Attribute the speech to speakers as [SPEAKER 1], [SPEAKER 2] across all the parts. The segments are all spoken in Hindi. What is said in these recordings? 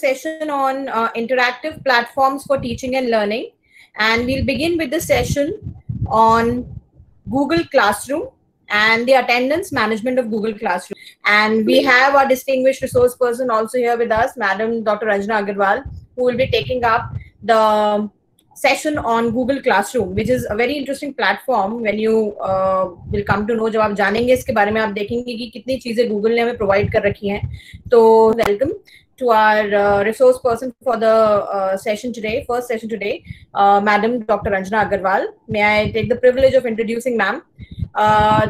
[SPEAKER 1] session on interactive platforms for teaching and learning, and we'll begin with the session on Google Classroom and the attendance management of Google Classroom. And we have our distinguished resource person also here with us, Madam Dr. Ranjana Agarwal, who will be taking up the session on Google Classroom, which is a very interesting platform. When you will come to know, जब आप जानेंगे इसके बारे में, आप देखेंगे कि कितनी चीजें Google ने हमें provide कर रखी हैं. तो welcome to our resource person for the session today, first session today, Madam Dr. Ranjana Agarwal. May I take the privilege of introducing ma'am.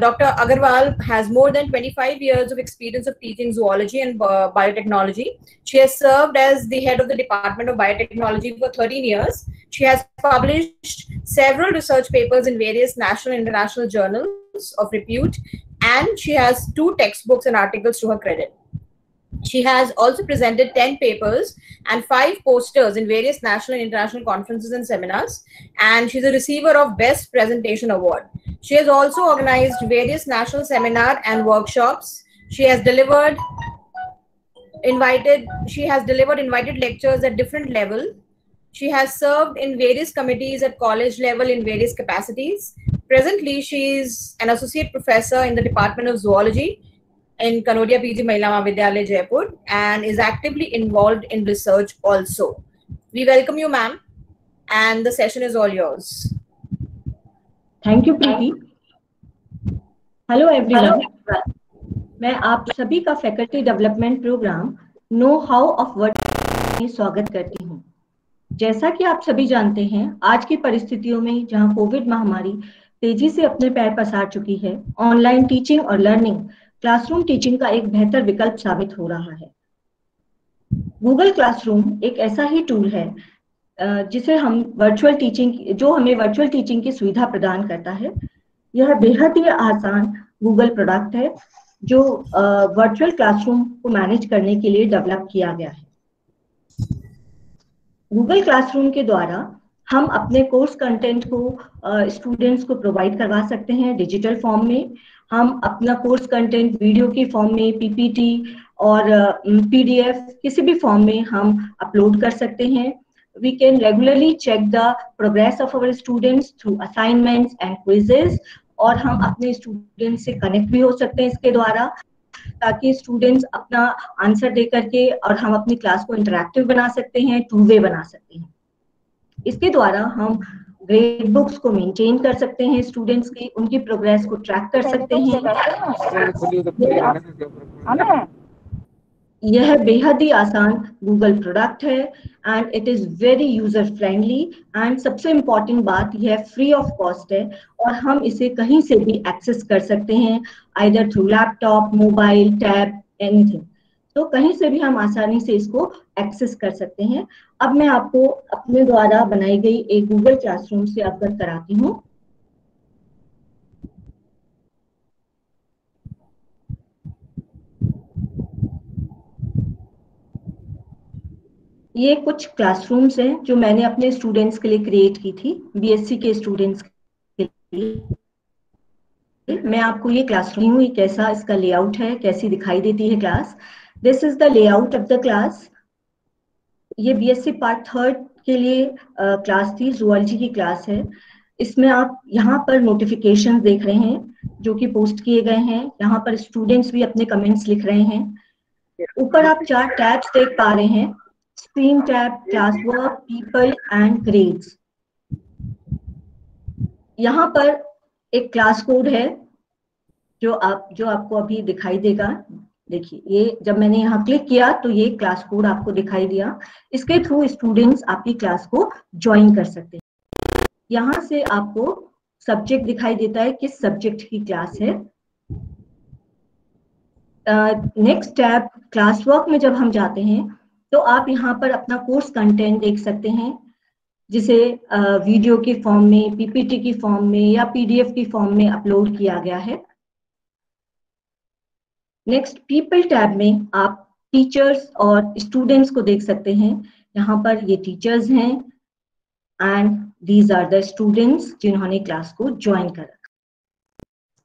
[SPEAKER 1] Dr. Agarwal has more than 25 years of experience of teaching zoology and biotechnology. She has served as the head of the Department of Biotechnology for 13 years. She has published several research papers in various national and international journals of repute, and she has 2 textbooks and articles to her credit. She has also presented 10 papers and 5 posters in various national and international conferences and seminars, and she's a receiver of Best Presentation Award. She has also organized various national seminar and workshops. She has delivered invited lectures at different levels. She has served in various committees at college level in various capacities. Presently, she is an associate professor in the Department of Zoology in Kanodia PG Mahila Mahavidyalaya, Jaipur, and is actively involved in research also. We welcome you, ma'am, and the session is all yours.
[SPEAKER 2] Thank you, Preeti. Hello everyone. मैं आप सभी का faculty development program know how of word में स्वागत करती हूँ। जैसा कि आप सभी जानते हैं, आज की परिस्थितियों में जहां कोविड महामारी तेजी से अपने पैर पसार चुकी है, ऑनलाइन टीचिंग और लर्निंग क्लासरूम टीचिंग का एक बेहतर विकल्प साबित हो रहा है। गूगल क्लासरूम एक ऐसा ही टूल है जिसे हम हमें वर्चुअल टीचिंग की सुविधा प्रदान करता है। यह बेहद ही आसान गूगल प्रोडक्ट है जो वर्चुअल क्लासरूम को मैनेज करने के लिए डेवलप किया गया है। गूगल क्लासरूम के द्वारा हम अपने कोर्स कंटेंट को स्टूडेंट्स को प्रोवाइड करवा सकते हैं डिजिटल फॉर्म में। हम अपना कोर्स कंटेंट वीडियो की फॉर्म में, पीपीटी और पीडीएफ किसी भी फॉर्म में हम अपलोड कर सकते हैं। We can regularly check the progress of our students through assignments and quizzes, और हम अपने स्टूडेंट्स से कनेक्ट भी हो सकते हैं इसके द्वारा, ताकि स्टूडेंट्स अपना आंसर दे करके और हम अपनी क्लास को इंटरैक्टिव बना सकते हैं, 2 वे बना सकते हैं। इसके द्वारा हम ग्रेड बुक्स को मेंटेन कर सकते हैं, स्टूडेंट्स की उनकी प्रोग्रेस को ट्रैक कर सकते हैं। यह बेहद ही आसान गूगल प्रोडक्ट है and it is very user friendly, and सबसे इम्पोर्टेंट बात यह फ्री ऑफ कॉस्ट है और हम इसे कहीं से भी एक्सेस कर सकते हैं, either through laptop, mobile, tab, anything. तो कहीं से भी हम आसानी से इसको एक्सेस कर सकते हैं। अब मैं आपको अपने द्वारा बनाई गई एक गूगल क्लासरूम से अवगत कराती हूँ। ये कुछ क्लासरूम्स हैं जो मैंने अपने स्टूडेंट्स के लिए क्रिएट की थी, बीएससी के स्टूडेंट्स के लिए। मैं आपको ये क्लासरूम हूँ, कैसा इसका लेआउट है, कैसी दिखाई देती है class. This is the layout of the class. ये बीएससी पार्ट 3 के लिए क्लास थी, जूलॉजी की क्लास है। इसमें आप यहाँ पर नोटिफिकेशन देख रहे हैं जो कि पोस्ट किए गए हैं। यहाँ पर स्टूडेंट्स भी अपने कमेंट्स लिख रहे हैं। ऊपर आप 4 टैब्स देख पा रहे हैं, screen tab, class work, people and grades. यहाँ पर एक क्लास कोड है जो आपको अभी दिखाई देगा। देखिए, ये जब मैंने यहाँ क्लिक किया तो ये क्लास कोड आपको दिखाई दिया। इसके थ्रू स्टूडेंट्स आपकी क्लास को ज्वाइन कर सकते हैं। यहाँ से आपको सब्जेक्ट दिखाई देता है, किस सब्जेक्ट की क्लास है। नेक्स्ट टैब क्लास वर्क में जब हम जाते हैं तो आप यहाँ पर अपना कोर्स कंटेंट देख सकते हैं, जिसे वीडियो की फॉर्म में, पीपीटी की फॉर्म में या पीडीएफ की फॉर्म में अपलोड किया गया है। नेक्स्ट पीपल टैब में आप टीचर्स और स्टूडेंट्स को देख सकते हैं। यहाँ पर ये टीचर्स हैं and these are the students जिन्होंने क्लास को ज्वाइन करा।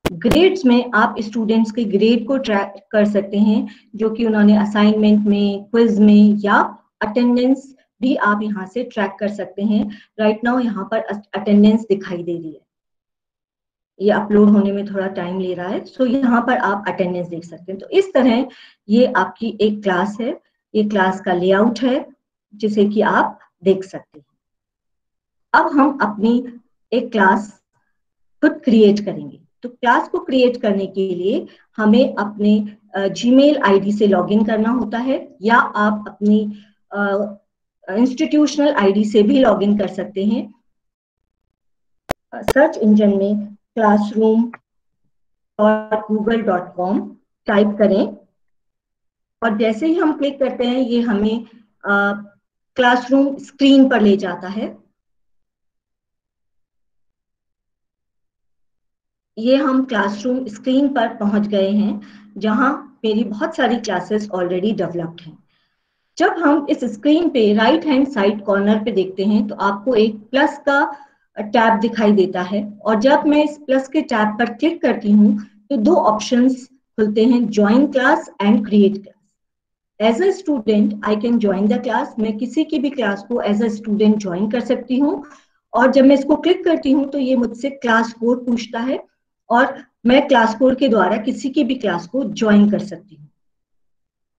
[SPEAKER 2] ग्रेड्स में आप स्टूडेंट्स के ग्रेड को ट्रैक कर सकते हैं, जो कि उन्होंने असाइनमेंट में, क्विज में या अटेंडेंस भी आप यहाँ से ट्रैक कर सकते हैं। राइट नाउ यहाँ पर अटेंडेंस दिखाई दे रही है, ये अपलोड होने में थोड़ा टाइम ले रहा है, सो यहाँ पर आप अटेंडेंस देख सकते हैं। तो इस तरह ये आपकी एक क्लास है, ये क्लास का लेआउट है जिसे कि आप देख सकते हैं। अब हम अपनी एक क्लास खुद क्रिएट करेंगे। तो क्लास को क्रिएट करने के लिए हमें अपने जीमेल आईडी से लॉगिन करना होता है, या आप अपनी इंस्टीट्यूशनल आईडी से भी लॉगिन कर सकते हैं। सर्च इंजन में classroom.google.com टाइप करें और जैसे ही हम क्लिक करते हैं ये हमें क्लासरूम स्क्रीन पर ले जाता है। ये हम क्लासरूम स्क्रीन पर पहुंच गए हैं जहां मेरी बहुत सारी क्लासेस ऑलरेडी डेवलप्ड हैं। जब हम इस स्क्रीन पे राइट हैंड साइड कॉर्नर पे देखते हैं तो आपको एक प्लस का टैब दिखाई देता है, और जब मैं इस प्लस के टैब पर क्लिक करती हूँ तो दो ऑप्शंस खुलते हैं, join class and create class. As a student I can join the class, मैं किसी की भी क्लास को एज अ स्टूडेंट ज्वाइन कर सकती हूँ, और जब मैं इसको क्लिक करती हूँ तो ये मुझसे क्लास कोड पूछता है और मैं क्लास कोड के द्वारा किसी की भी क्लास को ज्वाइन कर सकती हूँ।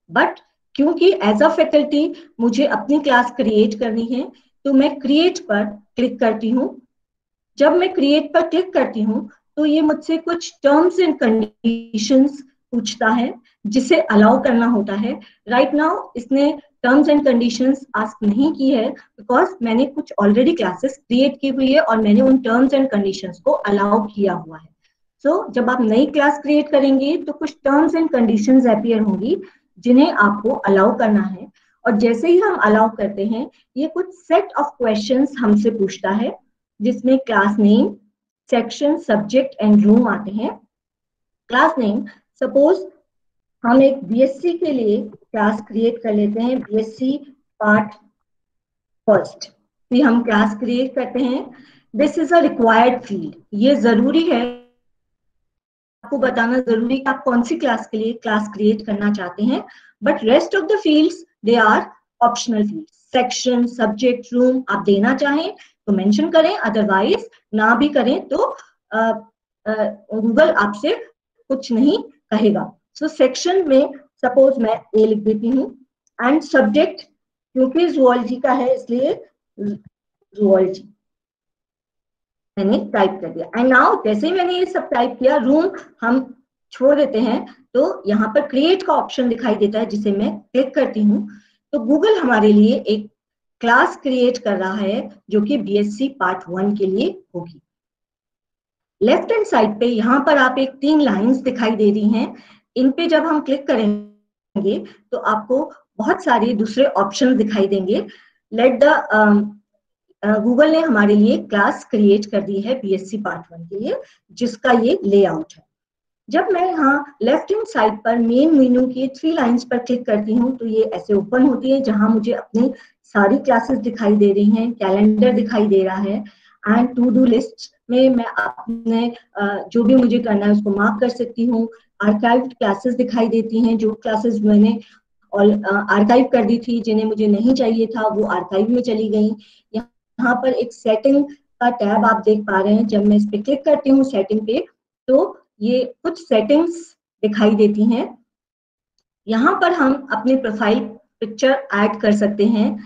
[SPEAKER 2] बट क्योंकि एज अ फैकल्टी मुझे अपनी क्लास क्रिएट करनी है तो मैं क्रिएट पर क्लिक करती हूँ। जब मैं क्रिएट पर क्लिक करती हूँ तो ये मुझसे कुछ टर्म्स एंड कंडीशंस पूछता है जिसे अलाउ करना होता है। राइट नाउ इसने टर्म्स एंड कंडीशंस आस्क नहीं की है बिकॉज मैंने कुछ ऑलरेडी क्लासेस क्रिएट की हुई है और मैंने उन टर्म्स एंड कंडीशंस को अलाउ किया हुआ है। सो जब आप नई क्लास क्रिएट करेंगे तो कुछ टर्म्स एंड कंडीशंस अपीयर होंगी जिन्हें आपको अलाउ करना है, और जैसे ही हम अलाउ करते हैं ये कुछ सेट ऑफ क्वेश्चंस हमसे पूछता है जिसमें class name, section, subject and room आते हैं। क्लास नेम, सपोज हम एक बीएससी के लिए क्लास क्रिएट कर लेते हैं, बीएससी पार्ट फर्स्ट, फिर हम क्लास क्रिएट करते हैं। This is a required field, ये जरूरी है, आपको बताना जरूरी है आप कौन सी क्लास के लिए क्लास क्रिएट करना चाहते हैं, but rest of the fields they are optional fields. Section, subject, room आप देना चाहें तो मेंशन करें, अदरवाइज ना भी करें तो गूगल आपसे कुछ नहीं कहेगा। सो सेक्शन में सपोज मैं ए लिख देती हूँ, एंड सब्जेक्ट क्योंकि जूलॉजी का है इसलिए जूलॉजी मैंने टाइप कर दिया। एंड नाउ जैसे ही मैंने ये सब टाइप किया, रूम हम छोड़ देते हैं तो यहाँ पर क्रिएट का ऑप्शन दिखाई देता है जिसे मैं क्लिक करती हूँ तो गूगल हमारे लिए एक क्लास क्रिएट कर रहा है जो कि बीएससी पार्ट 1 के लिए होगी। लेफ्ट हैंड साइड पे यहाँ पर आप एक 3 लाइंस दिखाई दे रही हैं, इन पे जब हम क्लिक करेंगे तो आपको बहुत सारे दूसरे ऑप्शन दिखाई देंगे। लेट द गूगल ने हमारे लिए क्लास क्रिएट कर दी है बीएससी पार्ट 1 के लिए जिसका ये लेआउट है। जब मैं यहाँ लेफ्ट हैंड साइड पर मेन मेन्यू की 3 लाइंस पर क्लिक करती हूँ तो ये ऐसे ओपन होती है जहां मुझे अपनी सारी क्लासेस दिखाई दे रही हैं, कैलेंडर दिखाई दे रहा है, एंड टू डू लिस्ट में मैं अपने जो भी मुझे करना है उसको मार्क कर सकती हूँ। आर्काइव्ड क्लासेस दिखाई देती हैं, जो क्लासेस मैंने आर्काइव कर दी थी जिन्हें मुझे नहीं चाहिए था वो आर्काइव में चली गई। यहाँ पर एक सेटिंग का टैब आप देख पा रहे हैं, जब मैं इस पे क्लिक करती हूँ सेटिंग पे तो ये कुछ सेटिंग्स दिखाई देती हैं। यहाँ पर हम अपनी प्रोफाइल पिक्चर ऐड कर सकते हैं।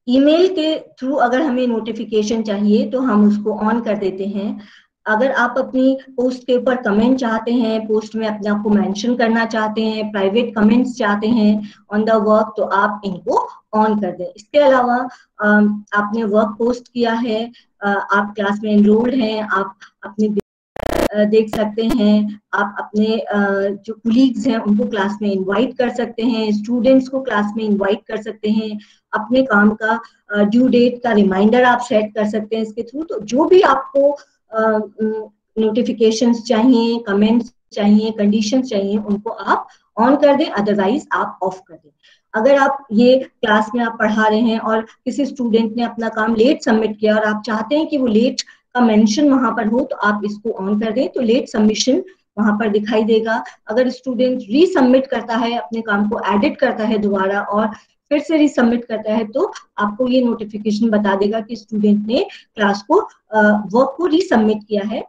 [SPEAKER 2] ईमेल के थ्रू अगर हमें नोटिफिकेशन चाहिए तो हम उसको ऑन कर देते हैं। अगर आप अपनी पोस्ट के ऊपर कमेंट चाहते हैं, पोस्ट में अपने आप को मेंशन करना चाहते हैं, प्राइवेट कमेंट्स चाहते हैं ऑन द वर्क तो आप इनको ऑन कर दें। इसके अलावा आपने वर्क पोस्ट किया है, आप क्लास में एनरोल्ड हैं, आप अपनी देख सकते हैं, आप अपने जो कुलीग्स हैं उनको क्लास में इनवाइट कर सकते हैं, स्टूडेंट्स को क्लास में इनवाइट कर सकते हैं, अपने काम का ड्यू डेट का रिमाइंडर आप सेट कर सकते हैं इसके थ्रू। तो जो भी आपको नोटिफिकेशंस चाहिए, कमेंट्स चाहिए, कंडीशंस चाहिए उनको आप ऑन कर दें, अदरवाइज आप ऑफ कर दें। अगर आप ये क्लास में आप पढ़ा रहे हैं और किसी स्टूडेंट ने अपना काम लेट सबमिट किया और आप चाहते हैं कि वो लेट का मेंशन वहां पर हो तो आप इसको ऑन कर दें तो लेट सबमिशन वहां पर दिखाई देगा। अगर स्टूडेंट रीसबमिट करता है, अपने काम को एडिट करता है दोबारा और फिर से रीसबमिट करता है, तो आपको ये नोटिफिकेशन बता देगा कि स्टूडेंट ने क्लास को वर्क को रीसबमिट किया है।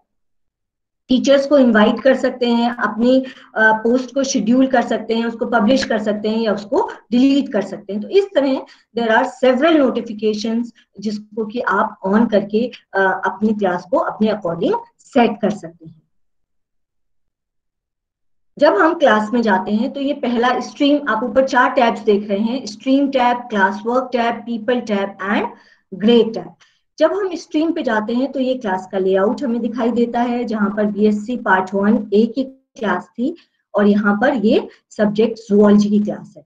[SPEAKER 2] टीचर्स को इनवाइट कर सकते हैं, अपनी पोस्ट को शेड्यूल कर सकते हैं, उसको पब्लिश कर सकते हैं या उसको डिलीट कर सकते हैं। तो इस तरह देयर आर सेवरल नोटिफिकेशंस जिसको कि आप ऑन करके अपनी क्लास को अपने अकॉर्डिंग सेट कर सकते हैं। जब हम क्लास में जाते हैं तो ये पहला स्ट्रीम, आप ऊपर 4 टैब्स देख रहे हैं, stream tab, class work tab, people tab and grade tab. जब हम स्ट्रीम पे जाते हैं तो ये क्लास का लेआउट हमें दिखाई देता है, जहां पर बीएससी पार्ट 1A की क्लास थी और यहाँ पर ये सब्जेक्ट जूलॉजी की क्लास है।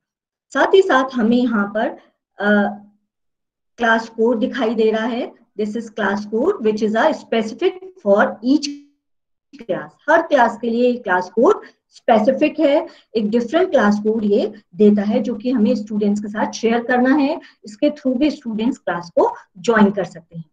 [SPEAKER 2] साथ ही साथ हमें यहाँ पर क्लास कोड दिखाई दे रहा है। This is class code which is a specific for each class. Her class के लिए क्लास कोड स्पेसिफिक है, एक डिफरेंट क्लास कोड ये देता है जो कि हमें स्टूडेंट्स के साथ शेयर करना है। इसके थ्रू भी स्टूडेंट्स क्लास को ज्वाइन कर सकते हैं।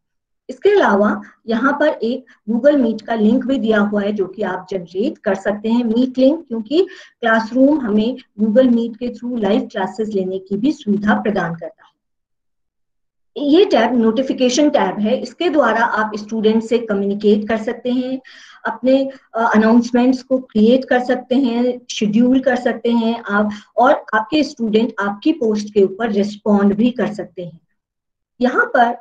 [SPEAKER 2] इसके अलावा यहाँ पर एक गूगल मीट का लिंक भी दिया हुआ है जो कि आप जनरेट कर सकते हैं, मीट लिंक, क्योंकि क्लासरूम हमें गूगल मीट के थ्रू लाइव क्लासेस लेने की भी सुविधा प्रदान करता है। ये टैब नोटिफिकेशन टैब है, इसके द्वारा आप स्टूडेंट से कम्युनिकेट कर सकते हैं, अपने अनाउंसमेंट्स को क्रिएट कर सकते हैं, शेड्यूल कर सकते हैं आप, और आपके स्टूडेंट आपकी पोस्ट के ऊपर रिस्पॉन्ड भी कर सकते हैं। यहाँ पर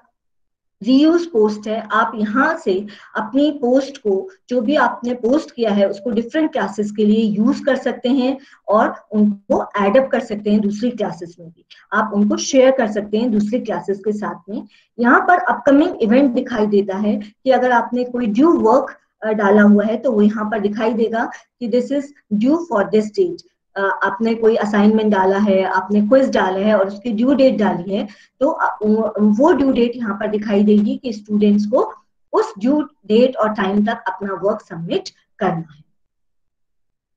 [SPEAKER 2] रीयूज पोस्ट है, आप यहाँ से अपनी पोस्ट को, जो भी आपने पोस्ट किया है उसको डिफरेंट क्लासेस के लिए यूज कर सकते हैं और उनको एडअप कर सकते हैं दूसरी क्लासेस में भी, आप उनको शेयर कर सकते हैं दूसरी क्लासेस के साथ में। यहाँ पर अपकमिंग इवेंट दिखाई देता है कि अगर आपने कोई ड्यू वर्क डाला हुआ है तो वो यहाँ पर दिखाई देगा कि this is due for this date. आपने कोई असाइनमेंट डाला है, आपने क्विज डाला है और उसकी ड्यू डेट डाली है, तो वो ड्यू डेट यहाँ पर दिखाई देगी कि स्टूडेंट्स को उस ड्यू डेट और टाइम तक अपना वर्क सबमिट करना है।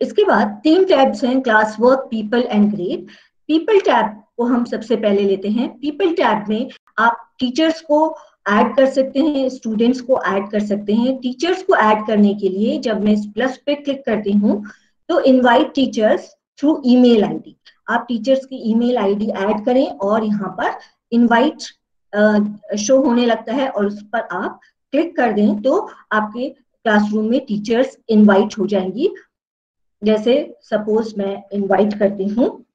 [SPEAKER 2] इसके बाद 3 टैब्स हैं, class work, people and grade. People tab को हम सबसे पहले लेते हैं। पीपल टैब में आप टीचर्स को ऐड कर सकते हैं, स्टूडेंट्स को ऐड कर सकते हैं। टीचर्स को ऐड करने के लिए जब मैं इस प्लस पे क्लिक करती हूँ तो invite teachers through email ID, आप टीचर्स की ईमेल आईडी ऐड करें और यहाँ पर इनवाइट शो होने लगता है और उस पर आप क्लिक कर दें तो आपके क्लासरूम में टीचर्स इनवाइट हो जाएंगी। जैसे सपोज मैं इनवाइट करती हूँ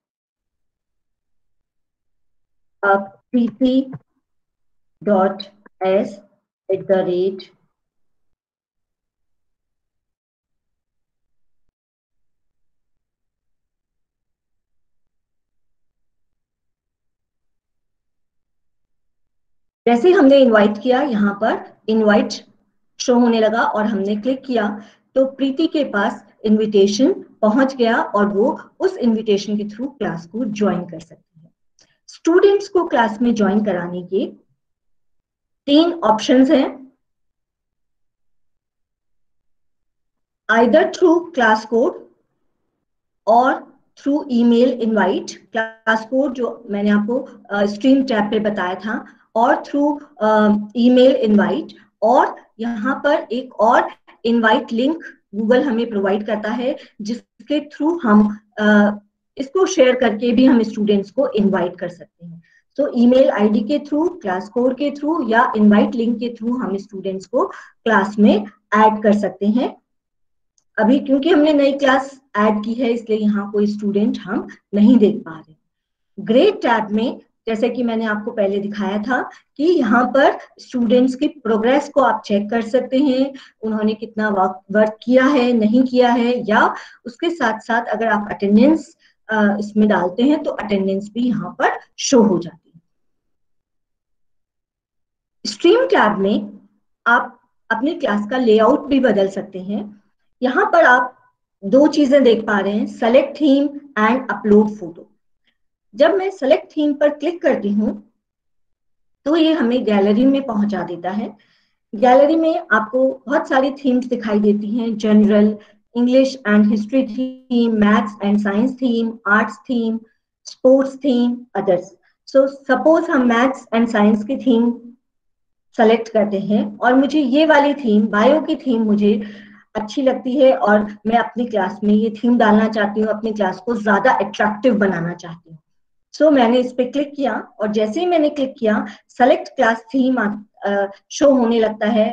[SPEAKER 2] preeti.s@, जैसे ही हमने इनवाइट किया यहाँ पर इनवाइट शो होने लगा और हमने क्लिक किया तो प्रीति के पास इनविटेशन पहुंच गया और वो उस इनविटेशन के थ्रू क्लास को ज्वाइन कर सकती है। स्टूडेंट्स को क्लास में ज्वाइन कराने के 3 ऑप्शंस हैं, आइदर थ्रू क्लास कोड और through email invite. Class code जो मैंने आपको स्ट्रीम टैब पे बताया था, और थ्रू ईमेल इनवाइट, और यहाँ पर एक और इनवाइट लिंक गूगल हमें प्रोवाइड करता है जिसके थ्रू हम इसको शेयर करके भी हम स्टूडेंट्स को इनवाइट कर सकते हैं। तो ईमेल आईडी के थ्रू, क्लास कोड के थ्रू या इनवाइट लिंक के थ्रू हम स्टूडेंट्स को क्लास में ऐड कर सकते हैं। अभी क्योंकि हमने नई क्लास ऐड की है इसलिए यहाँ कोई स्टूडेंट हम नहीं देख पा रहे। ग्रेड टैब में जैसे कि मैंने आपको पहले दिखाया था कि यहाँ पर स्टूडेंट्स की प्रोग्रेस को आप चेक कर सकते हैं, उन्होंने कितना वर्क किया है, नहीं किया है, या उसके साथ साथ अगर आप अटेंडेंस इसमें डालते हैं तो अटेंडेंस भी यहाँ पर शो हो जाती है। स्ट्रीम टैब में आप अपनी क्लास का लेआउट भी बदल सकते हैं। यहाँ पर आप 2 चीजें देख पा रहे हैं, select theme and upload photo. जब मैं सेलेक्ट थीम पर क्लिक करती हूँ तो ये हमें गैलरी में पहुंचा देता है। गैलरी में आपको बहुत सारी थीम्स दिखाई देती हैं, general, English and history theme, maths and science theme, arts theme, sports theme, others. So suppose हम मैथ्स एंड साइंस की थीम सेलेक्ट करते हैं और मुझे ये वाली थीम, बायो की थीम मुझे अच्छी लगती है और मैं अपनी क्लास में ये थीम डालना चाहती हूँ, अपनी क्लास को ज्यादा अट्रैक्टिव बनाना चाहती हूँ। सो मैंने इस पे क्लिक किया और जैसे ही मैंने क्लिक किया सेलेक्ट क्लास थीम शो होने लगता है,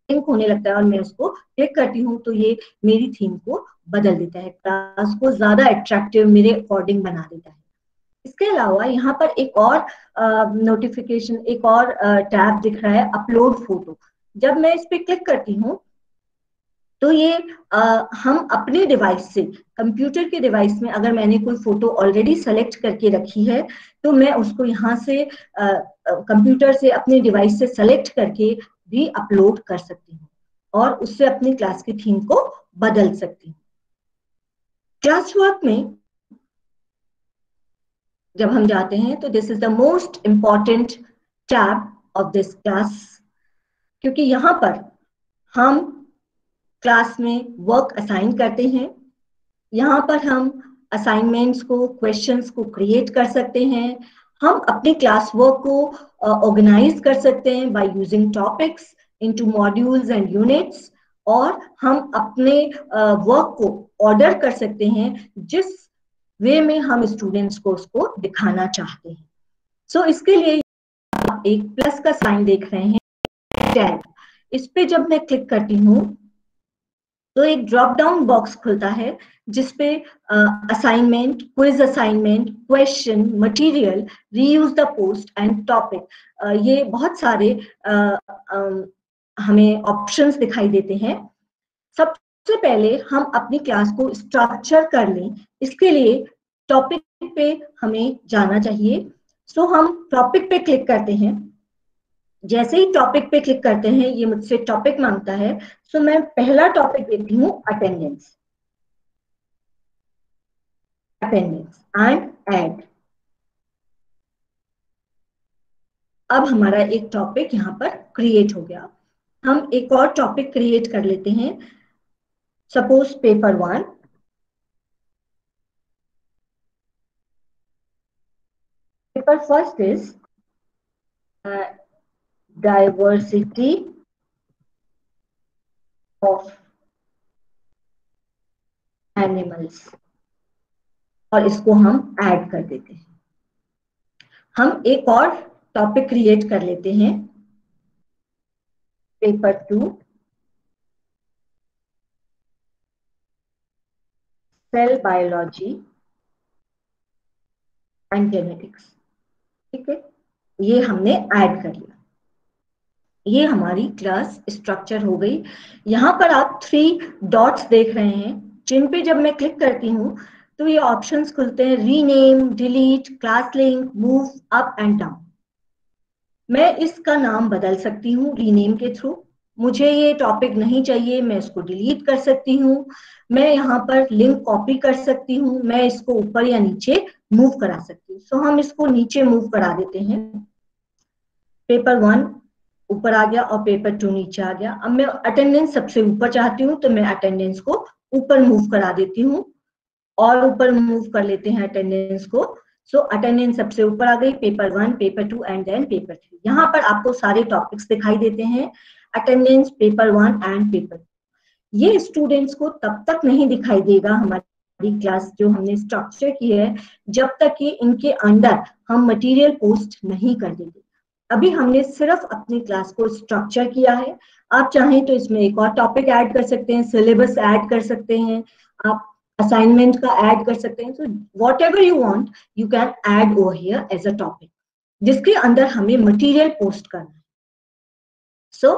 [SPEAKER 2] लिंक होने लगता है और मैं उसको क्लिक करती हूँ तो ये मेरी थीम को बदल देता है, क्लास को ज्यादा अट्रैक्टिव मेरे अकॉर्डिंग बना देता है। इसके अलावा यहाँ पर एक और नोटिफिकेशन, एक और टैब दिख रहा है, अपलोड फोटो। जब मैं इस पे क्लिक करती हूँ तो ये हम अपने डिवाइस से, कंप्यूटर के डिवाइस में अगर मैंने कोई फोटो ऑलरेडी सेलेक्ट करके रखी है तो मैं उसको यहाँ से कंप्यूटर से अपने डिवाइस से सेलेक्ट करके भी अपलोड कर सकती हूँ और उससे अपनी क्लास की थीम को बदल सकती हूँ। क्लास वर्क में जब हम जाते हैं तो this is the most important tab of this class, क्योंकि यहाँ पर हम क्लास में वर्क असाइन करते हैं। यहाँ पर हम असाइनमेंट्स को, क्वेश्चंस को क्रिएट कर सकते हैं। हम अपने क्लास वर्क को ऑर्गेनाइज कर सकते हैं by using topics into modules and units, और हम अपने वर्क को ऑर्डर कर सकते हैं जिस वे में हम स्टूडेंट्स को उसको दिखाना चाहते हैं। सो इसके लिए आप एक प्लस का साइन देख रहे हैं, टैब। इस पे जब मैं क्लिक करती हूँ तो एक ड्रॉप डाउन बॉक्स खुलता है जिसपे assignment, quiz assignment, question, material, reuse the post and topic, ये बहुत सारे हमें ऑप्शंस दिखाई देते हैं। सबसे पहले हम अपनी क्लास को स्ट्रक्चर कर लें, इसके लिए टॉपिक पे हमें जाना चाहिए। सो हम टॉपिक पे क्लिक करते हैं। जैसे ही टॉपिक पे क्लिक करते हैं ये मुझसे टॉपिक मांगता है। सो मैं पहला टॉपिक देती हूँ अटेंडेंस, अटेंडेंस एंड ऐड। अब हमारा एक टॉपिक यहाँ पर क्रिएट हो गया। हम एक और टॉपिक क्रिएट कर लेते हैं, suppose paper 1। Paper first is diversity of animals, और इसको हम ऐड कर देते हैं। हम एक और टॉपिक क्रिएट कर लेते हैं, paper 2, cell biology and genetics. ठीक है, ये हमने ऐड कर लिया। ये हमारी क्लास स्ट्रक्चर हो गई। यहाँ पर आप 3 डॉट्स देख रहे हैं, जिन पे जब मैं क्लिक करती हूँ तो ये ऑप्शंस खुलते हैं, rename, delete, class link, move up and down. मैं इसका नाम बदल सकती हूँ रीनेम के थ्रू। मुझे ये टॉपिक नहीं चाहिए, मैं इसको डिलीट कर सकती हूँ। मैं यहाँ पर लिंक कॉपी कर सकती हूँ, मैं इसको ऊपर या नीचे मूव करा सकती हूँ। सो हम इसको नीचे मूव करा देते हैं। पेपर 1 ऊपर आ गया और पेपर 2 नीचे आ गया। अब मैं अटेंडेंस सबसे ऊपर चाहती हूँ तो मैं अटेंडेंस को ऊपर मूव करा देती हूँ, और ऊपर मूव कर लेते हैं अटेंडेंस को। सो अटेंडेंस सबसे ऊपर आ गई, paper 1, paper 2 and then paper 3। यहाँ पर आपको सारे टॉपिक्स दिखाई देते हैं, अटेंडेंस, पेपर 1 एंड पेपर 2। ये स्टूडेंट्स को तब तक नहीं दिखाई देगा हमारी क्लास जो हमने स्ट्रक्चर की है, जब तक कि इनके अंडर हम मटेरियल पोस्ट नहीं कर देते। अभी हमने सिर्फ अपनी क्लास को स्ट्रक्चर किया है। आप चाहें तो इसमें एक और टॉपिक ऐड कर सकते हैं, सिलेबस ऐड कर सकते हैं, आप असाइनमेंट का ऐड कर सकते हैं। So whatever you want you can add over here as a topic, जिसके अंदर हमें मटेरियल पोस्ट करना है। सो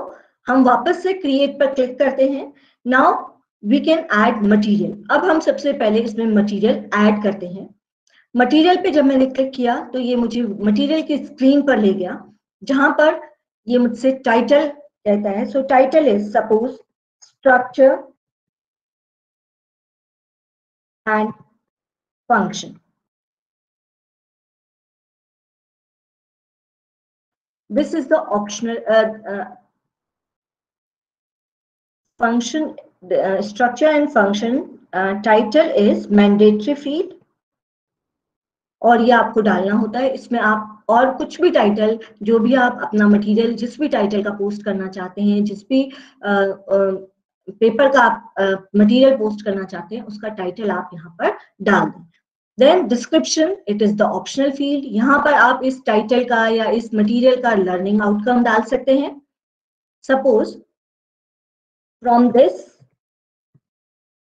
[SPEAKER 2] हम वापस से क्रिएट पर क्लिक करते हैं। Now we can add material. अब हम सबसे पहले इसमें मटेरियल ऐड करते हैं। मटेरियल पे जब मैंने क्लिक किया तो ये मुझे मटेरियल की स्क्रीन पर ले गया, जहां पर ये मुझसे टाइटल कहता है। सो title is suppose structure and function. This is the optional function, structure and function. Title is mandatory field, और ये आपको डालना होता है। इसमें आप और कुछ भी टाइटल, जो भी आप अपना मटेरियल जिस भी टाइटल का पोस्ट करना चाहते हैं, जिस भी पेपर का आप मटेरियल पोस्ट करना चाहते हैं उसका टाइटल आप यहाँ पर डाल दें। Then description, it is the optional field. यहाँ पर आप इस टाइटल का या इस मटेरियल का लर्निंग आउटकम डाल सकते हैं। Suppose from this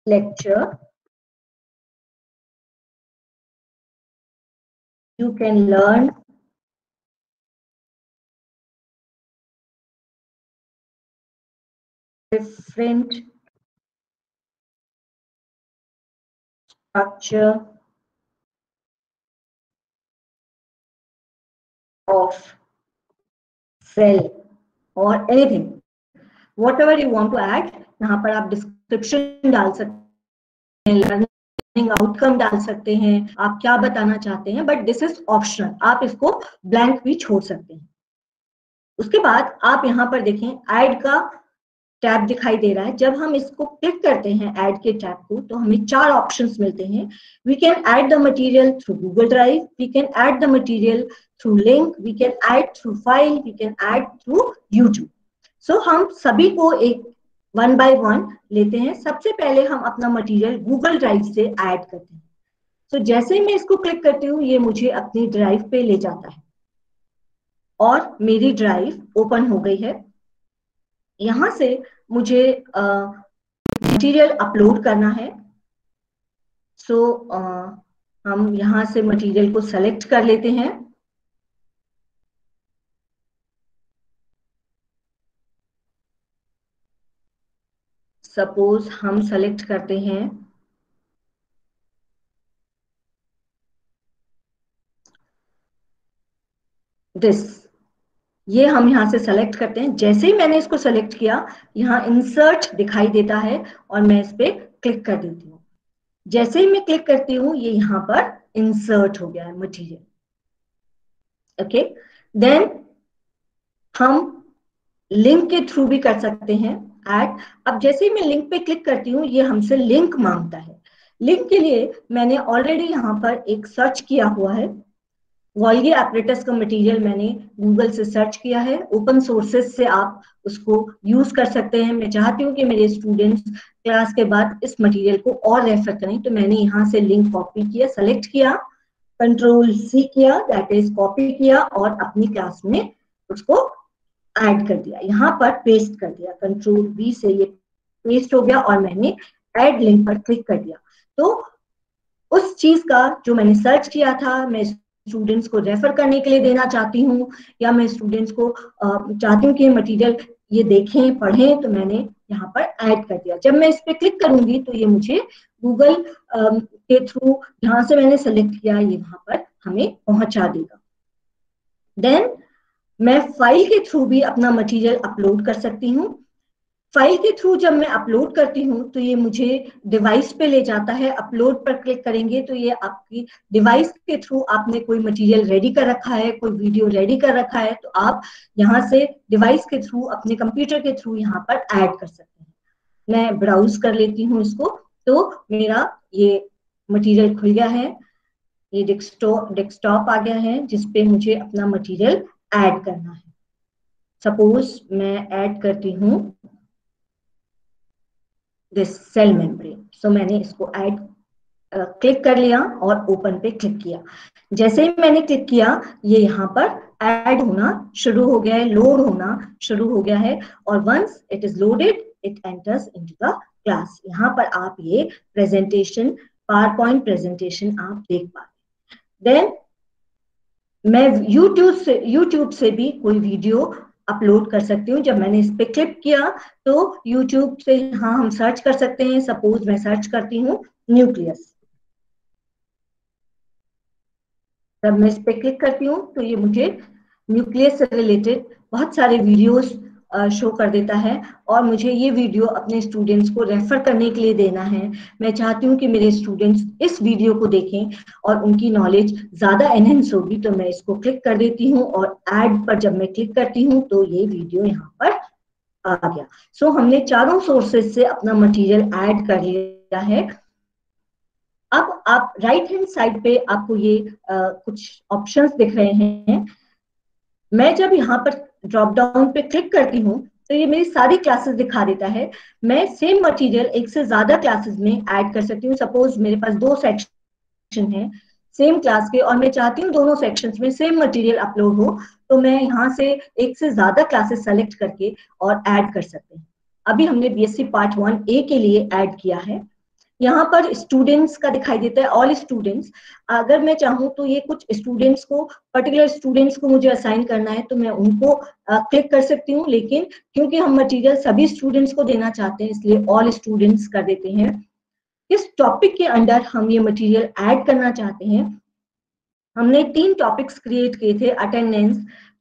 [SPEAKER 2] lecture you can learn different structure of cell or anything, whatever you want to add। यहाँ पर आप डिस्क्रिप्शन डाल सकते हैं, लर्निंग आउटकम डाल सकते हैं, आप क्या बताना चाहते हैं, बट दिस इज ऑप्शनल, आप इसको ब्लैंक भी छोड़ सकते हैं। उसके बाद आप यहाँ पर देखें ऐड का टैब दिखाई दे रहा है। जब हम इसको क्लिक करते हैं ऐड के टैब को तो हमें 4 ऑप्शंस मिलते हैं। We can add the material through Google drive, we can add the material through link, we can add through file, we can add through YouTube. So हम सभी को एक 1 by 1 लेते हैं। सबसे पहले हम अपना मटेरियल गूगल ड्राइव से ऐड करते हैं। सो जैसे ही मैं इसको क्लिक करती हूँ ये मुझे अपनी ड्राइव पे ले जाता है और मेरी ड्राइव ओपन हो गई है। यहां से मुझे मटेरियल अपलोड करना है। सो हम यहां से मटेरियल को सेलेक्ट कर लेते हैं। सपोज हम सेलेक्ट करते हैं दिस, ये हम यहां से सेलेक्ट करते हैं। जैसे ही मैंने इसको सेलेक्ट किया यहाँ इंसर्ट दिखाई देता है और मैं इस पे क्लिक कर देती हूँ। जैसे ही मैं क्लिक करती हूँ ये यहाँ पर इंसर्ट हो गया है मटेरियल। ओके, देन हम लिंक के थ्रू भी कर सकते हैं ऐड। अब जैसे ही मैं लिंक पे क्लिक करती हूँ ये हमसे लिंक मांगता है। लिंक के लिए मैंने ऑलरेडी यहाँ पर एक सर्च किया हुआ है, वॉल्गी एपरेटस का मटेरियल मैंने गूगल से सर्च किया है। ओपन सोर्सेस से आप उसको यूज कर सकते हैं। मैं चाहती हूँ कि मेरे स्टूडेंट्स क्लास के बाद इस मटेरियल को और रेफर करें, तो मैंने यहाँ से लिंक कॉपी किया, सेलेक्ट किया, Ctrl+C किया, दैट इज कॉपी किया और अपनी क्लास में उसको ऐड कर दिया, यहाँ पर पेस्ट कर दिया। Ctrl+V से ये पेस्ट हो गया और मैंने ऐड लिंक पर क्लिक कर दिया। तो उस चीज का जो मैंने सर्च किया था मैं स्टूडेंट्स को रेफर करने के लिए देना चाहती हूँ, या मैं स्टूडेंट्स को चाहती हूँ कि मटेरियल ये देखें पढ़ें, तो मैंने यहाँ पर ऐड कर दिया। जब मैं इस पे क्लिक करूंगी तो ये मुझे गूगल के थ्रू जहां से मैंने सेलेक्ट किया ये वहां पर हमें पहुंचा देगा। देन मैं फाइल के थ्रू भी अपना मटेरियल अपलोड कर सकती हूँ। फाइल के थ्रू जब मैं अपलोड करती हूँ तो ये मुझे डिवाइस पे ले जाता है। अपलोड पर क्लिक करेंगे तो ये आपकी डिवाइस के थ्रू आपने कोई मटेरियल रेडी कर रखा है, कोई वीडियो रेडी कर रखा है, तो आप यहाँ से डिवाइस के थ्रू अपने कंप्यूटर के थ्रू यहाँ पर ऐड कर सकते हैं। मैं ब्राउज कर लेती हूँ इसको, तो मेरा ये मटेरियल खुल गया है। ये डेस्कटॉप आ गया है जिसपे मुझे अपना मटेरियल ऐड करना है। सपोज मैं ऐड करती हूँ दिस सेल मेम्ब्रेन। सो मैंने इसको ऐड क्लिक कर लिया और ओपन पे क्लिक किया। जैसे ही मैंने क्लिक किया ये यहाँ पर ऐड होना शुरू हो गया है, लोड होना शुरू हो गया है, और once it is loaded it enters into the class. यहाँ पर आप ये प्रेजेंटेशन, पावर पॉइंट प्रेजेंटेशन आप देख पा रहे हैं। देन मैं यूट्यूब से भी कोई वीडियो अपलोड कर सकती हूँ। जब मैंने इस पे क्लिक किया तो यूट्यूब से हाँ हम सर्च कर सकते हैं। सपोज मैं सर्च करती हूँ न्यूक्लियस। जब मैं इस पे क्लिक करती हूँ तो ये मुझे न्यूक्लियस से रिलेटेड बहुत सारे वीडियोस शो कर देता है, और मुझे ये वीडियो अपने स्टूडेंट्स को रेफर करने के लिए देना है। मैं चाहती हूँ कि मेरे स्टूडेंट्स इस वीडियो को देखें और उनकी नॉलेज ज्यादा एनहेंस होगी, तो मैं इसको क्लिक कर देती हूँ और ऐड पर जब मैं क्लिक करती हूँ तो ये वीडियो यहाँ पर आ गया। सो हमने चारों सोर्सेज से अपना मटेरियल ऐड कर लिया है। अब आप राइट हैंड साइड पे आपको ये कुछ ऑप्शंस दिख रहे हैं। मैं जब यहाँ पर ड्रॉप डाउन पे क्लिक करती हूँ तो ये मेरी सारी क्लासेस दिखा देता है। मैं सेम मटेरियल एक से ज्यादा क्लासेस में ऐड कर सकती हूँ। सपोज मेरे पास 2 सेक्शन है सेम क्लास के और मैं चाहती हूँ दोनों सेक्शंस में सेम मटेरियल अपलोड हो, तो मैं यहाँ से एक से ज्यादा क्लासेस सेलेक्ट करके और ऐड कर सकते हैं। अभी हमने बीएससी पार्ट 1A के लिए ऐड किया है। यहाँ पर स्टूडेंट्स का दिखाई देता है, ऑल स्टूडेंट्स। अगर मैं चाहूँ तो ये कुछ स्टूडेंट्स को, पर्टिकुलर स्टूडेंट्स को मुझे असाइन करना है तो मैं उनको क्लिक कर सकती हूँ, लेकिन क्योंकि हम मटेरियल सभी स्टूडेंट्स को देना चाहते हैं इसलिए ऑल स्टूडेंट्स कर देते हैं। इस टॉपिक के अंदर हम ये मटेरियल ऐड करना चाहते हैं। हमने 3 टॉपिक्स क्रिएट किए थे, attendance,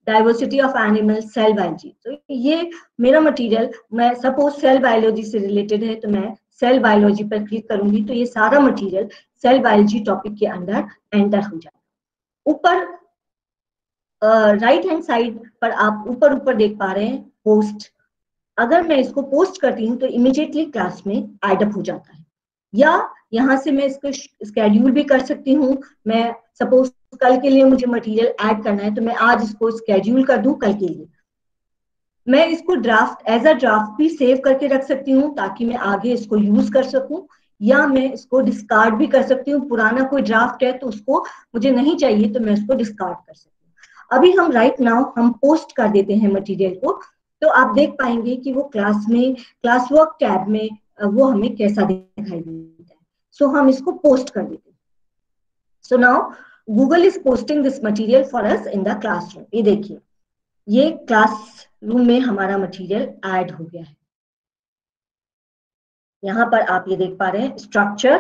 [SPEAKER 2] diversity of animal, cell biology. तो ये मेरा मटेरियल, मैं सपोज सेल बायोलॉजी से रिलेटेड है तो मैं सेल बायोलॉजी पर क्लिक करूंगी तो ये सारा मटेरियल सेल बायोलॉजी टॉपिक के अंदर एंटर हो जाएगा। ऊपर राइट हैंड साइड पर आप ऊपर ऊपर देख पा रहे हैं पोस्ट। अगर मैं इसको पोस्ट करती हूँ तो इमीडिएटली क्लास में एड अप हो जाता है, या यहाँ से मैं इसको स्केड्यूल भी कर सकती हूँ। मैं सपोज कल के लिए मुझे मटेरियल ऐड करना है तो मैं आज इसको स्केड्यूल कर दूं कल के लिए। मैं इसको ड्राफ्ट एज अ ड्राफ्ट भी सेव करके रख सकती हूँ ताकि मैं आगे इसको यूज कर सकूं, या मैं इसको डिस्कार्ड भी कर सकती हूँ। पुराना कोई ड्राफ्ट है तो उसको मुझे नहीं चाहिए तो मैं उसको डिस्कार्ड कर सकती हूँ। अभी हम राइट नाउ हम पोस्ट कर देते हैं मटेरियल को, तो आप देख पाएंगे कि वो क्लास में, क्लास वर्क टैब में वो हमें कैसा दिखाई देता है। सो हम इसको पोस्ट कर देते हैं। So now Google is posting this material for us in the classroom. ये देखिए, ये क्लासरूम में हमारा मटेरियल ऐड हो गया है। यहाँ पर आप ये देख पा रहे हैं स्ट्रक्चर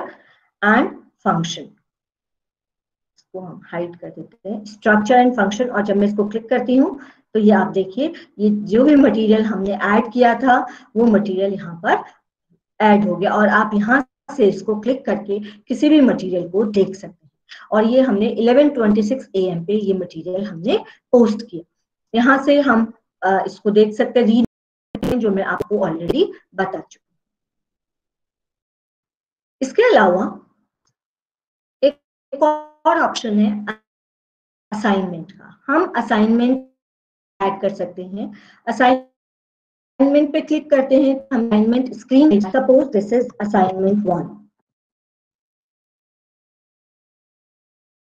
[SPEAKER 2] एंड फंक्शन। इसको हम हाइड कर देते हैं, स्ट्रक्चर एंड फंक्शन। और जब मैं इसको क्लिक करती हूँ तो ये आप देखिए, ये जो भी मटेरियल हमने ऐड किया था वो मटेरियल यहाँ पर ऐड हो गया, और आप यहाँ से इसको क्लिक करके किसी भी मटेरियल को देख सकते हैं। और ये हमने 11:26 AM पे ये मटेरियल हमने पोस्ट किया। यहाँ से हम इसको देख सकते हैं, रीड, जो मैं आपको ऑलरेडी बता चुकी। इसके अलावा एक और ऑप्शन है असाइनमेंट का। हम असाइनमेंट ऐड कर सकते हैं। असाइनमेंट पे क्लिक करते हैं, assignment screen, suppose this is assignment 1।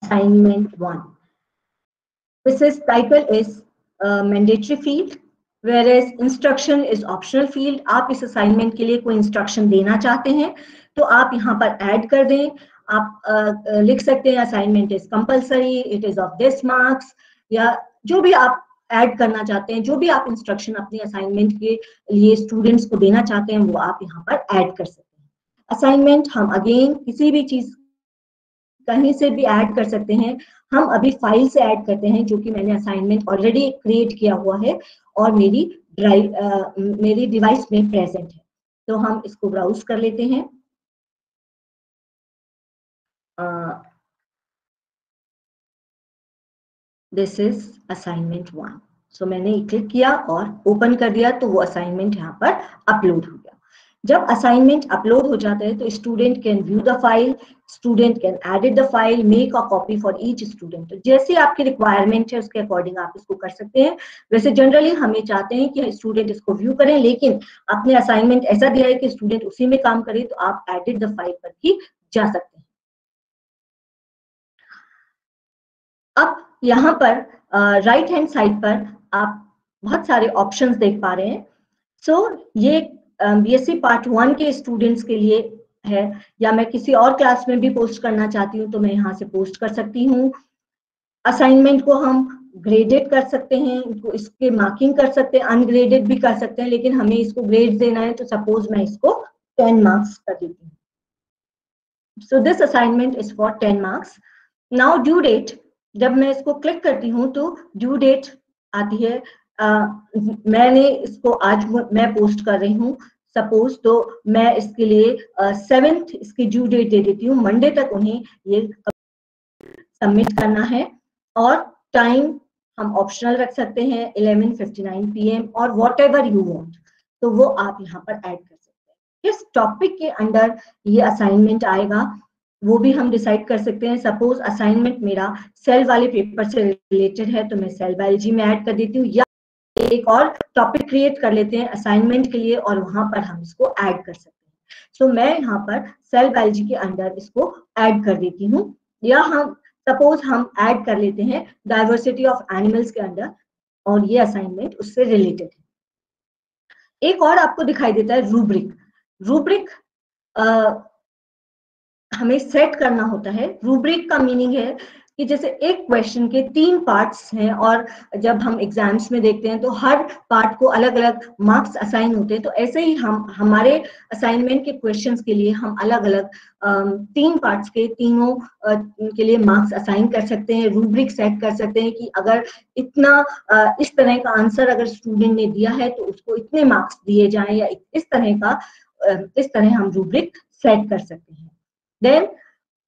[SPEAKER 2] Assignment 1. This is title is mandatory field, whereas instruction is optional field. आप इस assignment के लिए कोई instruction देना चाहते हैं तो आप यहाँ पर add कर दें। आप लिख सकते हैं assignment is compulsory, it is of this marks, या जो भी आप add करना चाहते हैं, जो भी आप instruction अपने assignment के लिए students को देना चाहते हैं वो आप यहाँ पर add कर सकते हैं। Assignment हम again किसी भी चीज कहीं से भी ऐड कर सकते हैं। हम अभी फाइल से ऐड करते हैं जो कि मैंने असाइनमेंट ऑलरेडी क्रिएट किया हुआ है और मेरी डिवाइस में प्रेजेंट है। तो हम इसको ब्राउज कर लेते हैं। This is assignment 1। सो मैंने क्लिक किया और ओपन कर दिया तो वो असाइनमेंट यहाँ पर अपलोड हो गया। जब असाइनमेंट अपलोड हो जाता है तो student can view the file, student can edit the file, make a copy for each student. तो जैसे आपकी रिक्वायरमेंट है उसके अकॉर्डिंग आप इसको कर सकते हैं। वैसे जनरली हमें चाहते हैं कि स्टूडेंट इसको व्यू करें, लेकिन आपने असाइनमेंट ऐसा दिया है कि स्टूडेंट उसी में काम करे तो आप एडिट द फाइल पर भी जा सकते हैं। अब यहाँ पर राइट हैंड साइड पर आप बहुत सारे ऑप्शंस देख पा रहे हैं। सो ये बीएससी पार्ट 1 के स्टूडेंट्स के लिए है, या मैं किसी और क्लास में भी पोस्ट करना चाहती हूँ तो मैं यहाँ से पोस्ट कर सकती हूँ। असाइनमेंट को हम ग्रेडेड कर सकते हैं, इसके मार्किंग कर सकते हैं, अनग्रेडेड भी कर सकते हैं, लेकिन हमें इसको ग्रेड देना है तो सपोज मैं इसको 10 मार्क्स कर देती हूँ। So this assignment is for 10 marks. Now due date, जब मैं इसको क्लिक करती हूँ तो ड्यू डेट आती है। मैंने इसको आज मैं पोस्ट कर रही हूँ सपोज, तो मैं इसके लिए 7th इसकी ड्यू डेट दे देती हूँ। मंडे तक उन्हें ये सबमिट करना है, और टाइम हम ऑप्शनल रख सकते हैं 11:59 PM और वॉट एवर यू वॉन्ट, तो वो आप यहाँ पर ऐड कर सकते हैं। किस टॉपिक के अंडर ये असाइनमेंट आएगा वो भी हम डिसाइड कर सकते हैं। सपोज असाइनमेंट मेरा सेल वाले पेपर से रिलेटेड है तो मैं सेल बायोलॉजी में ऐड कर देती हूँ, या एक और टॉपिक क्रिएट कर लेते हैं असाइनमेंट के लिए और वहां पर हम इसको ऐड कर सकते हैं। सो मैं यहाँ पर सेल बायोलॉजी के अंदर इसको ऐड कर देती हूँ, या हम सपोज हम ऐड कर लेते हैं डाइवर्सिटी ऑफ एनिमल्स के अंदर, और ये असाइनमेंट उससे रिलेटेड है। एक और आपको दिखाई देता है रूब्रिक। रूब्रिक हमें सेट करना होता है। रूब्रिक का मीनिंग है कि जैसे एक क्वेश्चन के 3 पार्ट्स हैं और जब हम एग्जाम्स में देखते हैं तो हर पार्ट को अलग अलग मार्क्स असाइन होते हैं, तो ऐसे ही हम हमारे असाइनमेंट के क्वेश्चंस के लिए हम अलग अलग 3 पार्ट्स के तीनों के लिए मार्क्स असाइन कर सकते हैं, रूब्रिक सेट कर सकते हैं कि अगर इतना इस तरह का आंसर अगर स्टूडेंट ने दिया है तो उसको इतने मार्क्स दिए जाएं, या इस तरह का इस तरह हम रूब्रिक सेट कर सकते हैं। देन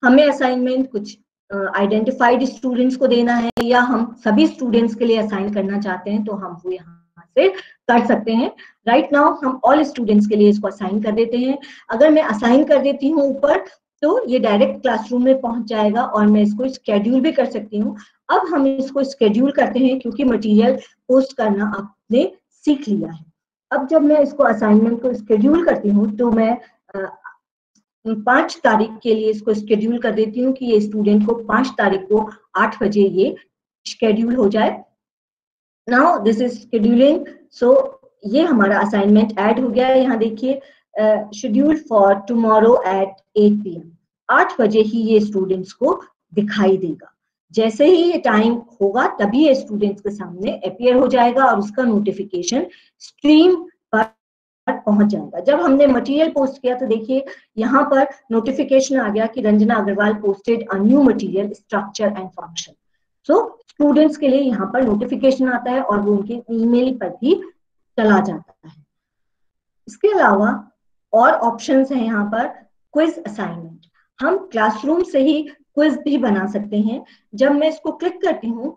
[SPEAKER 2] हमें असाइनमेंट कुछ आइडेंटिफाइड स्टूडेंट्स को देना है, या हम सभी स्टूडेंट्स के लिए असाइन करना चाहते हैं तो हम वो यहाँ से कर सकते हैं। राइट नाउ हम ऑल स्टूडेंट्स के लिए इसको असाइन कर देते हैं। अगर मैं असाइन कर देती हूँ ऊपर तो ये डायरेक्ट क्लासरूम में पहुंच जाएगा और मैं इसको स्केड्यूल भी कर सकती हूँ। अब हम इसको स्केड्यूल करते हैं क्योंकि मटेरियल पोस्ट करना आपने सीख लिया है। अब जब मैं इसको असाइनमेंट को स्केड्यूल करती हूँ तो मैं 5 तारीख के लिए इसको स्केड्यूल कर देती हूँ कि ये स्टूडेंट को 5 तारीख को 8 बजे ये शेड्यूल हो जाए। Now this is scheduling. So ये हमारा असाइनमेंट ऐड हो गया है। यहाँ देखिए schedule for tomorrow at 8 PM, 8 बजे ही ये स्टूडेंट्स को दिखाई देगा। जैसे ही ये टाइम होगा तभी ये स्टूडेंट्स के सामने अपीयर हो जाएगा और उसका नोटिफिकेशन स्ट्रीम पर पहुंच जाएगा। जब हमने मटेरियल पोस्ट किया तो देखिए यहाँ पर नोटिफिकेशन आ गया कि Ranjana Agarwal posted a new material structure and function. So students के लिए यहाँ पर नोटिफिकेशन आता है और वो उनके ईमेल पर भी चला जाता है। इसके अलावा और ऑप्शंस हैं यहाँ पर। क्विज असाइनमेंट, हम क्लासरूम से ही क्विज भी बना सकते हैं। जब मैं इसको क्लिक करती हूँ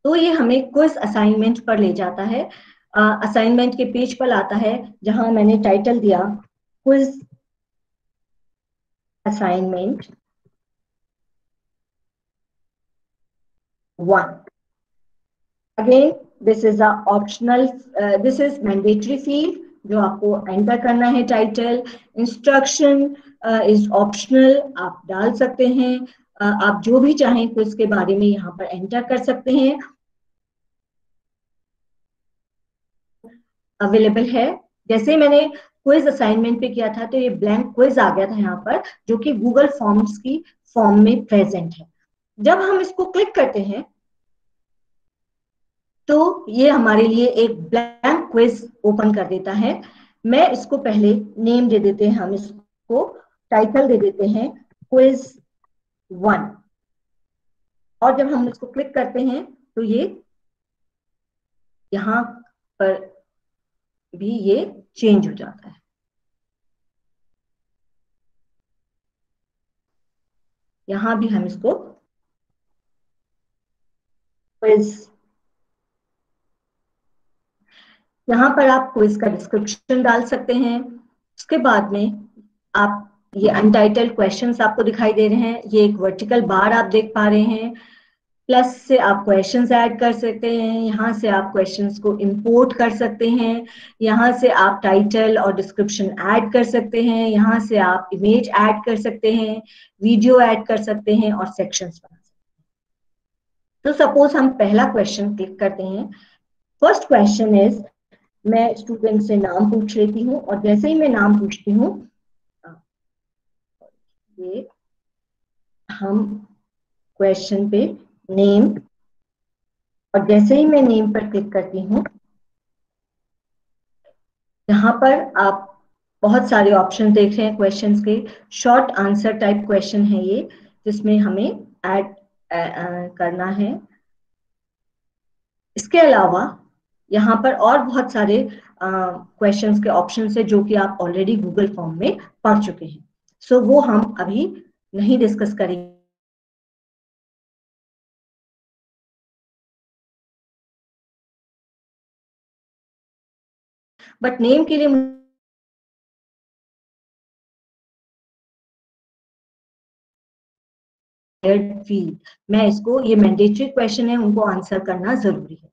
[SPEAKER 2] तो ये हमें क्विज असाइनमेंट पर ले जाता है। असाइनमेंट के पेज पर आता है जहां मैंने टाइटल दिया quiz assignment 1। Again this is a optional, this is mandatory field जो आपको एंटर करना है। टाइटल इंस्ट्रक्शन इज ऑप्शनल, आप डाल सकते हैं। आप जो भी चाहें क्विज के बारे में यहाँ पर एंटर कर सकते हैं। अवेलेबल है। जैसे मैंने क्विज असाइनमेंट पे किया था तो ये ब्लैंक क्विज आ गया था यहाँ पर, जो कि गूगल फॉर्म्स की फॉर्म में प्रेजेंट है। जब हम इसको क्लिक करते हैं तो ये हमारे लिए एक ब्लैंक क्विज ओपन कर देता है। मैं इसको पहले नेम दे देते हैं, हम इसको टाइटल दे देते हैं क्विज 1, और जब हम इसको क्लिक करते हैं तो ये यहाँ पर भी ये चेंज हो जाता है। यहां भी हम इसको क्विज, यहाँ पर आप क्विज का डिस्क्रिप्शन डाल सकते हैं। उसके बाद में आप ये अनटाइटल्ड क्वेश्चंस आपको दिखाई दे रहे हैं, ये एक वर्टिकल बार आप देख पा रहे हैं। प्लस से आप क्वेश्चंस ऐड कर सकते हैं, यहाँ से आप क्वेश्चंस को इंपोर्ट कर सकते हैं, यहाँ से आप टाइटल और डिस्क्रिप्शन ऐड कर सकते हैं, यहाँ से आप इमेज ऐड कर सकते हैं, वीडियो ऐड कर सकते हैं और सेक्शंस बना सकते हैं। तो सपोज हम पहला क्वेश्चन क्लिक करते हैं। फर्स्ट क्वेश्चन इज, मैं स्टूडेंट से नाम पूछ लेती हूँ और जैसे ही मैं नाम पूछती हूँ ये हम क्वेश्चन पे नेम, और जैसे ही मैं नेम पर क्लिक करती हूँ यहाँ पर आप बहुत सारे ऑप्शन देख रहे हैं क्वेश्चंस के। शॉर्ट आंसर टाइप क्वेश्चन है ये, जिसमें हमें ऐड करना है। इसके अलावा यहाँ पर और बहुत सारे क्वेश्चंस के ऑप्शंस है जो कि आप ऑलरेडी गूगल फॉर्म में पढ़ चुके हैं। सो वो हम अभी नहीं डिस्कस करेंगे। बट नेम के लिए फील्ड, मैं इसको, ये मैंडेटरी क्वेश्चन है, उनको आंसर करना जरूरी है।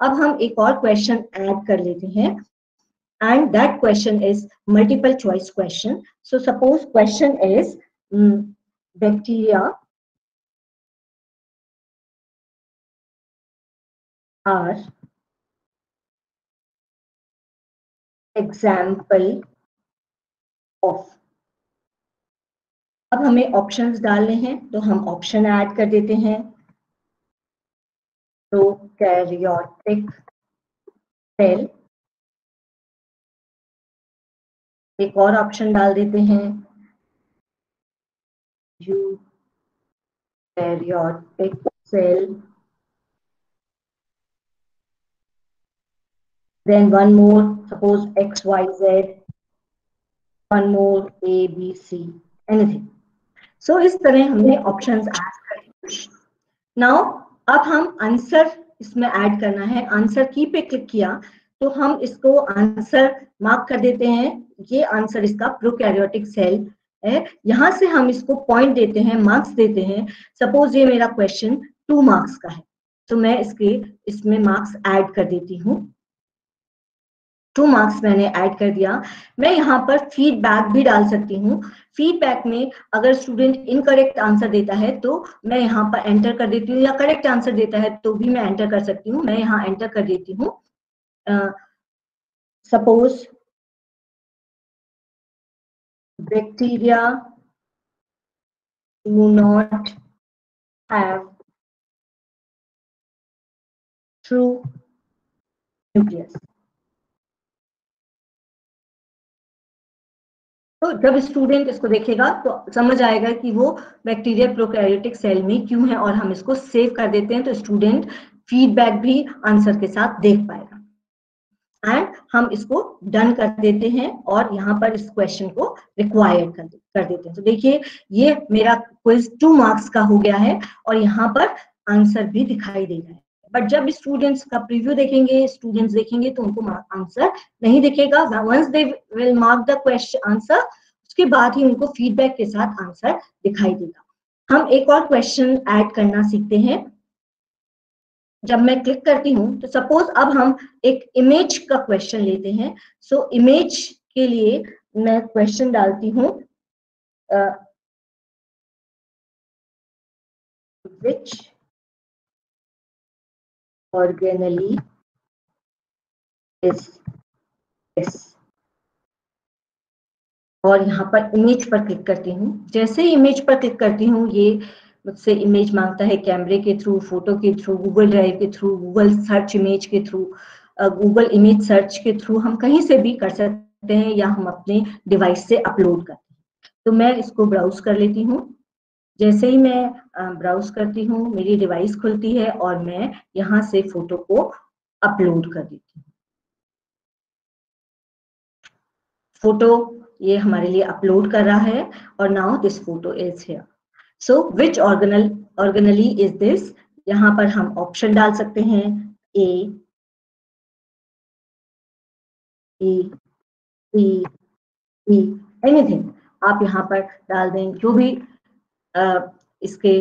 [SPEAKER 2] अब हम एक और क्वेश्चन ऐड कर लेते हैं, and that question is multiple choice question. So suppose question is bacteria are example of. अब हमें ऑप्शंस डालने हैं, तो हम ऑप्शन ऐड कर देते हैं। प्रोकैरियोटिक सेल, एक और ऑप्शन डाल देते हैं, eukaryotic cell, then one more, suppose XYZ, one more ABC, anything. So इस तरह हमने ऑप्शंस ऐड कर दिए। नाउ अब हम आंसर इसमें ऐड करना है। आंसर की पे क्लिक किया तो हम इसको आंसर मार्क कर देते हैं। ये आंसर इसका प्रोकैरियोटिक सेल है। यहाँ से हम इसको पॉइंट देते हैं, मार्क्स देते हैं। सपोज ये मेरा क्वेश्चन 2 मार्क्स का है, तो मैं इसमें मार्क्स ऐड कर देती हूँ। 2 मार्क्स मैंने ऐड कर दिया। मैं यहाँ पर फीडबैक भी डाल सकती हूँ। फीडबैक में अगर स्टूडेंट इनकरेक्ट आंसर देता है तो मैं यहाँ पर एंटर कर देती हूँ, या करेक्ट आंसर देता है तो भी मैं एंटर कर सकती हूँ। मैं यहाँ एंटर कर देती हूँ, suppose bacteria do not have true nucleus. तो जब स्टूडेंट इसको देखेगा तो समझ आएगा कि वो बैक्टीरिया प्रोकैरियोटिक सेल में क्यों है, और हम इसको सेव कर देते हैं तो स्टूडेंट फीडबैक भी आंसर के साथ देख पाएगा। एंड हम इसको डन कर देते हैं और यहाँ पर इस क्वेश्चन को रिक्वायर्ड कर देते हैं। तो देखिए ये मेरा क्विज 2 मार्क्स का हो गया है और यहाँ पर आंसर भी दिखाई दे रहा है। बट जब स्टूडेंट्स का प्रीव्यू देखेंगे, स्टूडेंट्स देखेंगे तो उनको आंसर नहीं दिखेगा। Once they will mark the question answer, उसके बाद ही उनको फीडबैक के साथ आंसर दिखाई देगा। हम एक और क्वेश्चन ऐड करना सीखते हैं। जब मैं क्लिक करती हूँ तो सपोज अब हम एक इमेज का क्वेश्चन लेते हैं। सो इमेज के लिए मैं क्वेश्चन डालती हूँ, which organelle is this, और यहाँ पर इमेज पर क्लिक करती हूँ। जैसे ही इमेज पर क्लिक करती हूँ ये मुझसे इमेज मांगता है, कैमरे के थ्रू, फोटो के थ्रू, गूगल ड्राइव के थ्रू, गूगल सर्च इमेज के थ्रू, गूगल इमेज सर्च के थ्रू हम कहीं से भी कर सकते हैं, या हम अपने डिवाइस से अपलोड करते हैं। तो मैं इसको ब्राउज कर लेती हूँ। जैसे ही मैं ब्राउज करती हूँ मेरी डिवाइस खुलती है और मैं यहाँ से फोटो को अपलोड कर देती हूँ। फोटो ये हमारे लिए अपलोड कर रहा है और now this photo is here. So which organelle is this, यहाँ पर हम ऑप्शन डाल सकते हैं, ए, ई, सी, ई, एनीथिंग आप यहाँ पर डाल दें। जो भी इसके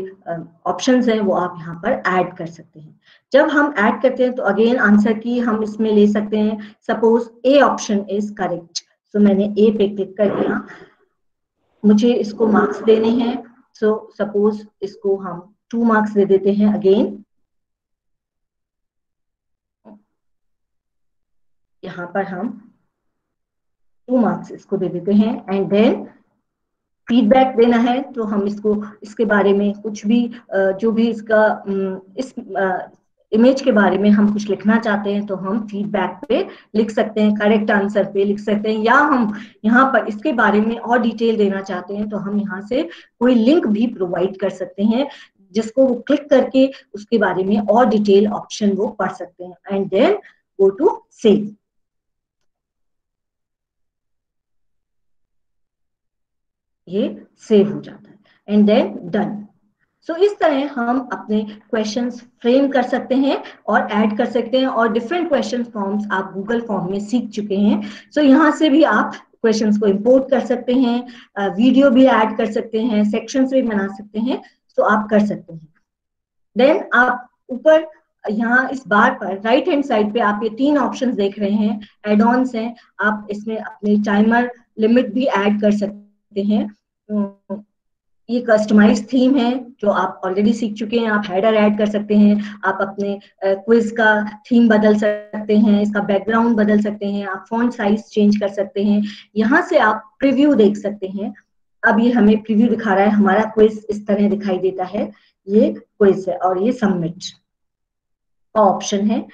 [SPEAKER 2] ऑप्शंस हैं वो आप यहाँ पर ऐड कर सकते हैं। जब हम ऐड करते हैं तो अगेन आंसर की हम इसमें ले सकते हैं। Suppose A option is correct, तो मैंने ए पे क्लिक कर दिया। मुझे इसको मार्क्स देने हैं, सो सपोज इसको हम 2 मार्क्स दे देते हैं। अगेन यहाँ पर हम 2 मार्क्स इसको दे देते हैं। एंड देन फीडबैक देना है तो हम इसके बारे में कुछ भी जो भी इसका इस इमेज के बारे में हम कुछ लिखना चाहते हैं तो हम फीडबैक पे लिख सकते हैं, करेक्ट आंसर पे लिख सकते हैं, या हम यहाँ पर इसके बारे में और डिटेल देना चाहते हैं तो हम यहाँ से कोई लिंक भी प्रोवाइड कर सकते हैं जिसको वो क्लिक करके उसके बारे में और डिटेल ऑप्शन वो पढ़ सकते हैं। And then go to save. ये सेव हो जाता है एंड देन डन। सो इस तरह हम अपने क्वेश्चंस फ्रेम कर सकते हैं और ऐड कर सकते हैं, और डिफरेंट क्वेश्चन फॉर्म्स आप गूगल फॉर्म में सीख चुके हैं। सो यहाँ से भी आप क्वेश्चंस को इंपोर्ट कर सकते हैं, वीडियो भी ऐड कर सकते हैं, सेक्शंस भी बना सकते हैं, तो आप कर सकते हैं। देन आप ऊपर यहाँ इस बार पर राइट हैंड साइड पे आप ये 3 ऑप्शंस देख रहे हैं, एड ऑन्स हैं। आप इसमें अपने टाइमर लिमिट भी ऐड कर सकते हैं। ये कस्टमाइज थीम है जो आप ऑलरेडी सीख चुके हैं। आप हेडर ऐड कर सकते हैं, आप अपने क्विज का थीम बदल सकते हैं, इसका बैकग्राउंड बदल सकते हैं, आप फॉन्ट साइज चेंज कर सकते हैं। यहाँ से आप प्रीव्यू देख सकते हैं। अब ये हमें प्रीव्यू दिखा रहा है, हमारा क्विज इस तरह दिखाई देता है। ये क्विज है और ये सबमिट का ऑप्शन है।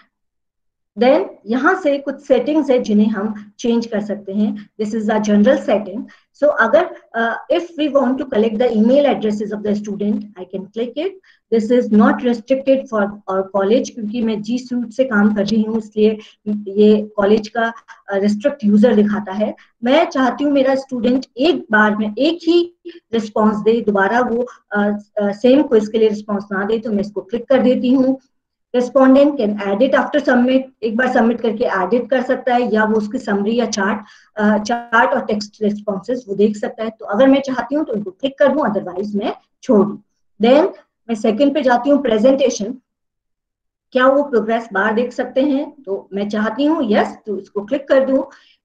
[SPEAKER 2] देन यहाँ से कुछ सेटिंग्स है जिन्हें हम चेंज कर सकते हैं। This is a general setting. So अगर if we want to collect the email addresses of the student, I can click it. This is not restricted for our college, क्योंकि मैं जी सूट से काम कर रही हूँ, इसलिए ये कॉलेज का रिस्ट्रिक्ट यूजर दिखाता है। मैं चाहती हूँ मेरा स्टूडेंट एक बार में एक ही रिस्पॉन्स दे, दोबारा वो सेम क्विज के लिए रिस्पॉन्स ना दे, तो मैं इसको क्लिक कर देती हूँ। Respondent can edit after submit, एक बार सबमिट करके एडिट कर सकता है, या वो उसकी समरी या चार्ट और टेक्स्ट रिस्पॉन्सेज वो देख सकता है। तो अगर मैं चाहती हूँ तो उनको क्लिक कर दूं, अदरवाइज मैं छोड़ दूं। देन मैं सेकंड पे जाती हूँ, प्रेजेंटेशन। क्या वो प्रोग्रेस बार देख सकते हैं? तो मैं चाहती हूँ यस, तो इसको क्लिक कर दूं।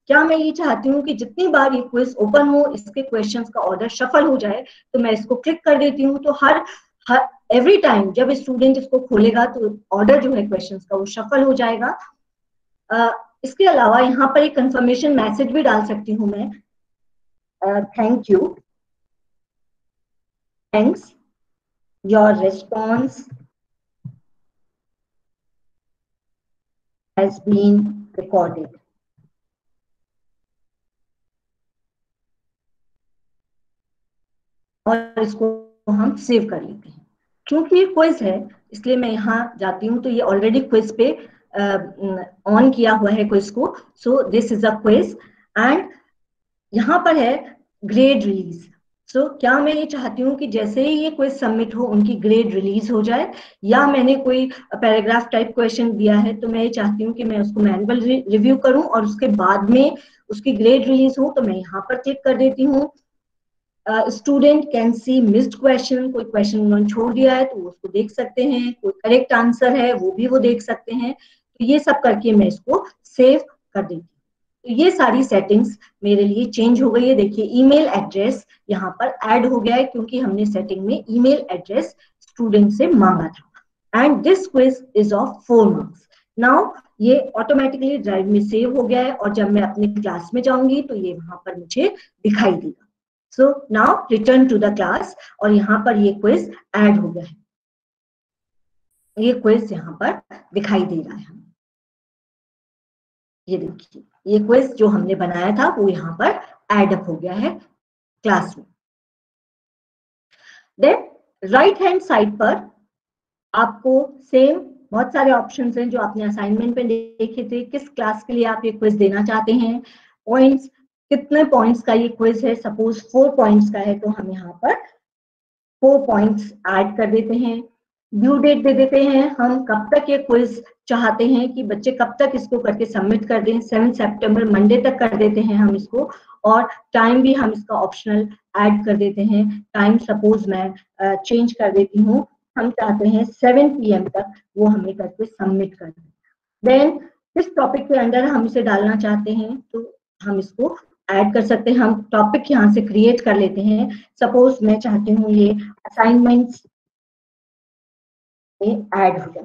[SPEAKER 2] क्या मैं ये चाहती हूँ कि जितनी बार ये क्विज ओपन हो इसके क्वेश्चंस का ऑर्डर शफल हो जाए? तो मैं इसको क्लिक कर देती हूँ। तो हर एवरी टाइम जब स्टूडेंट इसको खोलेगा तो ऑर्डर जो है क्वेश्चंस का वो शफल हो जाएगा। इसके अलावा यहाँ पर एक कंफर्मेशन मैसेज भी डाल सकती हूँ मैं, thank you, thanks, your response has been recorded. और इसको हम सेव कर लेते हैं। क्योंकि ये क्विज है इसलिए मैं यहाँ जाती हूँ, तो ये ऑलरेडी क्विज पे ऑन किया हुआ है क्विज को। सो this is a quiz and यहाँ पर है ग्रेड रिलीज। सो क्या मैं ये चाहती हूँ कि जैसे ही ये क्विज सबमिट हो उनकी ग्रेड रिलीज हो जाए, या मैंने कोई पैराग्राफ टाइप क्वेश्चन दिया है तो मैं ये चाहती हूँ कि मैं उसको मैनुअल रिव्यू करूँ और उसके बाद में उसकी ग्रेड रिलीज हो। तो मैं यहाँ पर क्लिक कर देती हूँ। Student can see missed question, कोई क्वेश्चन उन्होंने छोड़ दिया है तो वो उसको देख सकते हैं, कोई करेक्ट आंसर है वो भी वो देख सकते हैं। तो ये सब करके मैं इसको सेव कर देती हूँ। तो ये सारी सेटिंग्स मेरे लिए चेंज हो गई है। देखिए ईमेल एड्रेस यहाँ पर ऐड हो गया है क्योंकि हमने सेटिंग में ईमेल एड्रेस स्टूडेंट से मांगा था। And this quiz is of 4 marks. Now ये ऑटोमेटिकली ड्राइव में सेव हो गया है और जब मैं अपनी क्लास में जाऊंगी तो ये वहां पर मुझे दिखाई देगा। So now return to the class, और यहाँ पर ये क्विज ऐड हो गया है। ये क्विज यहाँ पर दिखाई दे रहा है। ये देखिए ये क्विज जो हमने बनाया था वो यहाँ पर ऐड अप हो गया है क्लास में। देन राइट हैंड साइड पर आपको सेम बहुत सारे ऑप्शंस हैं जो आपने असाइनमेंट में देखे थे। किस क्लास के लिए आप ये क्विज देना चाहते हैं, पॉइंट्स, कितने पॉइंट्स का ये क्विज है। सपोज 4 पॉइंट्स का है तो हम यहाँ पर 4 पॉइंट्स ऐड कर देते हैं। ड्यू डेट दे देते हैं, हम कब तक ये क्विज चाहते हैं कि बच्चे कब तक इसको करके सबमिट कर दें। 7 सितंबर मंडे तक कर देते हैं हम इसको, और टाइम भी हम इसका ऑप्शनल ऐड कर देते हैं। टाइम सपोज मैं चेंज कर देती हूँ, हम चाहते हैं 7 PM तक वो हमें करके सबमिट कर दें। देन किस टॉपिक के अंदर हम इसे डालना चाहते हैं तो हम इसको ऐड कर सकते हैं। हम टॉपिक यहाँ से क्रिएट कर लेते हैं। सपोज मैं चाहती हूँ ये असाइनमेंट्स में ऐड हो जाए,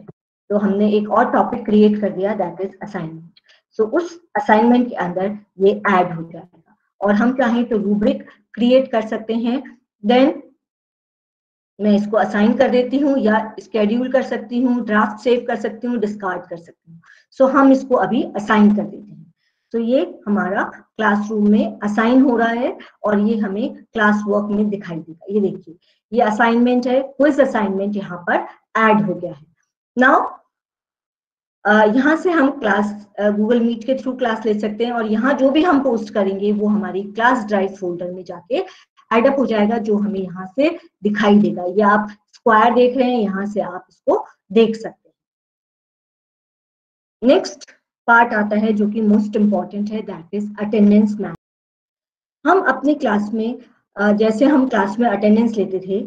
[SPEAKER 2] तो हमने एक और टॉपिक क्रिएट कर दिया, दैट इज असाइनमेंट। सो उस असाइनमेंट के अंदर ये ऐड हो जाएगा, और हम चाहें तो रूब्रिक क्रिएट कर सकते हैं। देन मैं इसको असाइन कर देती हूँ, या स्केड्यूल कर सकती हूँ, ड्राफ्ट सेव कर सकती हूँ, डिस्कार्ड कर सकती हूँ। सो हम इसको अभी असाइन कर देते हैं। तो ये हमारा क्लासरूम में असाइन हो रहा है और ये हमें क्लास वर्क में दिखाई देगा। ये देखिए ये असाइनमेंट है, क्विज असाइनमेंट यहाँ पर ऐड हो गया है। नाउ यहाँ से हम क्लास गूगल मीट के थ्रू क्लास ले सकते हैं, और यहाँ जो भी हम पोस्ट करेंगे वो हमारी क्लास ड्राइव फोल्डर में जाके एड अप हो जाएगा, जो हमें यहाँ से दिखाई देगा। ये आप स्क्वायर देख रहे हैं, यहाँ से आप इसको देख सकते हैं। नेक्स्ट पार्ट आता है जो कि मोस्ट इंपॉर्टेंट है, दैट इज अटेंडेंस मैनेजमेंट। हम अपनी क्लास में जैसे हम क्लास में अटेंडेंस लेते थे,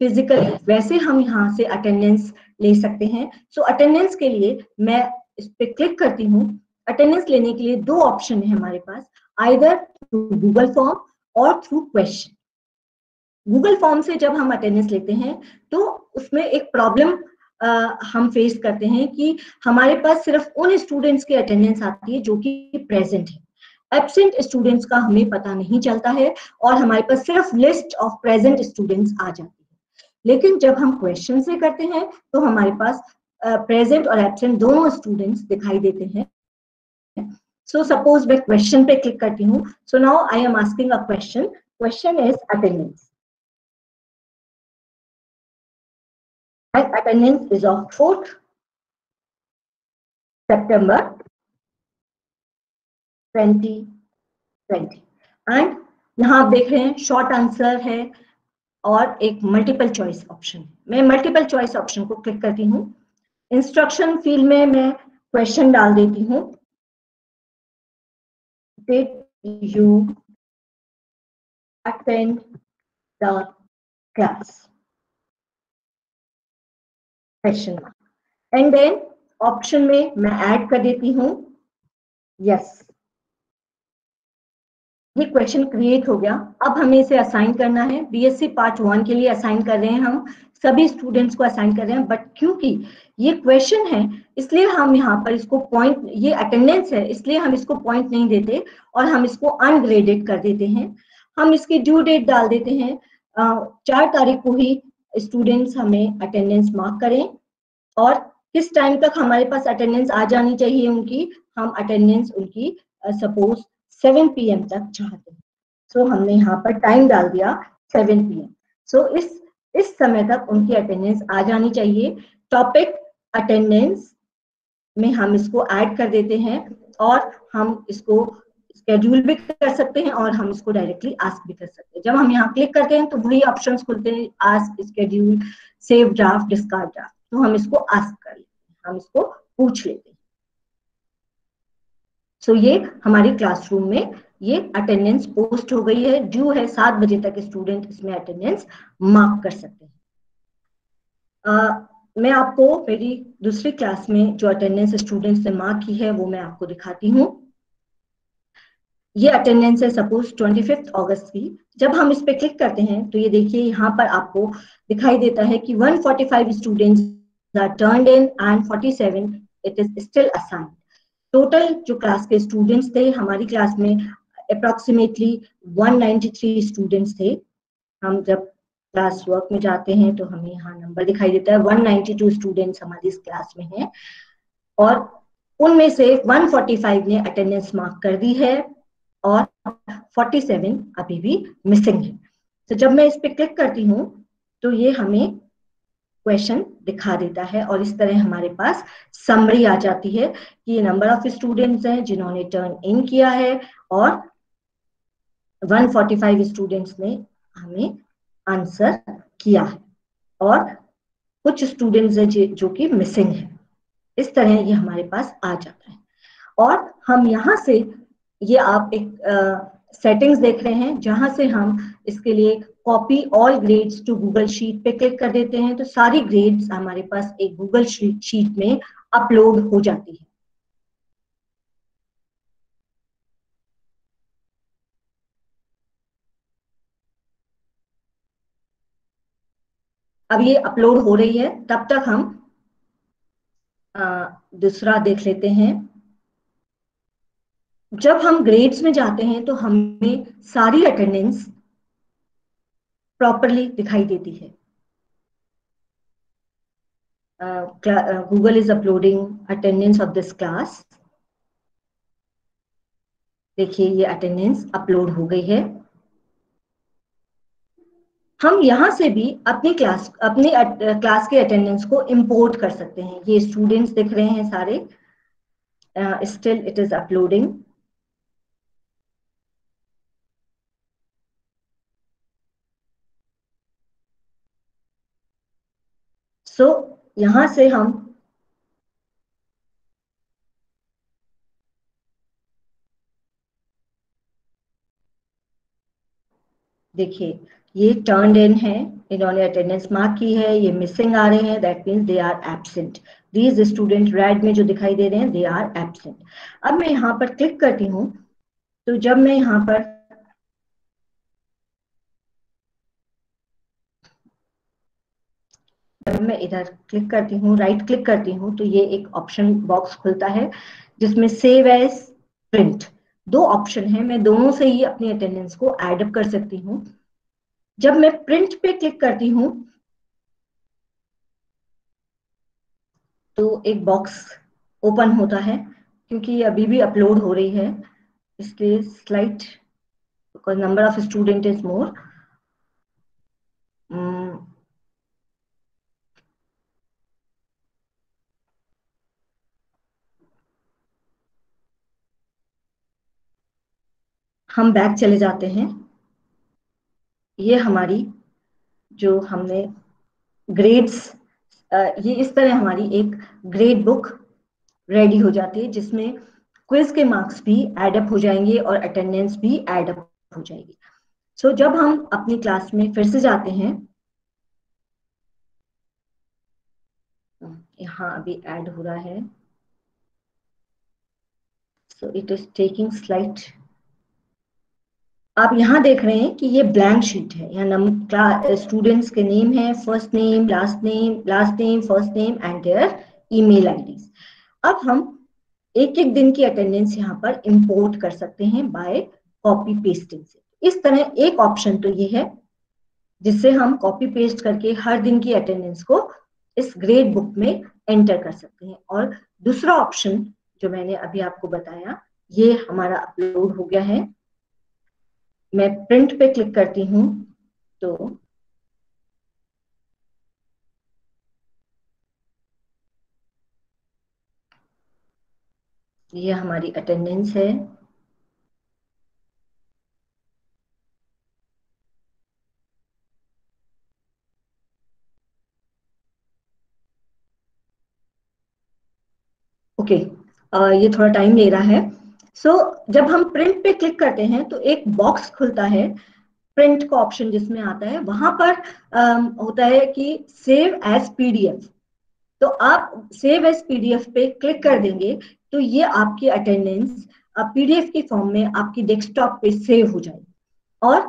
[SPEAKER 2] फिजिकली, वैसे हम यहाँ से अटेंडेंस ले सकते हैं। सो अटेंडेंस के लिए मैं इस पे क्लिक करती हूँ। अटेंडेंस लेने के लिए दो ऑप्शन है हमारे पास, आइदर थ्रू गूगल फॉर्म और थ्रू क्वेश्चन। गूगल फॉर्म से जब हम अटेंडेंस लेते हैं तो उसमें एक प्रॉब्लम हम फेस करते हैं कि हमारे पास सिर्फ उन स्टूडेंट्स की अटेंडेंस आती है जो कि प्रेजेंट है। एब्सेंट स्टूडेंट्स का हमें पता नहीं चलता है और हमारे पास सिर्फ लिस्ट ऑफ प्रेजेंट स्टूडेंट्स आ जाती है। लेकिन जब हम क्वेश्चन से करते हैं तो हमारे पास प्रेजेंट और एब्सेंट दोनों स्टूडेंट्स दिखाई देते हैं। सो सपोज मैं क्वेश्चन पे क्लिक करती हूँ। So now I am asking a question. Question is attendance. My attendance is of 4th September 2020 and यहाँ आप देख रहे हैं शॉर्ट आंसर है और एक मल्टीपल चॉइस ऑप्शन। मैं मल्टीपल चॉइस ऑप्शन को क्लिक करती हूँ। इंस्ट्रक्शन फील्ड में मैं क्वेश्चन डाल देती हूँ, did you attend the class, question mark. And then option में मैं ऐड कर देती हूँ यस। ये क्वेश्चन क्रिएट हो गया। अब हमें इसे असाइन करना है। बीएससी पार्ट 1 के लिए असाइन कर रहे हैं, हम सभी स्टूडेंट्स को असाइन कर रहे हैं, बट क्योंकि ये क्वेश्चन है इसलिए हम यहाँ पर इसको पॉइंट, ये अटेंडेंस है इसलिए हम इसको पॉइंट नहीं देते और हम इसको अनग्रेडेड कर देते हैं। हम इसकी ड्यू डेट डाल देते हैं 4 तारीख को ही स्टूडेंट्स हमें अटेंडेंस मार्क करें और किस टाइम तक हमारे पास अटेंडेंस आ जानी चाहिए उनकी, हम अटेंडेंस उनकी सपोज 7 PM तक चाहते हैं। सो हमने यहाँ पर टाइम डाल दिया 7 PM। सो इस समय तक उनकी अटेंडेंस आ जानी चाहिए। टॉपिक अटेंडेंस में हम इसको ऐड कर देते हैं और हम इसको शेड्यूल भी कर सकते हैं और हम इसको डायरेक्टली आस्क भी कर सकते हैं। जब हम यहाँ क्लिक करते हैं तो वही ऑप्शंस खुलते हैं, ask, schedule, save draft, discard draft. तो हम इसको आस्क कर लेते हैं, हम इसको पूछ लेते हैं। सो ये हमारी क्लासरूम में ये अटेंडेंस पोस्ट हो गई है। ड्यू है 7 बजे तक स्टूडेंट इसमें अटेंडेंस मार्क कर सकते हैं। मैं आपको मेरी दूसरी क्लास में जो अटेंडेंस स्टूडेंट्स ने मार्क की है वो मैं आपको दिखाती हूँ। ये अटेंडेंस है सपोज 25 अगस्त की। जब हम इस पे क्लिक करते हैं तो ये देखिए यहाँ पर आपको दिखाई देता है कि 145 students are turned in and 47 it is still assigned. Total जो क्लास के स्टूडेंट्स थे हमारी क्लास में अप्रोक्सीमेटली 193 स्टूडेंट्स थे। हम जब क्लास वर्क में जाते हैं तो हमें यहाँ नंबर दिखाई देता है 192 स्टूडेंट्स हमारी इस क्लास में हैं और उनमें से 145 ने अटेंडेंस मार्क कर दी है और 47 अभी भी मिसिंग है। तो जब मैं इस पे क्लिक करती हूँ तो ये हमें क्वेश्चन दिखा देता है और इस तरह हमारे पास समरी आ जाती है कि ये नंबर ऑफ स्टूडेंट्स हैं जिन्होंने टर्न इन किया है और 145 स्टूडेंट्स ने हमें आंसर किया है और कुछ स्टूडेंट्स हैं जो कि मिसिंग है। इस तरह ये हमारे पास आ जाता है और हम यहाँ से ये आप एक सेटिंग्स देख रहे हैं जहां से हम इसके लिए copy all grades to Google sheet पे क्लिक कर देते हैं तो सारी ग्रेड्स हमारे पास एक गूगल शीट में अपलोड हो जाती है। अब ये अपलोड हो रही है, तब तक हम दूसरा देख लेते हैं। जब हम ग्रेड्स में जाते हैं तो हमें सारी अटेंडेंस प्रॉपरली दिखाई देती है। Google is uploading attendance of this class। देखिए ये अटेंडेंस अपलोड हो गई है। हम यहाँ से भी अपनी क्लास के अटेंडेंस को इंपोर्ट कर सकते हैं। ये स्टूडेंट्स दिख रहे हैं सारे, स्टिल इट इज अपलोडिंग। सो यहाँ से हम देखिए ये टर्न्ड इन है, इन्होंने अटेंडेंस मार्क की है, ये मिसिंग आ रहे हैं, that means they are absent. These student red में जो दिखाई दे रहे हैं, दे आर एब्सेंट। अब मैं यहाँ पर क्लिक करती हूँ, तो जब मैं यहाँ पर मैं इधर क्लिक करती हूँ, राइट क्लिक करती हूँ, तो ये एक ऑप्शन बॉक्स खुलता है जिसमें सेव एज, प्रिंट, दो ऑप्शन है। मैं दोनों से ही अपनी अटेंडेंस को एड अप कर सकती हूँ। जब मैं प्रिंट पे क्लिक करती हूँ तो एक बॉक्स ओपन होता है, क्योंकि ये अभी भी अपलोड हो रही है इसलिए slide, because number of student is more. हम बैक चले जाते हैं। ये हमारी जो हमने ग्रेड्स, ये इस तरह हमारी एक ग्रेड बुक रेडी हो जाती है, जिसमें क्विज के मार्क्स भी एडअप हो जाएंगे और अटेंडेंस भी एडअप हो जाएगी। सो जब हम अपनी क्लास में फिर से जाते हैं, यहाँ अभी ऐड हो रहा है, so it is taking slide. आप यहाँ देख रहे हैं कि ये ब्लैंक शीट है, यहाँ स्टूडेंट्स के नेम है, first name, last name, first name and their email IDs. अब हम एक एक दिन की अटेंडेंस यहाँ पर इंपोर्ट कर सकते हैं बाय कॉपी पेस्टिंग से। इस तरह एक ऑप्शन तो ये है जिससे हम कॉपी पेस्ट करके हर दिन की अटेंडेंस को इस ग्रेड बुक में एंटर कर सकते हैं। और दूसरा ऑप्शन जो मैंने अभी आपको बताया, ये हमारा अपलोड हो गया है। मैं प्रिंट पे क्लिक करती हूँ तो ये हमारी अटेंडेंस है। ओके, ये थोड़ा टाइम ले रहा है। सो जब हम प्रिंट पे क्लिक करते हैं तो एक बॉक्स खुलता है, प्रिंट का ऑप्शन जिसमें आता है, वहां पर होता है कि सेव एज पीडीएफ। तो आप सेव एज पीडीएफ पे क्लिक कर देंगे तो ये आपकी अटेंडेंस पीडीएफ के फॉर्म में आपकी डेस्कटॉप पे सेव हो जाएगी। और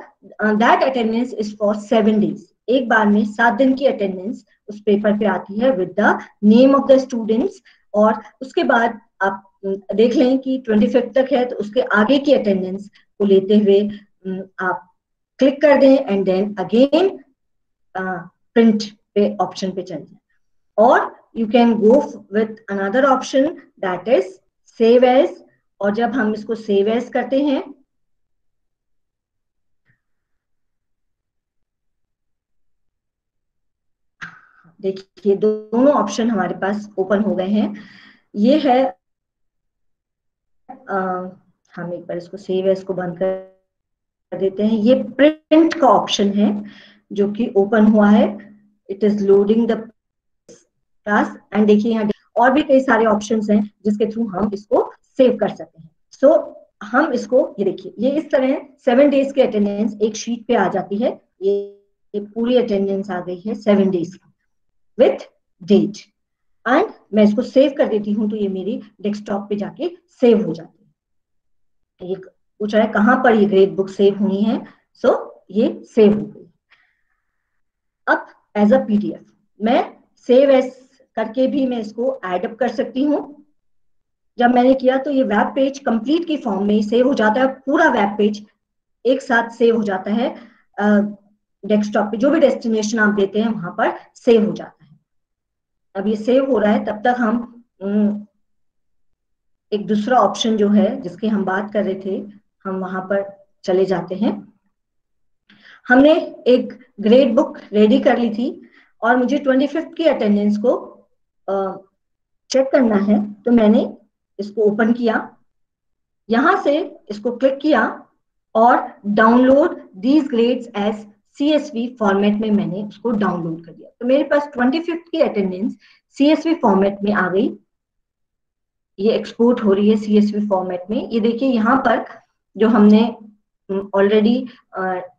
[SPEAKER 2] that attendance is for 7 days. एक बार में 7 दिन की अटेंडेंस उस पेपर पे आती है with the name of the students. और उसके बाद आप देख लें कि 25 तक है, तो उसके आगे की अटेंडेंस को लेते हुए आप क्लिक कर दें एंड देन अगेन प्रिंट पे ऑप्शन पे चल जाए। और you can go with another option, that is save as। और जब हम इसको save as करते हैं, देखिए दोनों ऑप्शन हमारे पास ओपन हो गए हैं। ये है हम एक बार इसको सेव एज को बंद कर देते हैं। ये प्रिंट का ऑप्शन है जो कि ओपन हुआ है, it is loading the class. And देखिए यहाँ और भी कई सारे ऑप्शंस हैं जिसके थ्रू हम इसको सेव कर सकते हैं। सो हम इसको, ये देखिए, ये इस तरह 7 डेज की अटेंडेंस एक शीट पे आ जाती है। ये पूरी अटेंडेंस आ गई है 7 डेज की विथ डेट। एंड मैं इसको सेव कर देती हूँ तो ये मेरी डेस्कटॉप पे जाके सेव हो जाती है। ये पूछ रहा है कहाँ पर ये ग्रेड बुक सेव होनी है, सो ये सेव हो गई। अब एज अ पीडीएफ मैं सेव एज करके भी मैं इसको एड अप कर सकती हूँ। जब मैंने किया तो ये वेब पेज कंप्लीट की फॉर्म में सेव हो जाता है, पूरा वेब पेज एक साथ सेव हो जाता है डेस्कटॉप पे। जो भी डेस्टिनेशन आप देते हैं वहां पर सेव हो जाता है। अब ये सेव हो रहा है, तब तक हम एक दूसरा ऑप्शन जो है जिसकी हम बात कर रहे थे, हम वहां पर चले जाते हैं। हमने एक ग्रेड बुक रेडी कर ली थी और मुझे 25 की अटेंडेंस को चेक करना है, तो मैंने इसको ओपन किया, यहां से इसको क्लिक किया और download these grades as CSV format में मैंने उसको डाउनलोड कर दिया। तो मेरे पास 25 की अटेंडेंस CSV फॉर्मेट में आ गई। ये एक्सपोर्ट हो रही है CSV फॉर्मेट में। ये देखिए यहाँ पर जो हमने ऑलरेडी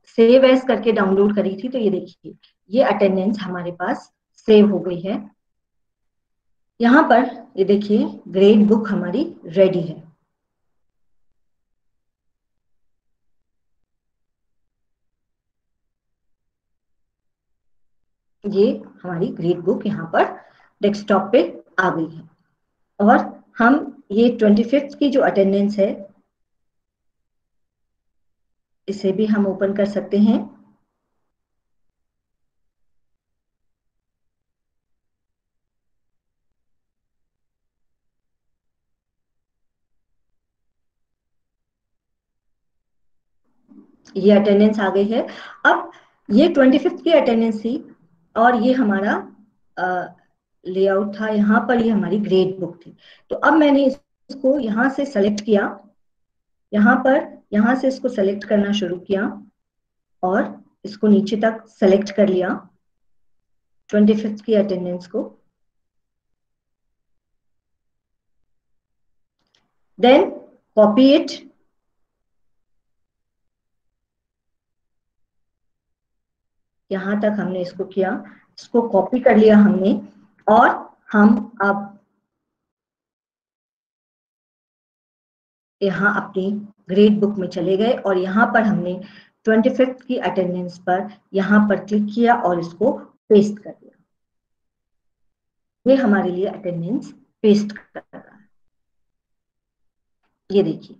[SPEAKER 2] सेव एज करके डाउनलोड करी थी, तो ये देखिए ये अटेंडेंस हमारे पास सेव हो गई है। यहाँ पर ये देखिए ग्रेड बुक हमारी रेडी है। ये हमारी ग्रेड बुक यहाँ पर डेस्कटॉप पे आ गई है। और हम ये 25th की जो अटेंडेंस है इसे भी हम ओपन कर सकते हैं। ये अटेंडेंस आ गई है। अब ये 25th की अटेंडेंस थी और ये हमारा लेआउट था, यहाँ पर ये हमारी ग्रेड बुक थी। तो अब मैंने इसको यहाँ से सेलेक्ट किया, यहाँ से इसको सेलेक्ट करना शुरू किया और इसको नीचे तक सेलेक्ट कर लिया 25th की अटेंडेंस को। देन कॉपी इट, यहां तक हमने इसको किया, इसको कॉपी कर लिया हमने और हम अब यहाँ अपनी ग्रेड बुक में चले गए और यहाँ पर हमने 25th की अटेंडेंस पर यहाँ पर क्लिक किया और इसको पेस्ट कर दिया। ये हमारे लिए अटेंडेंस पेस्ट कर रहा है, ये देखिए।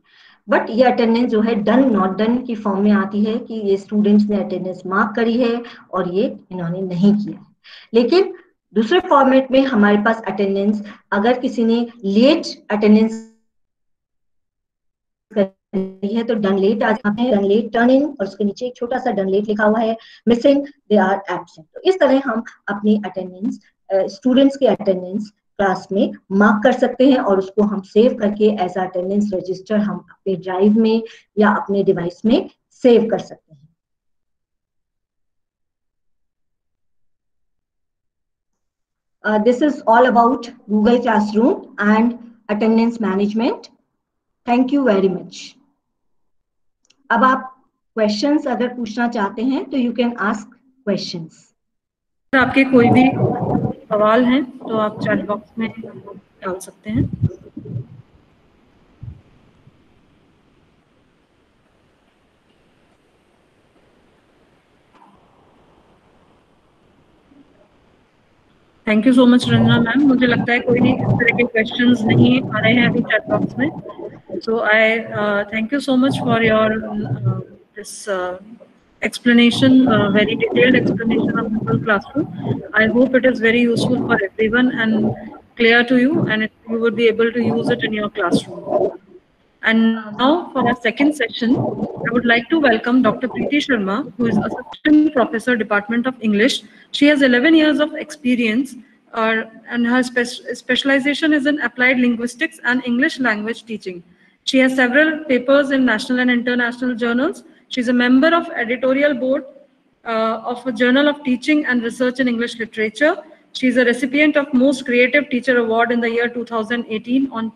[SPEAKER 2] बट ये अटेंडेंस जो है डन नॉट डन की फॉर्म में आती है कि ये स्टूडेंट्स ने अटेंडेंस मार्क करी है और ये इन्होंने नहीं किया है। लेकिन दूसरे फॉर्मेट में हमारे पास अटेंडेंस, अगर किसी ने लेट अटेंडेंस करी है तो डन लेट आ जाता है, डन लेट टर्न इन, और उसके नीचे एक छोटा सा डन लेट लिखा हुआ है, मिसिंग, दे आर एब्सेंट। तो इस तरह हम अपनी अटेंडेंस, स्टूडेंट्स की अटेंडेंस क्लास में मार्क कर सकते हैं और उसको हम सेव करके एज अटेंडेंस रजिस्टर हम अपने ड्राइव में या अपने डिवाइस में सेव कर सकते हैं। This is all about Google Classroom and attendance management. Thank you very much. अब आप क्वेश्चंस अगर पूछना चाहते हैं तो यू कैन आस्क क्वेश्चंस।
[SPEAKER 3] आपके कोई भी सवाल हैं तो आप चैट बॉक्स में डाल सकते हैं। Thank you so much Ranjana ma'am. मुझे लगता है कोई इस तरह के क्वेश्चंस नहीं आ रहे हैं अभी चैट बॉक्स में। So I thank you so much for your this explanation, very detailed explanation of Google Classroom. I hope it is very useful for everyone and clear to you, and you would be able to use it in your classroom. And now for our second session, I would like to welcome Dr. Preeti Sharma, who is Assistant Professor, Department of English. She has 11 years of experience and her specialization is in applied linguistics and English language teaching. She has several papers in national and international journals. She's a member of editorial board of a Journal of Teaching and Research in English Literature. She's a recipient of Most Creative Teacher Award in the year 2018 on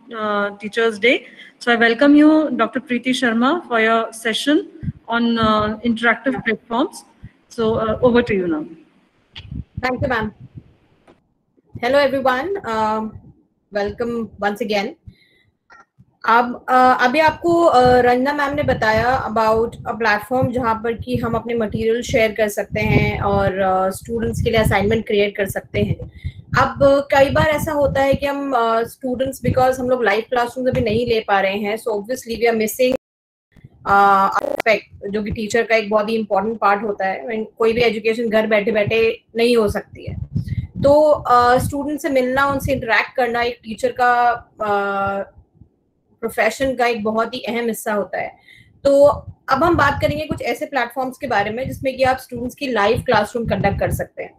[SPEAKER 3] Teachers' Day. So I welcome you, Dr. Preeti Sharma, for your session on interactive platforms. So over to you now.
[SPEAKER 1] Thank you, ma'am. Hello, everyone. Welcome once again. अब अभी आपको रंजना मैम ने बताया अबाउट अ प्लेटफॉर्म जहाँ पर कि हम अपने मटेरियल शेयर कर सकते हैं और स्टूडेंट्स के लिए असाइनमेंट क्रिएट कर सकते हैं। अब कई बार ऐसा होता है कि हम स्टूडेंट्स बिकॉज हम लोग लाइव क्लासरूम अभी नहीं ले पा रहे हैं, so obviously we are missing aspect जो कि टीचर का एक बहुत ही इम्पोर्टेंट पार्ट होता है। कोई भी एजुकेशन घर बैठे बैठे नहीं हो सकती है, तो स्टूडेंट से मिलना, उनसे इंटरेक्ट करना एक टीचर का प्रोफेशन का एक बहुत ही अहम हिस्सा होता है। तो अब हम बात करेंगे कुछ ऐसे प्लेटफॉर्म्स के बारे में जिसमें कि आप स्टूडेंट्स की लाइव क्लासरूम कंडक्ट कर सकते हैं।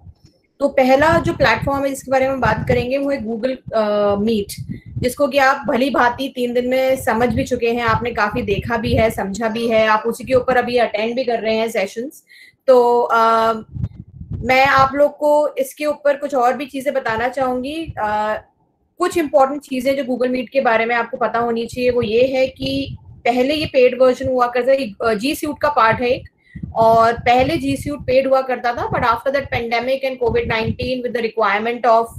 [SPEAKER 1] तो पहला जो प्लेटफॉर्म है जिसके बारे में बात करेंगे वो है गूगल मीट, जिसको कि आप भली भांति 3 दिन में समझ भी चुके हैं, आपने काफी देखा भी है, समझा भी है, आप उसी के ऊपर अभी अटेंड भी कर रहे हैं सेशंस। तो मैं आप लोग को इसके ऊपर कुछ और भी चीजें बताना चाहूंगी। कुछ इंपॉर्टेंट चीजें जो गूगल मीट के बारे में आपको पता होनी चाहिए वो ये है कि पहले ये पेड वर्जन हुआ करता है, जी सूट का पार्ट है एक, और पहले जी सूट पेड हुआ करता था, but after that pandemic and कोविड-19 with the requirement of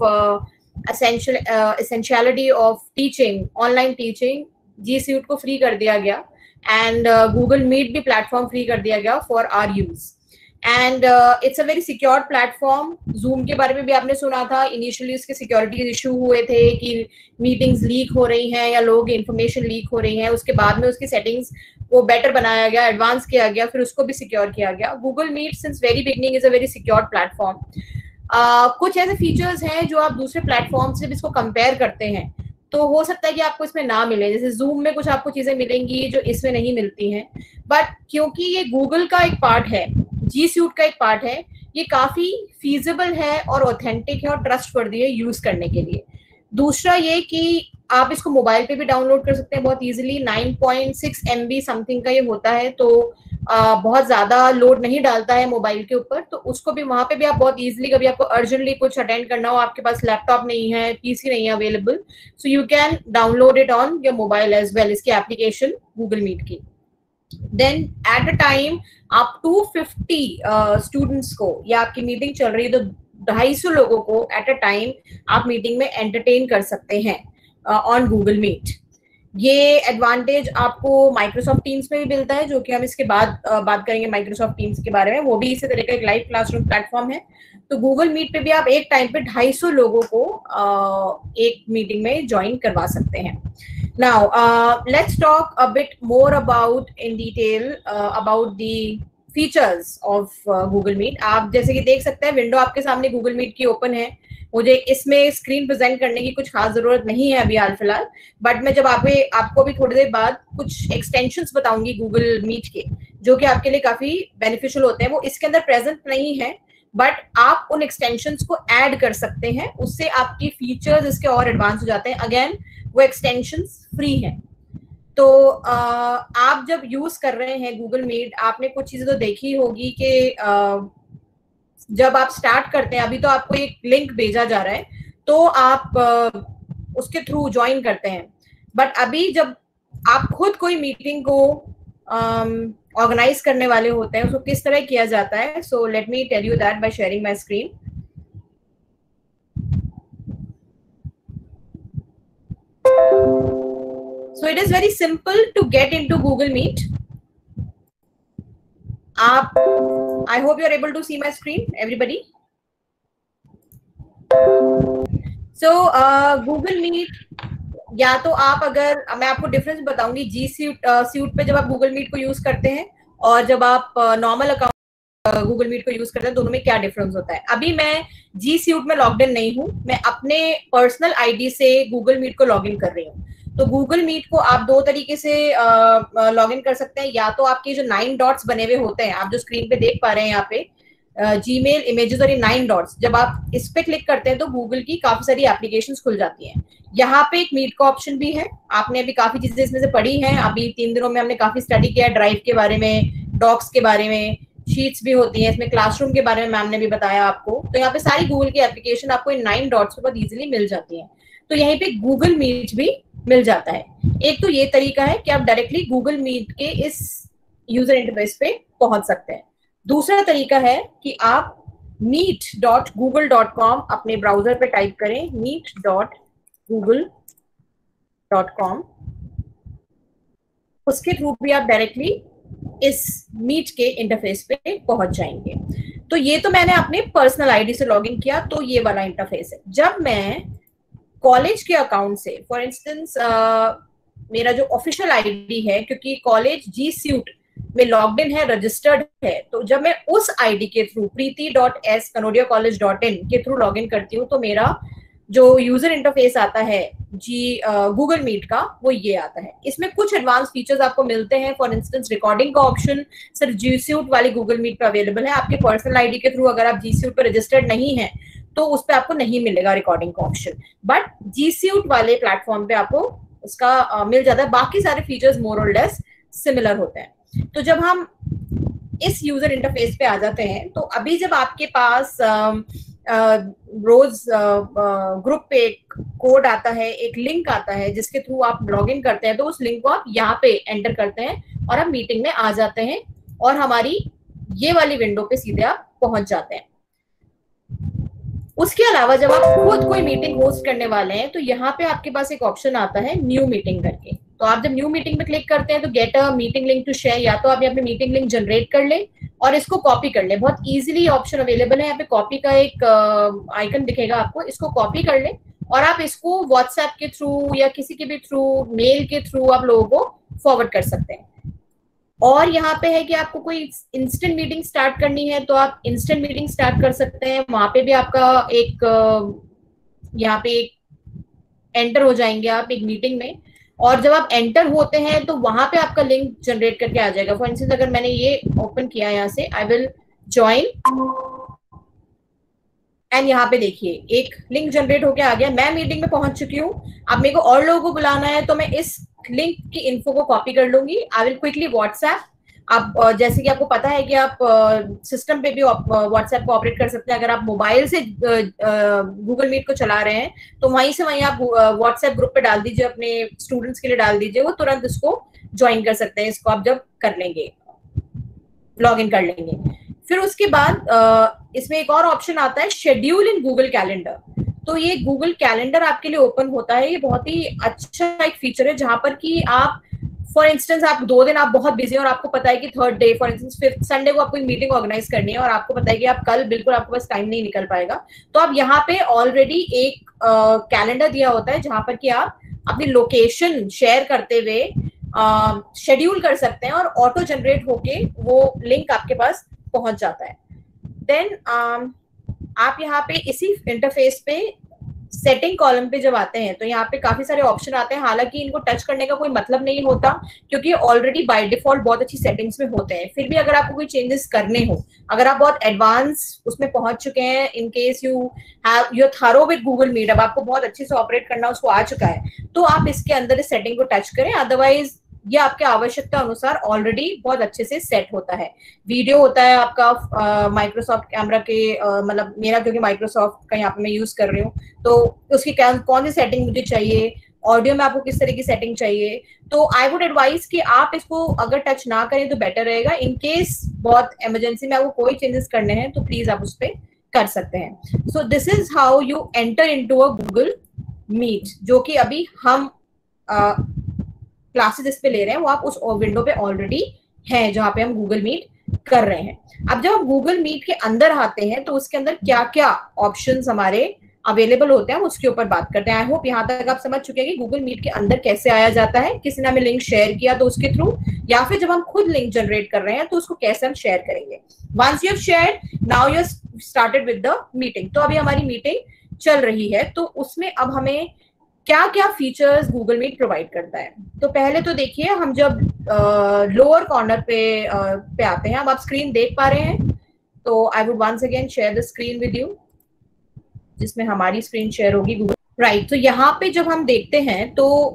[SPEAKER 1] essentiality of teaching, online teaching, G suite को फ्री कर दिया गया एंड गूगल मीट भी प्लेटफॉर्म फ्री कर दिया गया for our use and it's a very secure platform. Zoom के बारे में भी आपने सुना था, इनिशियली उसके सिक्योरिटी इशू हुए थे कि मीटिंग्स लीक हो रही हैं या लोग इन्फॉर्मेशन लीक हो रही है, उसके बाद में उसकी सेटिंग्स वो बेटर बनाया गया, एडवांस किया गया, फिर उसको भी सिक्योर किया गया। Google Meet since very beginning is a very secure platform. कुछ ऐसे फीचर्स हैं जो आप दूसरे प्लेटफॉर्म से इसको कंपेयर करते हैं तो हो सकता है कि आपको इसमें ना मिले, जैसे जूम में कुछ आपको चीजें मिलेंगी जो इसमें नहीं मिलती हैं, बट क्योंकि ये गूगल का एक पार्ट है, जी सूट का एक पार्ट है, ये काफी फीजिबल है और ऑथेंटिक है और ट्रस्टवर्दी है यूज करने के लिए। दूसरा ये कि आप इसको मोबाइल पे भी डाउनलोड कर सकते हैं बहुत इजीली, 9.6 MB समथिंग का ये होता है, तो बहुत ज्यादा लोड नहीं डालता है मोबाइल के ऊपर, तो उसको भी वहां पे भी आप बहुत इजीली, कभी आपको अर्जेंटली कुछ अटेंड करना हो, आपके पास लैपटॉप नहीं है, पीसी नहीं है available, so you can download it on your mobile as well, इसकी एप्लीकेशन गूगल मीट की। देन एट अ टाइम आप 250 स्टूडेंट्स को, या आपकी मीटिंग चल रही है तो 250 लोगों को एट अ टाइम आप मीटिंग में एंटरटेन कर सकते हैं ऑन गूगल मीट। ये एडवांटेज आपको माइक्रोसॉफ्ट टीम्स में भी मिलता है, जो कि हम इसके बाद बात करेंगे माइक्रोसॉफ्ट टीम्स के बारे में, वो भी इसी तरह का एक लाइव क्लासरूम प्लेटफॉर्म है। तो गूगल मीट पे भी आप एक टाइम पे 250 लोगों को एक मीटिंग में ज्वाइन करवा सकते हैं। Now let's talk a bit more about in detail about the features of Google Meet. आप जैसे कि देख सकते हैं विंडो आपके सामने गूगल मीट की ओपन है, मुझे इसमें स्क्रीन प्रेजेंट करने की कुछ खास जरूरत नहीं है अभी हाल फिलहाल, बट मैं जब आपको भी थोड़ी देर बाद कुछ एक्सटेंशंस बताऊंगी गूगल मीट के जो कि आपके लिए काफी बेनिफिशियल होते हैं, वो इसके अंदर प्रेजेंट नहीं है, बट आप उन एक्सटेंशंस को ऐड कर सकते हैं, उससे आपकी फीचर्स इसके और एडवांस हो जाते हैं। अगेन वो एक्सटेंशंस फ्री हैं, तो आप जब यूज कर रहे हैं गूगल मीट, आपने कुछ चीजें तो देखी होगी कि जब आप स्टार्ट करते हैं, अभी तो आपको एक लिंक भेजा जा रहा है तो आप उसके थ्रू ज्वाइन करते हैं, बट अभी जब आप खुद कोई मीटिंग को ऑर्गेनाइज करने वाले होते हैं उसको किस तरह किया जाता है, so let me tell you that by sharing my screen. So it is very simple to get into Google Meet. I hope you are able to see my screen, everybody. So Google Meet, या तो आप अगर मैं आपको डिफरेंस बताऊंगी जी सूट पे जब आप Google Meet को यूज करते हैं और जब आप नॉर्मल अकाउंट गूगल मीट को यूज करते हैं, दोनों में क्या डिफरेंस होता है। अभी मैं जी सूट में लॉग्ड इन नहीं हूं, मैं अपने पर्सनल आईडी से गूगल मीट को लॉग इन कर रही हूँ। तो गूगल मीट को आप दो तरीके से लॉग इन कर सकते हैं, या तो आपके जो 9 डॉट्स बने हुए होते हैं, आप जो स्क्रीन पे देख पा रहे हैं यहाँ पे जीमेल, इमेजेस और ये 9 डॉट्स, जब आप इस पे क्लिक करते हैं तो गूगल की काफी सारी एप्लीकेशंस खुल जाती हैं। यहाँ पे एक मीट का ऑप्शन भी है, आपने अभी काफी चीजें इसमें से पढ़ी हैं, अभी 3 दिनों में हमने काफी स्टडी किया ड्राइव के बारे में, डॉक्स के बारे में, शीट्स भी होती हैं इसमें, क्लासरूम के बारे में मैम ने भी बताया आपको। तो यहाँ पे सारी गूगल की एप्लीकेशन आपको इन 9 डॉट्स पे बहुत इजीली मिल जाती है। तो यहीं पे गूगल मीट भी मिल जाता है। एक तो ये तरीका है कि आप डायरेक्टली गूगल मीट के इस यूजर इंटरफेस पे पहुंच सकते हैं। दूसरा तरीका है कि आप meet.google.com अपने ब्राउजर पे टाइप करें, meet.google.com, उसके थ्रू भी आप डायरेक्टली इस मीट के इंटरफेस पे पहुंच जाएंगे। तो ये तो मैंने अपने पर्सनल आईडी से लॉगिन किया, तो ये वाला इंटरफेस है। जब मैं कॉलेज के अकाउंट से, फॉर इंस्टेंस मेरा जो ऑफिशियल आईडी है, क्योंकि कॉलेज जी सूट में लॉग्ड इन है, रजिस्टर्ड है, तो जब मैं उस आईडी के थ्रू preeti.s.kanodiacollege.in के थ्रू लॉगिन करती हूँ तो मेरा जो यूजर इंटरफेस आता है जी गूगल मीट का, वो ये आता है। इसमें कुछ एडवांस फीचर्स आपको मिलते हैं, फॉर इंस्टेंस रिकॉर्डिंग का ऑप्शन सिर्फ जी सूट वाली गूगल मीट पे अवेलेबल है। आपके पर्सनल आईडी के थ्रू अगर आप जी सूट पे रजिस्टर्ड नहीं है तो उस पर आपको नहीं मिलेगा रिकॉर्डिंग का ऑप्शन, बट जी सूट वाले प्लेटफॉर्म पे आपको उसका मिल जाता है। बाकी सारे फीचर्स मोर और लेस सिमिलर होते हैं। तो जब हम इस यूजर इंटरफेस पे आ जाते हैं, तो अभी जब आपके पास रोज ग्रुप पे एक कोड आता है, एक लिंक आता है जिसके थ्रू आप लॉग इन करते हैं, तो उस लिंक को आप यहाँ पे एंटर करते हैं और आप मीटिंग में आ जाते हैं और हमारी ये वाली विंडो पे सीधे आप पहुंच जाते हैं। उसके अलावा जब आप खुद कोई मीटिंग होस्ट करने वाले हैं तो यहाँ पे आपके पास एक ऑप्शन आता है न्यू मीटिंग करके। तो आप जब न्यू मीटिंग पे क्लिक करते हैं तो get a meeting link to share, या तो आप यहाँ पे मीटिंग लिंक जनरेट कर ले और इसको कॉपी कर ले। बहुत इजीली ऑप्शन अवेलेबल है, यहाँ पे कॉपी का एक आइकन दिखेगा आपको, इसको कॉपी कर ले और आप इसको व्हाट्सएप के थ्रू या किसी के भी थ्रू, मेल के थ्रू आप लोगों को फॉरवर्ड कर सकते हैं। और यहाँ पे है कि आपको कोई इंस्टेंट मीटिंग स्टार्ट करनी है तो आप इंस्टेंट मीटिंग स्टार्ट कर सकते हैं। वहां पे भी आपका एक यहाँ पे एक एंटर हो जाएंगे आप एक मीटिंग में, और जब आप एंटर होते हैं तो वहां पे आपका लिंक जनरेट करके आ जाएगा। फॉर इंस्टेंस अगर मैंने ये ओपन किया यहाँ से, आई विल ज्वाइन एंड यहाँ पे देखिए एक लिंक जनरेट होके आ गया। मैं मीटिंग में पहुंच चुकी हूँ। अब मेरे को और लोगों को बुलाना है तो मैं इस लिंक की इन्फो को कॉपी कर लूंगी। I will quickly WhatsApp. आप जैसे कि आपको पता है कि आप सिस्टम पे भी व्हाट्सएप को ऑपरेट कर सकते हैं। अगर आप मोबाइल से गूगल मीट को चला रहे हैं तो वहीं से वहीं आप व्हाट्सएप ग्रुप पे डाल दीजिए, अपने स्टूडेंट्स के लिए डाल दीजिए, वो तुरंत इसको ज्वाइन कर सकते हैं। इसको आप जब कर लेंगे, लॉग इन कर लेंगे, फिर उसके बाद इसमें एक और ऑप्शन आता है शेड्यूल इन गूगल कैलेंडर। तो ये गूगल कैलेंडर आपके लिए ओपन होता है। ये बहुत ही अच्छा एक फीचर है जहां पर कि आप फॉर इंस्टेंस आप 2 दिन आप बहुत बिजी हैं और आपको पता है कि third day for instance 5th Sunday को आपको एक मीटिंग ऑर्गेनाइज करनी है और आपको पता है कि आप कल बिल्कुल आपके पास टाइम नहीं निकल पाएगा, तो आप यहाँ पे ऑलरेडी एक कैलेंडर दिया होता है जहां पर कि आप अपनी लोकेशन शेयर करते हुए शेड्यूल कर सकते हैं और ऑटो जनरेट होके वो लिंक आपके पास पहुंच जाता है। देन आप यहाँ पे इसी इंटरफेस पे सेटिंग कॉलम पे जब आते हैं तो यहाँ पे काफी सारे ऑप्शन आते हैं। हालांकि इनको टच करने का कोई मतलब नहीं होता क्योंकि ऑलरेडी बाय डिफॉल्ट बहुत अच्छी सेटिंग्स में होते हैं। फिर भी अगर आपको कोई चेंजेस करने हो, अगर आप बहुत एडवांस उसमें पहुंच चुके हैं, in case you through with Google Meet, अब आपको बहुत अच्छे से ऑपरेट करना उसको आ चुका है, तो आप इसके अंदर इस सेटिंग को टच करें। अदरवाइज ये आपके आवश्यकता अनुसार ऑलरेडी बहुत अच्छे से सेट होता है। वीडियो होता है आपका माइक्रोसॉफ्ट कैमरा के मतलब मेरा क्योंकि माइक्रोसॉफ्ट का यहाँ पे मैं यूज कर रही हूँ तो उसकी कौन सी सेटिंग मुझे चाहिए, ऑडियो में आपको किस तरह की सेटिंग चाहिए, तो आई वुड एडवाइज कि आप इसको अगर टच ना करें तो बेटर रहेगा। इन केस बहुत इमरजेंसी में आपको कोई चेंजेस करने हैं तो प्लीज आप उस पर कर सकते हैं। So this is how you enter into a Google Meet, जो कि अभी हम क्लासेस इस पे ले रहे हैं, वो आप उस विंडो पे ऑलरेडी हैं जहां पे हम गूगल मीट कर रहे हैं। अब जब हम गूगल मीट के अंदर आते हैं तो उसके अंदर क्या क्या ऑप्शंस हमारे अवेलेबल होते हैं उसके ऊपर बात करते हैं। आई होप यहाँ तक आप समझ चुके हैं कि गूगल मीट के अंदर कैसे आया जाता है, किसी ने हमें लिंक शेयर किया तो उसके थ्रू, या फिर जब हम खुद लिंक जनरेट कर रहे हैं तो उसको कैसे हम शेयर करेंगे। Once you have shared, now you started with the meeting. तो अभी हमारी मीटिंग चल रही है तो उसमें अब हमें क्या क्या फीचर्स गूगल मीट प्रोवाइड करता है। तो पहले तो देखिए, हम जब लोअर कॉर्नर पे आते हैं, अब आप स्क्रीन देख पा रहे हैं, तो I would once again share the screen with you, जिसमें हमारी स्क्रीन शेयर होगी गूगल। राइट, तो यहाँ पे जब हम देखते हैं तो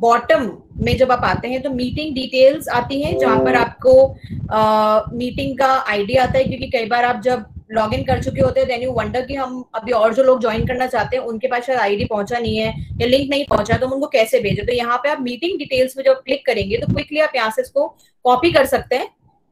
[SPEAKER 1] बॉटम में जब आप आते हैं तो मीटिंग डिटेल्स आती हैं जहां पर आपको मीटिंग का आईडी आता है, क्योंकि कई बार आप जब लॉग इन कर चुके होते हैं देन यू वंडर कि हम अभी और जो लोग ज्वाइन करना चाहते हैं उनके पास शायद आईडी पहुंचा नहीं है या लिंक नहीं पहुंचा, तो हम उनको कैसे भेजें। तो यहाँ पे आप मीटिंग डिटेल्स में जब क्लिक करेंगे तो क्विकली आप यहाँ से इसको कॉपी कर सकते हैं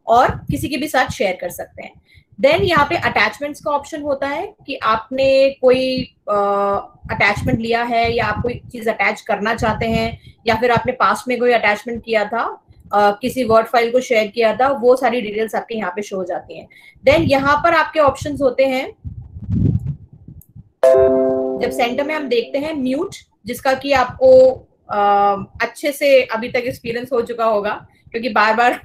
[SPEAKER 1] और किसी के भी साथ शेयर कर सकते हैं। देन यहाँ पे अटैचमेंट्स का ऑप्शन होता है कि आपने कोई अटैचमेंट लिया है या आप कोई चीज अटैच करना चाहते हैं, या फिर आपने पास्ट में कोई अटैचमेंट किया था, किसी वर्ड फाइल को शेयर किया था, वो सारी डिटेल्स आपके यहाँ पे शो हो जाती हैं। देन यहाँ पर आपके ऑप्शंस होते हैं, जब सेंटर में हम देखते हैं म्यूट, जिसका कि आपको अच्छे से अभी तक एक्सपीरियंस हो चुका होगा, क्योंकि बार बार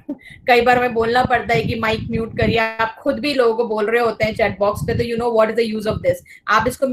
[SPEAKER 1] कई बार हमें बोलना पड़ता है कि माइक म्यूट करिए। आप खुद भी लोगों को बोल रहे होते हैं चैट बॉक्स पे, तो you know what is the use of this. आप इसको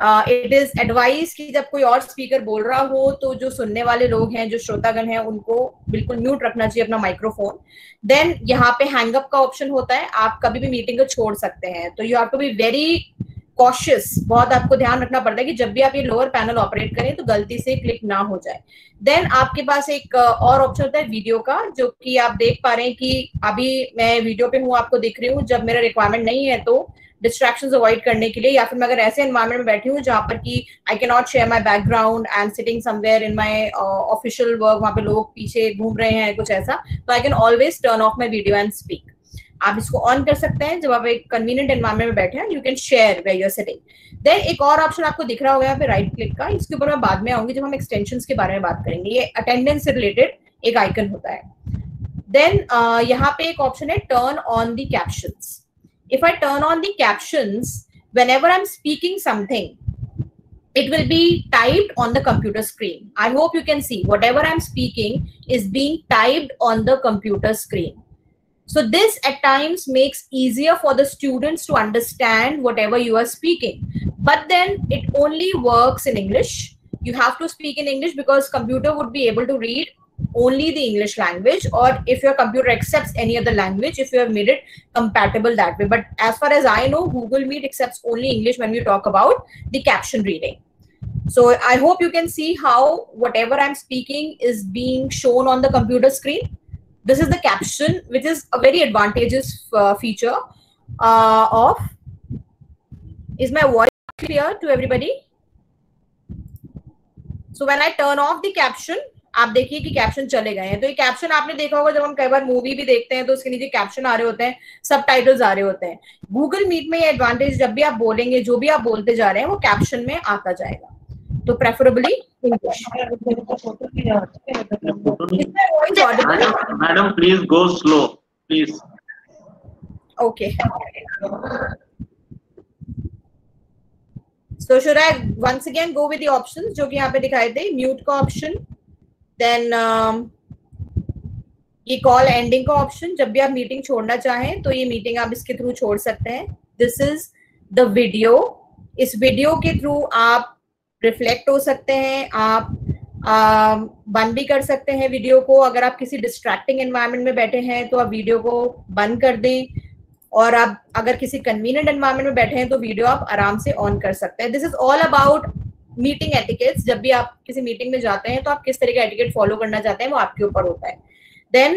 [SPEAKER 1] इट इज एडवाइस कि जब कोई और स्पीकर बोल रहा हो तो जो सुनने वाले लोग हैं, जो श्रोतागण हैं, उनको बिल्कुल म्यूट रखना चाहिए अपना माइक्रोफोन। देन यहाँ पे हैंगअप का ऑप्शन होता है, आप कभी भी मीटिंग को छोड़ सकते हैं, तो you have to be very cautious. बहुत आपको ध्यान रखना पड़ता है कि जब भी आप ये लोअर पैनल ऑपरेट करें तो गलती से क्लिक ना हो जाए। देन आपके पास एक और ऑप्शन होता है वीडियो का, जो कि आप देख पा रहे हैं कि अभी मैं वीडियो पे हूँ, आपको दिख रही हूँ। जब मेरा रिक्वायरमेंट नहीं है तो डिस्ट्रैक्शंस अवॉइड करने के लिए, या फिर मैं अगर ऐसे एनवायरनमेंट में बैठी हूँ जहाँ पर कि I can not share my background and sitting somewhere in my official work, वहाँ पे लोग पीछे घूम रहे हैं कुछ ऐसा, तो I can always turn of my video and speak. आप इसको ऑन कर सकते हैं जब आप एक कन्वीनियंट एनवायरनमेंट में बैठे हैं, you can share where you are sitting. Then एक और ऑप्शन आपको दिख रहा होगा यहाँ पे राइट क्लिक का, इसके ऊपर मैं बाद में आऊंगी जब हम एक्सटेंशंस के बारे में बात करेंगे। ये अटेंडेंस से रिलेटेड एक आइकन होता है। देन यहाँ पे एक ऑप्शन है turn on the captions. If I turn on the captions, whenever I'm speaking something, it will be typed on the computer screen. I hope you can see whatever I'm speaking is being typed on the computer screen. So this at times makes easier for the students to understand whatever you are speaking. But then it only works in English. You have to speak in English because computer would be able to read only the English language, or if your computer accepts any other language, if you have made it compatible that way. But as far as I know, Google Meet accepts only English when we talk about the caption reading. So I hope you can see how whatever I'm speaking is being shown on the computer screen. This is the caption, which is a very advantageous feature of. Is my voice clear to everybody? So when I turn off the caption, आप देखिए कि कैप्शन चले गए हैं। तो ये कैप्शन आपने देखा होगा जब हम कई बार मूवी भी देखते हैं तो उसके नीचे कैप्शन आ रहे होते हैं, सबटाइटल्स आ रहे होते हैं। गूगल मीट में ये एडवांटेज, जब भी आप बोलेंगे, जो भी आप बोलते जा रहे हैं वो कैप्शन में आता जाएगा, तो preferably English.
[SPEAKER 4] Madam please go slow please.
[SPEAKER 1] Okay, so should I once again go with the options जो कि यहाँ पे दिखाई दे? म्यूट का ऑप्शन, देन ये कॉल एंडिंग का ऑप्शन, जब भी आप मीटिंग छोड़ना चाहें तो ये मीटिंग आप इसके थ्रू छोड़ सकते हैं। दिस इज द वीडियो, इस वीडियो के थ्रू आप रिफ्लेक्ट हो सकते हैं, आप बंद भी कर सकते हैं वीडियो को। अगर आप किसी डिस्ट्रैक्टिंग एनवायरनमेंट में बैठे हैं तो आप वीडियो को बंद कर दें, और आप अगर किसी कन्वीनियंट एनवायरनमेंट में बैठे हैं तो वीडियो आप आराम से ऑन कर सकते हैं। This is all about meeting etiquettes. जब भी आप किसी मीटिंग में जाते हैं तो आप किस तरह का एटिकेट फॉलो करना चाहते हैं वो आपके ऊपर होता है। देन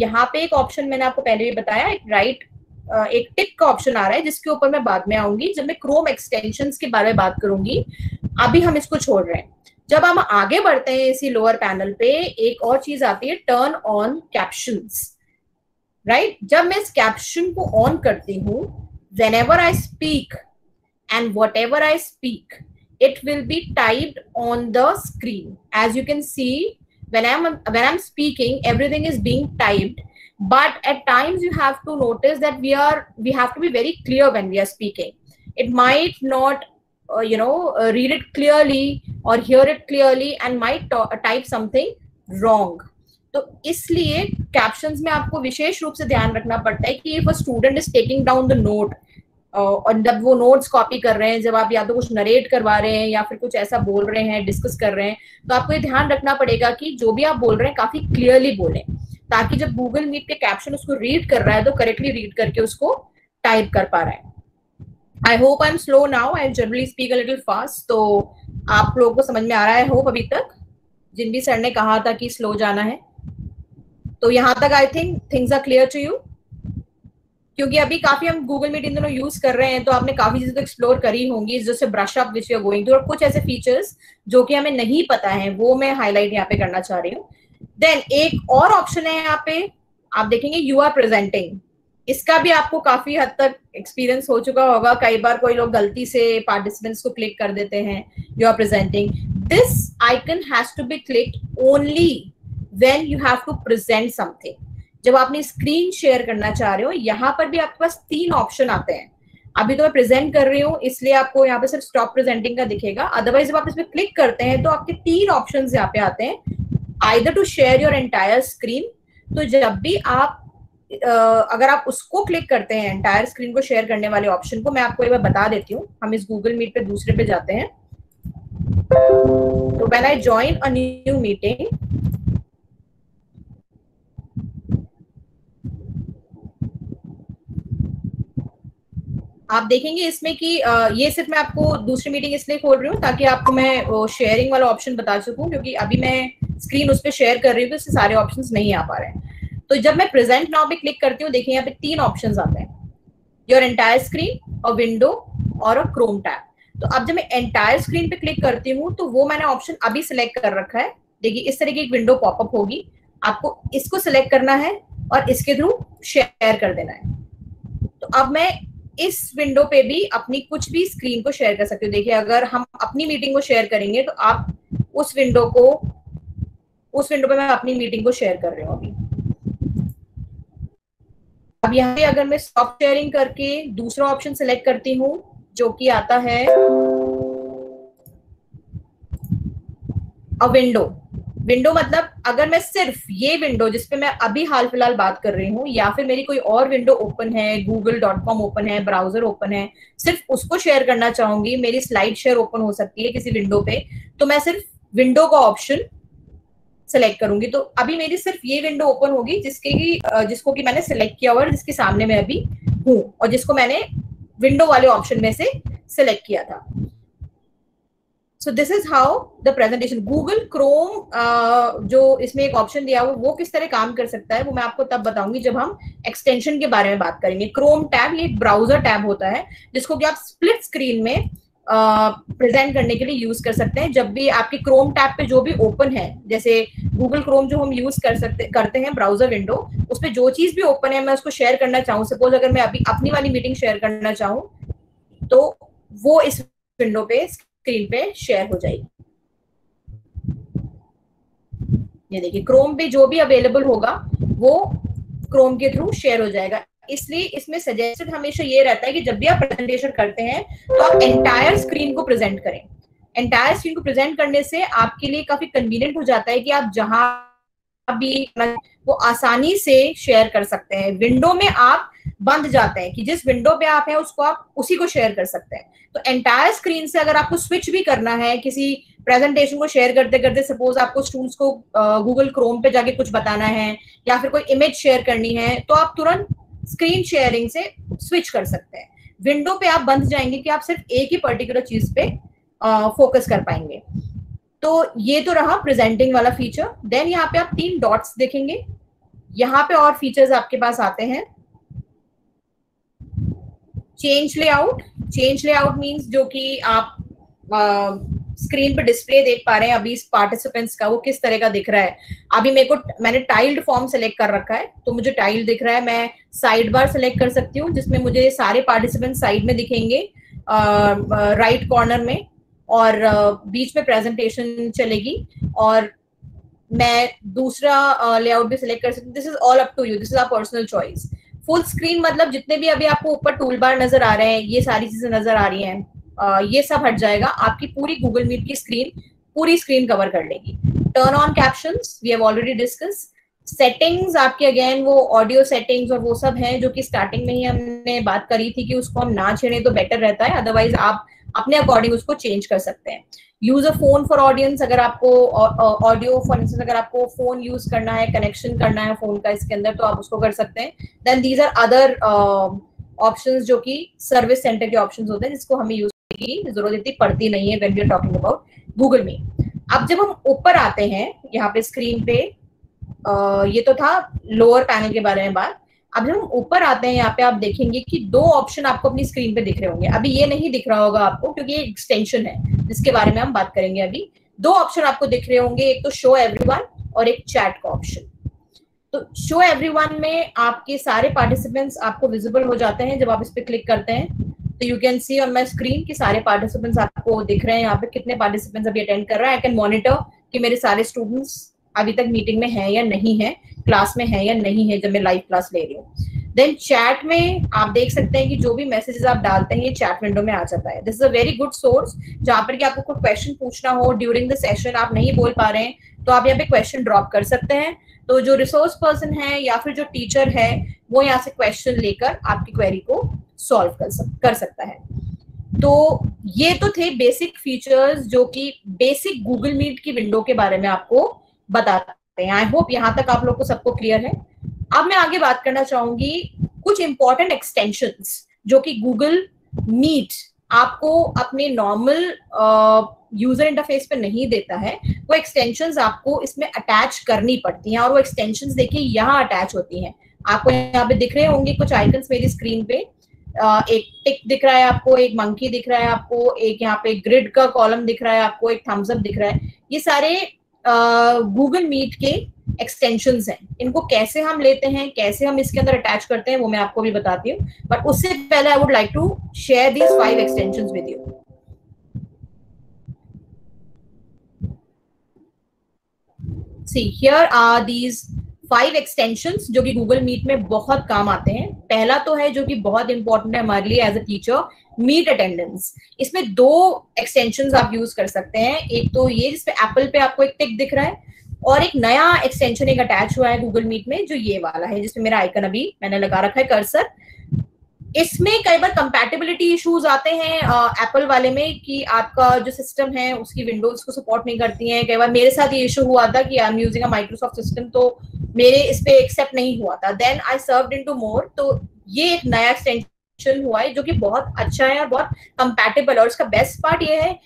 [SPEAKER 1] यहाँ पे एक ऑप्शन मैंने आपको पहले भी बताया, एक टिक का ऑप्शन आ रहा है जिसके ऊपर मैं बाद में आऊंगी जब मैं क्रोम एक्सटेंशंस के बारे में बात करूंगी। अभी हम इसको छोड़ रहे हैं। जब हम आगे बढ़ते हैं इसी लोअर पैनल पे, एक और चीज आती है टर्न ऑन कैप्शंस, राइट? जब मैं इस कैप्शन को ऑन करती हूँ, whenever I speak and whatever I speak, it will be typed on the screen. As you can see, when I'm speaking, everything is being typed. But at times you have to notice that we have to be very clear when we are speaking. It might not, read it clearly or hear it clearly and might type something wrong. तो इसलिए कैप्शंस में आपको विशेष रूप से ध्यान रखना पड़ता है कि if a student is taking down the note, और जब वो नोट्स कॉपी कर रहे हैं, जब आप या तो कुछ नरेट करवा रहे हैं या फिर कुछ ऐसा बोल रहे हैं, डिस्कस कर रहे हैं, तो आपको ये ध्यान रखना पड़ेगा कि जो भी आप बोल रहे हैं काफी क्लियरली बोलें, ताकि जब गूगल मीट के कैप्शन उसको रीड कर रहा है तो करेक्टली रीड करके उसको टाइप कर पा रहा है। I hope I am slow now, I generally speak a little fast, तो आप लोगों को समझ में आ रहा है होप अभी तक, जिन भी सर ने कहा था कि स्लो जाना है। तो यहाँ तक I think things are clear to you, क्योंकि अभी काफी हम गूगल मीट इन दोनों यूज कर रहे हैं तो आपने काफी चीजें तो एक्सप्लोर करी होंगी, जैसे brush up which you are going to, और कुछ ऐसे फीचर्स जो कि हमें नहीं पता है वो मैं हाईलाइट यहाँ पे करना चाह रही हूँ। देन एक और ऑप्शन है यहाँ पे, आप देखेंगे यू आर प्रेजेंटिंग। इसका भी आपको काफी हद तक एक्सपीरियंस हो चुका होगा। कई बार कोई लोग गलती से पार्टिसिपेंट्स को क्लिक कर देते हैं you are presenting. This icon has to be clicked only when you have to present something. जब आपने स्क्रीन शेयर करना चाह रहे हो, यहाँ पर भी आपके पास 3 ऑप्शन आते हैं। अभी तो मैं प्रेजेंट कर रही हूँ इसलिए आपको यहाँ पे सिर्फ स्टॉप प्रेजेंटिंग का दिखेगा, अदरवाइज जब आप इस पे क्लिक करते हैं तो आपके 3 ऑप्शंस यहाँ पे आते हैं, either to share your entire screen. तो जब भी आप अगर आप उसको क्लिक करते हैं, एंटायर स्क्रीन को शेयर करने वाले ऑप्शन को, मैं आपको एक बार बता देती हूँ। हम इस गूगल मीट पे दूसरे पे जाते हैं। तो when I join a new meeting, आप देखेंगे इसमें कि ये सिर्फ मैं आपको दूसरी मीटिंग इसलिए खोल रही हूँ ताकि आपको मैं शेयरिंग वाला ऑप्शन बता सकूं, क्योंकि अभी मैं स्क्रीन उस पर शेयर कर रही हूँ तो इससे सारे ऑप्शंस नहीं आ पा रहे हैं। तो जब मैं प्रेजेंट नाउ पे क्लिक करती हूँ, देखिए यहाँ पे 3 ऑप्शंस आते हैं। Your entire screen, a window और अ क्रोम टैब। तो अब जब मैं एंटायर स्क्रीन पे क्लिक करती हूँ तो वो मैंने ऑप्शन अभी सिलेक्ट कर रखा है। देखिए इस तरह की एक विंडो पॉपअप होगी, आपको इसको सिलेक्ट करना है और इसके थ्रू शेयर कर देना है। तो अब मैं इस विंडो पे भी अपनी कुछ भी स्क्रीन को शेयर कर सकती हूँ। देखिए अगर हम अपनी मीटिंग को शेयर करेंगे तो आप उस विंडो पे मैं अपनी मीटिंग को शेयर कर रही हूँ अभी। अब यहाँ पे अगर मैं स्टॉप शेयरिंग करके दूसरा ऑप्शन सिलेक्ट करती हूँ जो कि आता है अ विंडो मतलब अगर मैं सिर्फ ये विंडो जिसपे मैं अभी हाल फिलहाल बात कर रही हूँ या फिर मेरी कोई और विंडो ओपन है, google.com ओपन है, ब्राउजर ओपन है, सिर्फ उसको शेयर करना चाहूंगी, मेरी स्लाइड शेयर ओपन हो सकती है किसी विंडो पे, तो मैं सिर्फ विंडो का ऑप्शन सेलेक्ट करूंगी। तो अभी मेरी सिर्फ ये विंडो ओपन होगी जिसको कि मैंने सिलेक्ट किया हुआ है, जिसके सामने मैं अभी हूँ और जिसको मैंने विंडो वाले ऑप्शन में से सिलेक्ट किया था। सो this is how the presentation. Google Chrome जो इसमें एक ऑप्शन दिया हुआ वो किस तरह काम कर सकता है वो मैं आपको तब बताऊंगी जब हम एक्सटेंशन के बारे में बात करेंगे। क्रोम टैब ये एक ब्राउजर टैब होता है जिसको कि आप स्प्लिट स्क्रीन में प्रेजेंट करने के लिए यूज कर सकते हैं। जब भी आपके क्रोम टैब पे जो भी ओपन है, जैसे गूगल क्रोम जो हम यूज करते हैं ब्राउजर विंडो, उस पर जो चीज भी ओपन है मैं उसको शेयर करना चाहूँ, सपोज अगर मैं अभी अपनी वाली मीटिंग शेयर करना चाहूँ तो वो इस विंडो पे स्क्रीन पे शेयर हो जाएगी। ये देखिए क्रोम पे जो भी अवेलेबल होगा वो क्रोम के थ्रू शेयर हो जाएगा। इसलिए इसमें सजेस्टेड हमेशा ये रहता है कि जब भी आप प्रेजेंटेशन करते हैं तो आप एंटायर स्क्रीन को प्रेजेंट करें। एंटायर स्क्रीन को प्रेजेंट करने से आपके लिए काफी कन्वीनियंट हो जाता है कि आप जहां भी वो आसानी से शेयर कर सकते हैं। विंडो में आप बंद जाते हैं कि जिस विंडो पे आप हैं उसको आप उसी को शेयर कर सकते हैं। तो एंटायर स्क्रीन से अगर आपको स्विच भी करना है किसी प्रेजेंटेशन को शेयर करते करते, सपोज आपको स्टूडेंट्स को गूगल क्रोम पे जाके कुछ बताना है या फिर कोई इमेज शेयर करनी है, तो आप तुरंत स्क्रीन शेयरिंग से स्विच कर सकते हैं। विंडो पे आप बंद जाएंगे कि आप सिर्फ एक ही पर्टिकुलर चीज पे फोकस कर पाएंगे। तो ये तो रहा प्रेजेंटिंग वाला फीचर। देन यहाँ पे आप 3 डॉट्स देखेंगे, यहाँ पे और फीचर्स आपके पास आते हैं। Change layout. Change layout means जो कि आप स्क्रीन पे डिस्प्ले देख पा रहे हैं अभी इस पार्टिसिपेंट्स का, वो किस तरह का दिख रहा है। अभी मैंने टाइल्ड फॉर्म सेलेक्ट कर रखा है तो मुझे टाइल दिख रहा है। मैं साइड बार सेलेक्ट कर सकती हूँ जिसमें मुझे सारे पार्टिसिपेंट साइड में दिखेंगे राइट कॉर्नर में, और बीच में प्रेजेंटेशन चलेगी। और मैं दूसरा लेआउट भी सिलेक्ट कर सकती हूँ। This is all up to you, this is our personal choice. Full screen मतलब जितने भी अभी आपको ऊपर टूल बार नजर आ रहे हैं, ये सारी चीजें नजर आ रही हैं, ये सब हट जाएगा। आपकी पूरी गूगल मीट की स्क्रीन पूरी स्क्रीन कवर कर लेगी। Turn on captions we have already discuss. Settings आपके अगेन वो ऑडियो सेटिंग्स और वो सब हैं जो कि स्टार्टिंग में ही हमने बात करी थी कि उसको हम ना छेड़े तो बेटर रहता है, अदरवाइज आप अपने अकॉर्डिंग उसको चेंज कर सकते हैं। Use a phone for audience, अगर आपको ऑडियो फॉर इंस्टेंस अगर आपको फोन यूज करना है, कनेक्शन करना है फोन का इसके अंदर, तो आप उसको कर सकते हैं। Then these are other options जो कि सर्विस सेंटर के ऑप्शंस होते हैं जिसको हमें यूज की जरूरत इतनी पड़ती नहीं है when we are talking about Google Meet. अब जब हम ऊपर आते हैं यहाँ पे स्क्रीन पे, ये तो था लोअर पैनल के बारे में बात। अब जब हम ऊपर आते हैं यहाँ पे आप देखेंगे कि 2 ऑप्शन आपको अपनी स्क्रीन पे दिख रहे होंगे। अभी ये नहीं दिख रहा होगा आपको क्योंकि ये एक्सटेंशन है जिसके बारे में हम बात करेंगे अभी। 2 ऑप्शन आपको दिख रहे होंगे, एक तो शो एवरीवन और एक चैट का ऑप्शन। तो शो एवरीवन में आपके सारे पार्टिसिपेंट्स आपको विजिबल हो जाते हैं जब आप इस पे क्लिक करते हैं। तो you can C on my screen कि सारे पार्टिसिपेंट्स आपको दिख रहे हैं। यहाँ पे कितने पार्टिसिपेंट्स अभी अटेंड कर रहे हैं। आई कैन मॉनिटर कि मेरे सारे स्टूडेंट्स अभी तक मीटिंग में है या नहीं है, क्लास में है या नहीं है जब मैं लाइव क्लास ले रही हूँ। देन चैट में आप देख सकते हैं कि जो भी मैसेजेस आप डालते हैं ये चैट विंडो में आ जाता है। This is a very good source जहाँ पर कि आपको कोई क्वेश्चन पूछना हो ड्यूरिंग द सेशन, आप नहीं बोल पा रहे हैं तो आप यहाँ पे क्वेश्चन ड्रॉप कर सकते हैं। तो जो रिसोर्स पर्सन है या फिर जो टीचर है वो यहाँ से क्वेश्चन लेकर आपकी क्वेरी को सॉल्व कर सकता है। तो ये तो थे बेसिक फीचर्स जो कि बेसिक गूगल मीट की विंडो के बारे में आपको बताते हैं। आई होप यहाँ तक आप लोग को सबको क्लियर है। अब मैं आगे बात करना चाहूंगी कुछ इंपॉर्टेंट एक्सटेंशंस जो कि गूगल मीट आपको अपने नॉर्मल यूजर इंटरफेस पे नहीं देता है। वो एक्सटेंशंस आपको इसमें अटैच करनी पड़ती हैं और वो एक्सटेंशंस देखिए यहाँ अटैच होती हैं। आपको यहाँ पे दिख रहे होंगे कुछ आइकन्स मेरी स्क्रीन पे। एक टिक दिख रहा है आपको, एक मंकी दिख रहा है आपको, एक यहाँ पे ग्रिड का कॉलम दिख रहा है आपको, एक थम्स अप दिख रहा है। ये सारे गूगल मीट के एक्सटेंशंस हैं। इनको कैसे हम लेते हैं, कैसे हम इसके अंदर अटैच करते हैं, वो मैं आपको भी बताती हूँ। बट उससे पहले I would like to share these 5 extensions with you. See, here are these 5 extensions जो कि Google Meet में बहुत काम आते हैं। पहला तो है जो कि बहुत इंपॉर्टेंट है हमारे लिए as a teacher, meet attendance. इसमें 2 एक्सटेंशंस आप यूज कर सकते हैं। एक तो ये जिसपे एप्पल पे आपको एक टिक दिख रहा है, और एक नया एक्सटेंशन एक अटैच हुआ है Google Meet में जो ये वाला है, जिसमें मेरा आइकन अभी मैंने लगा रखा है कर्सर। इसमें कई बार कंपैटिबिलिटी इश्यूज आते हैं एप्पल वाले में कि आपका जो सिस्टम है उसकी विंडोज को सपोर्ट नहीं करती हैं। कई बार मेरे साथ ये इशू हुआ था कि I am using a Microsoft system, तो मेरे इस पे एक्सेप्ट नहीं हुआ था। Then I served into more, तो ये एक नया एक्सटेंशन हुआ है जो कि बहुत अच्छा है और बहुत कंपैटिबल है। और इसका बेस्ट पार्ट ये है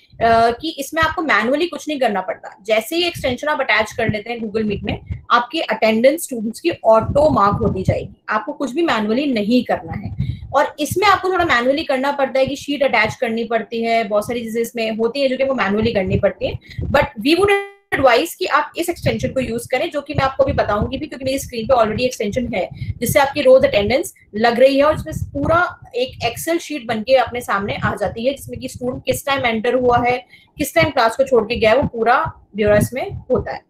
[SPEAKER 1] कि इसमें आपको मैनुअली कुछ नहीं करना पड़ता। जैसे ही एक्सटेंशन आप अटैच कर लेते हैं गूगल मीट में, आपकी अटेंडेंस स्टूडेंट्स की ऑटो मार्क होती जाएगी, आपको कुछ भी मैनुअली नहीं करना है। और इसमें आपको थोड़ा मैनुअली करना पड़ता है कि शीट अटैच करनी पड़ती है, बहुत सारी चीजें इसमें होती है जो कि वो मैनुअली करनी पड़ती है। बट वी वुड एडवाइस कि आप इस एक्सटेंशन को यूज करें, जो कि मैं आपको भी बताऊंगी भी, क्योंकि मेरी स्क्रीन पे ऑलरेडी एक्सटेंशन है जिससे आपकी रोज अटेंडेंस लग रही है और जिसमें पूरा एक एक्सेल शीट बनके अपने सामने आ जाती है, जिसमें कि स्टूडेंट किस टाइम एंटर हुआ है, किस टाइम क्लास को छोड़ के गया है, वो पूरा ब्यौरा इसमें होता है।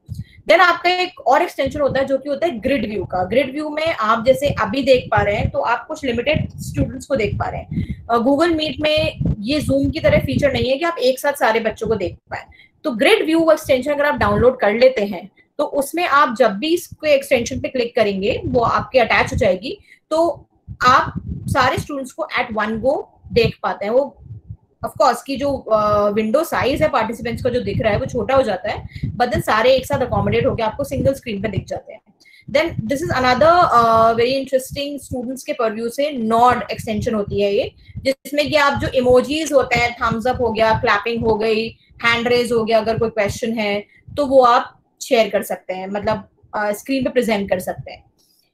[SPEAKER 1] देन आपका एक और एक्सटेंशन होता है जो कि होता है ग्रिड व्यू का। ग्रिड व्यू में आप जैसे अभी देख पा रहे हैं तो आप कुछ लिमिटेड स्टूडेंट्स को देख पा रहे हैं। गूगल मीट में ये जूम की तरह फीचर नहीं है कि आप एक साथ सारे बच्चों को देख पाए। तो ग्रिड व्यू एक्सटेंशन अगर आप डाउनलोड कर लेते हैं तो उसमें आप जब भी इसके एक्सटेंशन पे क्लिक करेंगे वो आपके अटैच हो जाएगी, तो आप सारे स्टूडेंट्स को एट वन गो देख पाते हैं। वो ऑफ कोर्स की जो विंडो साइज है पार्टिसिपेंट्स को जो दिख रहा है वो छोटा हो जाता है, बट देन सारे एक साथ अकोमोडेट होकर आपको सिंगल स्क्रीन पे दिख जाते हैं। Then this is another very interesting students के परव्यू से नॉड एक्सटेंशन होती है ये, जिसमें कि आप जो इमोजीज होते हैं, थम्स अप हो गया, क्लैपिंग हो गई, हैंड रेज हो गया, अगर कोई क्वेश्चन है तो वो आप शेयर कर सकते हैं, मतलब स्क्रीन पे प्रेजेंट कर सकते हैं।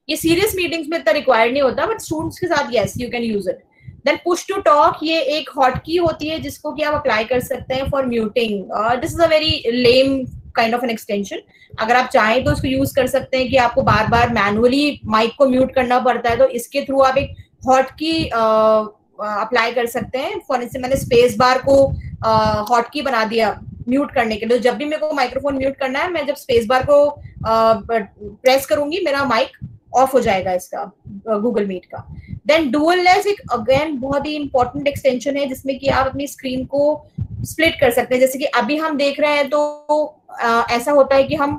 [SPEAKER 1] ये सीरियस मीटिंग्स में इतना रिक्वायर्ड नहीं होता, बट स्टूडेंट्स के साथ yes you can use it. Then push to talk, ये एक हॉटकी होती है जिसको कि आप अप्लाई कर सकते हैं for muting. This is a very lame kind of an extension. अगर आप चाहें तो इसको यूज कर सकते हैं कि आपको बार बार मैनुअली माइक को म्यूट करना पड़ता है, तो इसके थ्रू आप एक हॉटकी अप्लाई कर सकते हैं। फॉर इंस्टेंस मैंने स्पेस बार को हॉटकी बना दिया म्यूट करने के लिए। जब भी मेरे को माइक्रोफोन म्यूट करना है, मैं जब स्पेस बार को प्रेस करूंगी मेरा माइक ऑफ हो जाएगा इसका गूगल मीट का। देन डुअलनेस एक अगेन बहुत ही इंपॉर्टेंट एक्सटेंशन है जिसमें कि आप अपनी स्क्रीन को स्प्लिट कर सकते हैं। जैसे कि अभी हम देख रहे हैं तो ऐसा होता है कि हम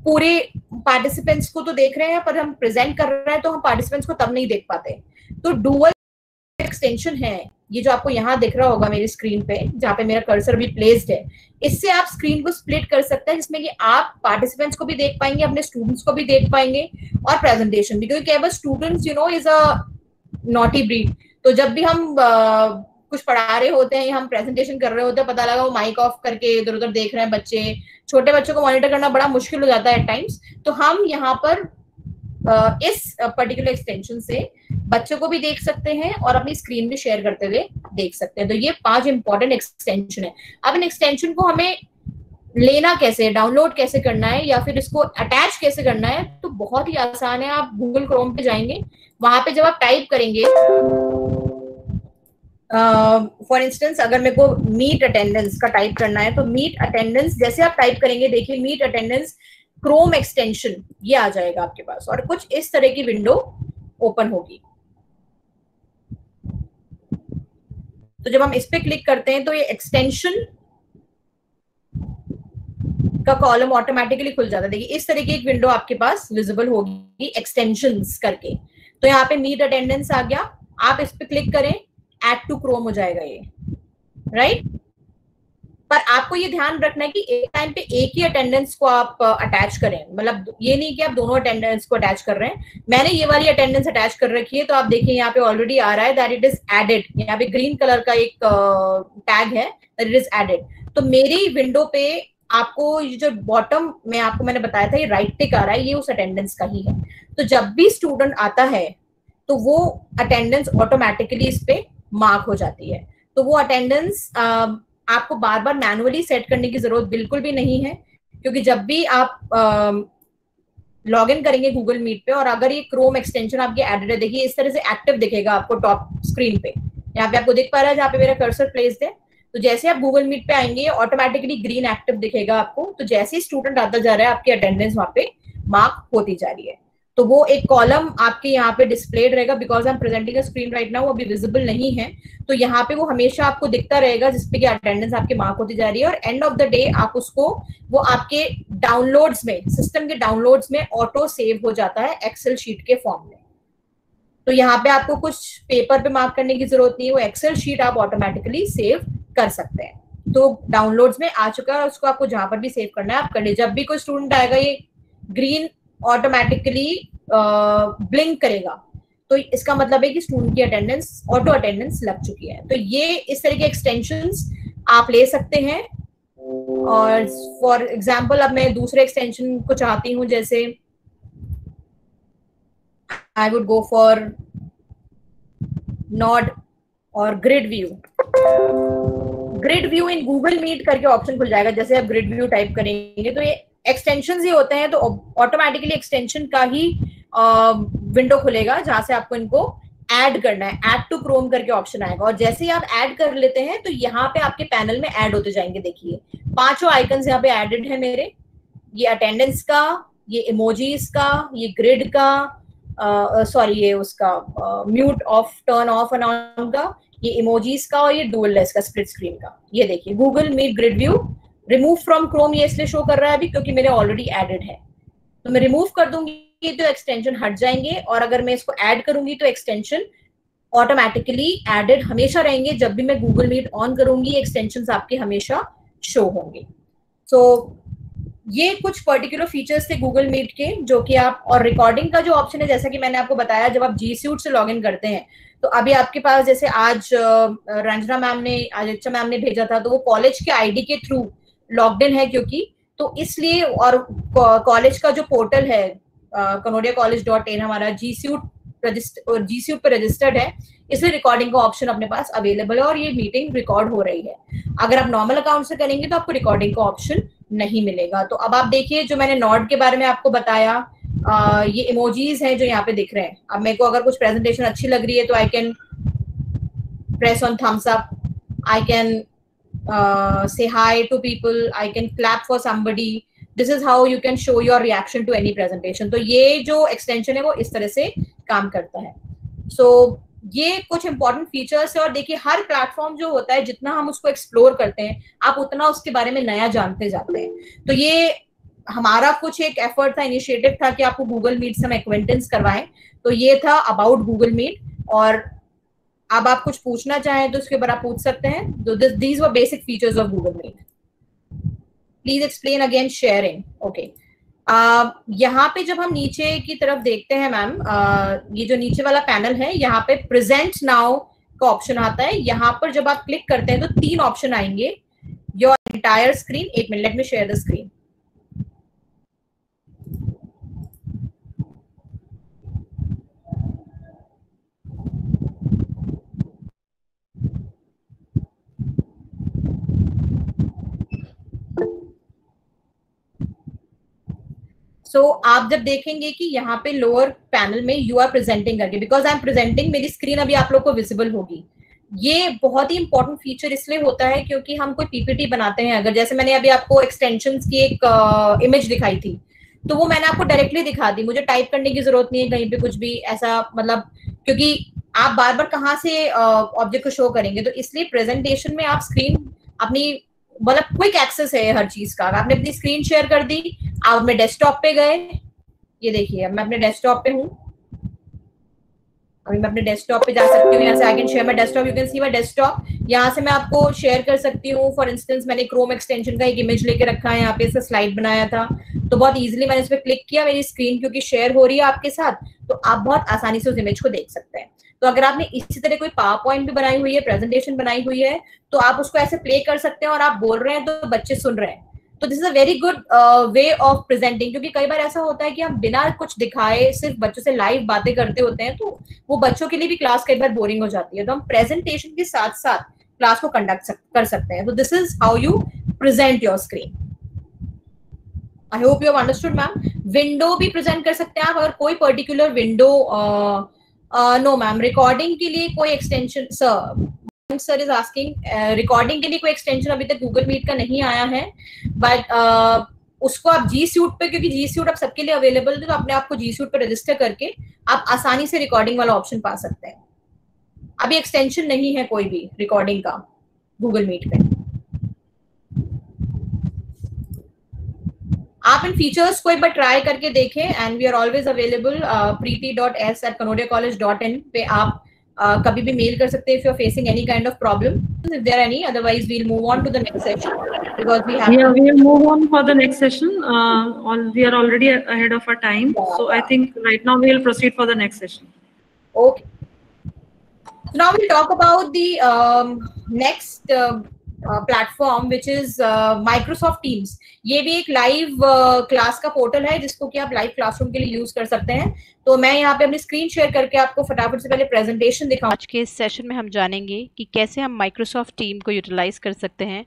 [SPEAKER 1] पूरे पार्टिसिपेंट्स को तो देख रहे हैं, पर हम प्रेजेंट कर रहे हैं तो हम पार्टिसिपेंट्स को तब नहीं देख पाते। तो डुअल एक्सटेंशन है ये जो आपको यहाँ दिख रहा होगा मेरी स्क्रीन पे, जहाँ पे मेरा कर्सर भी प्लेस्ड है, इससे आप स्क्रीन को स्प्लिट कर सकते हैं, जिसमें कि आप पार्टिसिपेंट्स को भी देख पाएंगे, अपने स्टूडेंट्स को भी देख पाएंगे और प्रेजेंटेशन भी। क्योंकि केवल students you know is a naughty breed, तो जब भी हम कुछ पढ़ा रहे होते हैं या हम प्रेजेंटेशन कर रहे होते हैं, पता लगा वो माइक ऑफ करके इधर उधर देख रहे हैं बच्चे, छोटे बच्चों को मॉनिटर करना बड़ा मुश्किल हो जाता है एट टाइम्स। तो हम यहाँ पर इस पर्टिकुलर एक्सटेंशन से बच्चों को भी देख सकते हैं और अपनी स्क्रीन भी शेयर करते हुए देख सकते हैं। तो ये 5 इंपॉर्टेंट एक्सटेंशन है। अब इन एक्सटेंशन को हमें लेना कैसे, डाउनलोड कैसे करना है या फिर इसको अटैच कैसे करना है, तो बहुत ही आसान है। आप गूगल क्रोम पे जाएंगे, वहां पे जब आप टाइप करेंगे फॉर इंस्टेंस अगर मेरे को मीट अटेंडेंस का टाइप करना है, तो मीट अटेंडेंस जैसे आप टाइप करेंगे, देखिए मीट अटेंडेंस क्रोम एक्सटेंशन ये आ जाएगा आपके पास और कुछ इस तरह की विंडो ओपन होगी। तो जब हम इस पे क्लिक करते हैं तो ये एक्सटेंशन का कॉलम ऑटोमेटिकली खुल जाता है। देखिए इस तरह की एक विंडो आपके पास विजिबल होगी एक्सटेंशंस करके। तो यहाँ पे मीट अटेंडेंस आ गया, आप इस पे क्लिक करें, ऐड टू क्रोम हो जाएगा ये, राइट। पर आपको ये ध्यान रखना है कि एक टाइम पे एक ही अटेंडेंस को आप अटैच करें, मतलब ये नहीं कि आप दोनों अटेंडेंस को अटैच कर रहे हैं। मैंने ये वाली अटेंडेंस अटैच कर रखी है, तो आप देखिए यहाँ पे ऑलरेडी आ रहा है दैट इट इज एडेड। यहाँ पे ग्रीन कलर का एक टैग है दैट इट इज एडेड। तो मेरी विंडो पे आपको ये जो बॉटम में आपको मैंने बताया था ये राइट टिक आ रहा है, ये उस अटेंडेंस का ही है। तो जब भी स्टूडेंट आता है तो वो अटेंडेंस ऑटोमेटिकली इस पे मार्क हो जाती है। तो वो अटेंडेंस आपको बार बार मैनुअली सेट करने की जरूरत बिल्कुल भी नहीं है, क्योंकि जब भी आप लॉग इन करेंगे गूगल मीट पे और अगर ये क्रोम एक्सटेंशन आपके एडेड है, देखिए इस तरह से एक्टिव दिखेगा आपको टॉप स्क्रीन पे, यहाँ पे आपको दिख पा रहा है जहाँ पे मेरा कर्सर प्लेस्ड है। तो जैसे आप गूगल मीट पे आएंगे ऑटोमेटिकली ग्रीन एक्टिव दिखेगा आपको। तो जैसे ही स्टूडेंट आता जा रहा है आपकी अटेंडेंस वहां पे मार्क होती जा रही है। तो वो एक कॉलम आपके यहाँ पे डिस्प्लेड रहेगा, because I am presenting a screen right now, अभी विजिबल नहीं है। तो यहाँ पे वो हमेशा आपको दिखता रहेगा जिसपे कि अटेंडेंस आपके मार्क होती जा रही है, और एंड ऑफ द डे आप उसको वो आपके डाउनलोड्स में, सिस्टम के डाउनलोड्स में ऑटो सेव हो जाता है एक्सेल शीट के फॉर्म में। तो यहाँ पे आपको कुछ पेपर पे मार्क करने की जरूरत नहीं है, वो एक्सेल शीट आप ऑटोमेटिकली सेव कर सकते हैं। तो डाउनलोड्स में आ चुका है, उसको आपको जहां पर भी सेव करना है आप कर लीजिए। जब भी कोई स्टूडेंट आएगा ये ग्रीन ऑटोमेटिकली ब्लिंक करेगा, तो इसका मतलब है कि स्टूडेंट की अटेंडेंस, ऑटो अटेंडेंस लग चुकी है। तो ये इस तरह के एक्सटेंशंस आप ले सकते हैं। और फॉर एग्जांपल अब मैं दूसरे एक्सटेंशन को चाहती हूँ, जैसे I would go for nod और grid view. Grid view in Google Meet करके ऑप्शन खुल जाएगा। जैसे आप ग्रिड व्यू टाइप करेंगे तो ये एक्सटेंशंस ही होते हैं, तो ऑटोमेटिकली एक्सटेंशन का ही विंडो खुलेगा जहां से आपको इनको ऐड करना है। ऐड टू क्रोम करके ऑप्शन आएगा, और जैसे ही आप ऐड कर लेते हैं तो यहाँ पे आपके पैनल में ऐड होते जाएंगे। देखिए 5 आइकन्स यहाँ पे एडेड है मेरे, ये अटेंडेंस का, ये इमोजीज का, ये ग्रिड का, सॉरी ये उसका mute off, turn off and on का, ये इमोजीज का, और ये डुअल लेस का, स्प्लिट स्क्रीन का। ये देखिए Google Meet grid view remove from Chrome, ये इसलिए शो कर रहा है अभी क्योंकि मेरे ऑलरेडी एडेड है। तो मैं रिमूव कर दूंगी तो एक्सटेंशन हट जाएंगे, और अगर मैं इसको ऐड करूंगी तो एक्सटेंशन ऑटोमेटिकली एडेड हमेशा रहेंगे। जब भी मैं गूगल मीट ऑन करूंगी एक्सटेंशंस आपके हमेशा शो होंगे। सो ये कुछ पर्टिकुलर फीचर्स थे गूगल मीट के जो कि आप, और रिकॉर्डिंग का जो ऑप्शन है जैसा कि मैंने आपको बताया, जब आप जी सूट से लॉग इन करते हैं तो अभी आपके पास, जैसे आज रंजना मैम ने, आदित्य मैम ने भेजा था, तो वो कॉलेज के आईडी के थ्रू लॉग्ड इन है क्योंकि, तो इसलिए, और कॉलेज का जो पोर्टल है kanodiacollege.in हमारा जी सूट पे रजिस्टर्ड है, इसलिए रिकॉर्डिंग का ऑप्शन अपने पास अवेलेबल है और ये मीटिंग रिकॉर्ड हो रही है। अगर आप नॉर्मल अकाउंट से करेंगे तो आपको रिकॉर्डिंग का ऑप्शन नहीं मिलेगा। तो अब आप देखिए जो मैंने नॉड के बारे में आपको बताया, ये इमोजीज हैं जो यहाँ पे दिख रहे हैं। अब मेरे को अगर कुछ प्रेजेंटेशन अच्छी लग रही है तो I can press on thumbs up, I can say hi to people, I can clap for somebody. This is how you can show your reaction to any presentation. तो ये जो extension है वो इस तरह से काम करता है। So ये कुछ important features है, और देखिए हर प्लेटफॉर्म जो होता है जितना हम उसको एक्सप्लोर करते हैं आप उतना उसके बारे में नया जानते जाते हैं। तो ये हमारा कुछ एक एफर्ट था, इनिशिएटिव था कि आपको गूगल मीट से हम एक्वेंटेंस करवाएं। तो ये था अबाउट गूगल मीट, और अब आप कुछ पूछना चाहें तो उसके ऊपर आप पूछ सकते हैं। तो these were basic features of Google Meet. Please explain again sharing. Okay, यहाँ पे जब हम नीचे की तरफ देखते हैं मैम, ये जो नीचे वाला पैनल है यहाँ पे प्रेजेंट नाउ का ऑप्शन आता है। यहाँ पर जब आप क्लिक करते हैं तो 3 ऑप्शन आएंगे, your entire screen. 1 minute, let me share the screen. So आप जब देखेंगे कि यहाँ पे लोअर पैनल में यू आर प्रेजेंटिंग करके, बिकॉज आई एम प्रेजेंटिंग, मेरी स्क्रीन अभी आप लोग को विजिबल होगी। ये बहुत ही इंपॉर्टेंट फीचर इसलिए होता है क्योंकि हम कोई पीपीटी बनाते हैं, अगर जैसे मैंने अभी आपको एक्सटेंशंस की एक इमेज दिखाई थी, तो वो मैंने आपको डायरेक्टली दिखा दी, मुझे टाइप करने की जरूरत नहीं है कहीं पे कुछ भी ऐसा, मतलब क्योंकि आप बार बार कहाँ से ऑब्जेक्ट को शो करेंगे। तो इसलिए प्रेजेंटेशन में आप स्क्रीन अपनी, मतलब क्विक एक्सेस है हर चीज का। आपने अपनी स्क्रीन शेयर कर दी, आप अपने डेस्कटॉप पे गए, ये देखिए अब मैं अपने डेस्कटॉप पे हूँ, अभी मैं अपने डेस्कटॉप पे जा सकती हूँ। यहाँ से आई can share my desktop, you can see my desktop. यहाँ से मैं आपको शेयर कर सकती हूँ। फॉर इंस्टेंस मैंने क्रोम एक्सटेंशन का एक इमेज लेके रखा है, यहाँ पे इसका स्लाइड बनाया था, तो बहुत इजीली मैंने इस पर क्लिक किया, मेरी स्क्रीन क्योंकि शेयर हो रही है आपके साथ, तो आप बहुत आसानी से उस इमेज को देख सकते हैं। तो अगर आपने इसी तरह कोई पावर पॉइंट भी बनाई हुई है, प्रेजेंटेशन बनाई हुई है, तो आप उसको ऐसे प्ले कर सकते हैं और आप बोल रहे हैं तो बच्चे सुन रहे हैं, तो this is a very good way of presenting, क्योंकि कई बार ऐसा होता है कि हम बिना कुछ दिखाए सिर्फ बच्चों से लाइव बातें करते होते हैं, तो वो बच्चों के लिए भी क्लास कई बार बोरिंग हो जाती है। तो हम प्रेजेंटेशन के साथ साथ क्लास को कंडक्ट कर सकते हैं। तो this is how you present your screen. I hope you have understood ma'am. Window भी प्रेजेंट कर सकते हैं आप, अगर कोई particular window no ma'am, recording के लिए कोई extension sir is asking, recording के लिए कोई एक्सटेंशन अभी तक गूगल मीट का नहीं आया है, बट उसको आप जी सूट पे, क्योंकि जी सूट अब सबके लिए अवेलेबल है, तो अपने आप को जी सूट पे रजिस्टर करके आप आसानी से रिकॉर्डिंग वाला ऑप्शन पा सकते हैं। अभी एक्सटेंशन नहीं है कोई भी रिकॉर्डिंग का गूगल मीट पे। आप इन फीचर्स को एक बार ट्राई करके देखें, and we are always available preeti.s@kanodiacollege.in पे आप कभी भी मेल कर सकते हैं if you are facing any kind of problem, if there are any, otherwise we'll move on to the next session because we have
[SPEAKER 3] we'll move on for the next session. We are already ahead of our time, so I think right now we'll proceed for the next session.
[SPEAKER 1] Okay, so now we'll talk about the next platform which is Microsoft teams. ये भी एक लाइव क्लास का पोर्टल है जिसको कि आप लाइव क्लासरूम के लिए यूज कर सकते हैं। तो मैं यहाँ पे अपनी स्क्रीन शेयर करके आपको फटाफट से पहले प्रेजेंटेशन दिखाऊं।
[SPEAKER 5] आज के इस सेशन में हम जानेंगे कि कैसे हम माइक्रोसॉफ्ट टीम को यूटिलाइज कर सकते हैं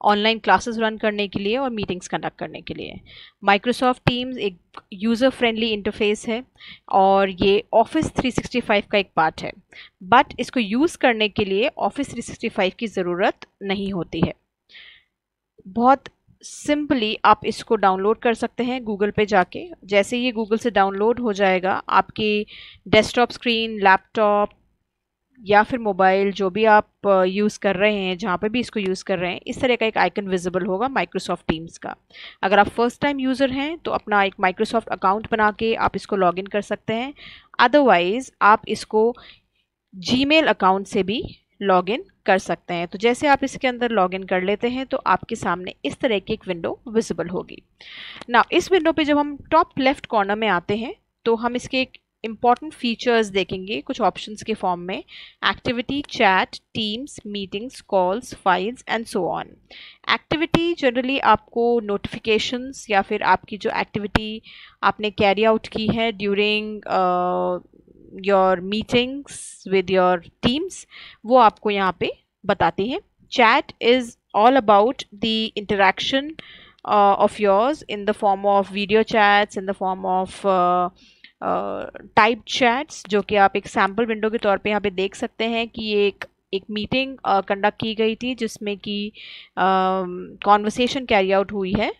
[SPEAKER 5] ऑनलाइन क्लासेस रन करने के लिए और मीटिंग्स कंडक्ट करने के लिए। माइक्रोसॉफ्ट टीम्स एक यूज़र फ्रेंडली इंटरफेस है और ये ऑफिस 365 का एक पार्ट है, बट इसको यूज़ करने के लिए ऑफिस 365 की ज़रूरत नहीं होती है। बहुत सिंपली आप इसको डाउनलोड कर सकते हैं गूगल पे जाके। जैसे ये गूगल से डाउनलोड हो जाएगा, आपकी डेस्कटॉप स्क्रीन, लैपटॉप या फिर मोबाइल जो भी आप यूज़ कर रहे हैं, जहाँ पे भी इसको यूज़ कर रहे हैं, इस तरह का एक आइकन विजिबल होगा माइक्रोसॉफ्ट टीम्स का। अगर आप फर्स्ट टाइम यूज़र हैं तो अपना एक माइक्रोसॉफ्ट अकाउंट बना के आप इसको लॉगिन कर सकते हैं, अदरवाइज़ आप इसको जीमेल अकाउंट से भी लॉगिन कर सकते हैं। तो जैसे आप इसके अंदर लॉगिन कर लेते हैं तो आपके सामने इस तरह की एक विंडो विजिबल होगी। ना इस विंडो पे जब हम टॉप लेफ्ट कॉर्नर में आते हैं तो हम इसके एक इम्पॉर्टेंट फीचर्स देखेंगे कुछ ऑप्शंस के फॉर्म में, activity, chat, teams, meetings, calls, files and so on. Activity generally आपको नोटिफिकेशंस या फिर आपकी जो एक्टिविटी आपने कैरी आउट की है during your meetings with your teams, वो आपको यहाँ पे बताती हैं। Chat is all about the interaction of yours in the form of video chats, in the form of type chats, जो कि आप एक सैम्पल विंडो के तौर पे यहाँ पे देख सकते हैं कि ये एक मीटिंग कंडक्ट की गई थी जिसमें कि कॉन्वर्सेशन कैरी आउट हुई है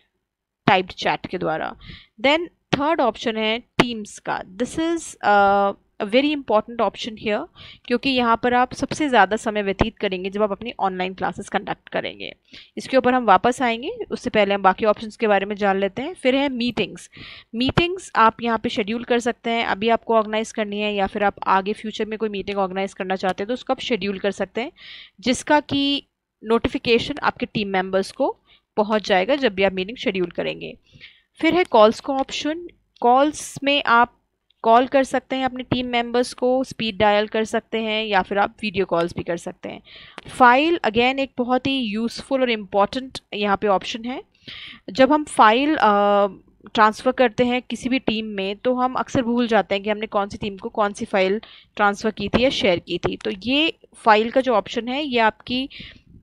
[SPEAKER 5] टाइप्ड चैट के द्वारा। देन थर्ड ऑप्शन है टीम्स का। This is a very important option here, क्योंकि यहाँ पर आप सबसे ज़्यादा समय व्यतीत करेंगे जब आप अपनी ऑनलाइन क्लासेस कंडक्ट करेंगे। इसके ऊपर हम वापस आएंगे, उससे पहले हम बाकी ऑप्शंस के बारे में जान लेते हैं। फिर है मीटिंग्स। मीटिंग्स आप यहाँ पे शेड्यूल कर सकते हैं, अभी आपको ऑर्गेनाइज करनी है या फिर आप आगे फ्यूचर में कोई मीटिंग ऑर्गेनाइज करना चाहते हैं तो उसको आप शेड्यूल कर सकते हैं, जिसका कि नोटिफिकेशन आपके टीम मेम्बर्स को पहुँच जाएगा जब भी आप मीटिंग शेड्यूल करेंगे। फिर है कॉल्स का ऑप्शन। कॉल्स में आप कॉल कर सकते हैं अपने टीम मेंबर्स को, स्पीड डायल कर सकते हैं या फिर आप वीडियो कॉल्स भी कर सकते हैं। फाइल अगेन एक बहुत ही यूज़फुल और इम्पॉर्टेंट यहाँ पे ऑप्शन है। जब हम फाइल ट्रांसफ़र करते हैं किसी भी टीम में तो हम अक्सर भूल जाते हैं कि हमने कौन सी टीम को कौन सी फाइल ट्रांसफ़र की थी या शेयर की थी। तो ये फाइल का जो ऑप्शन है ये आपकी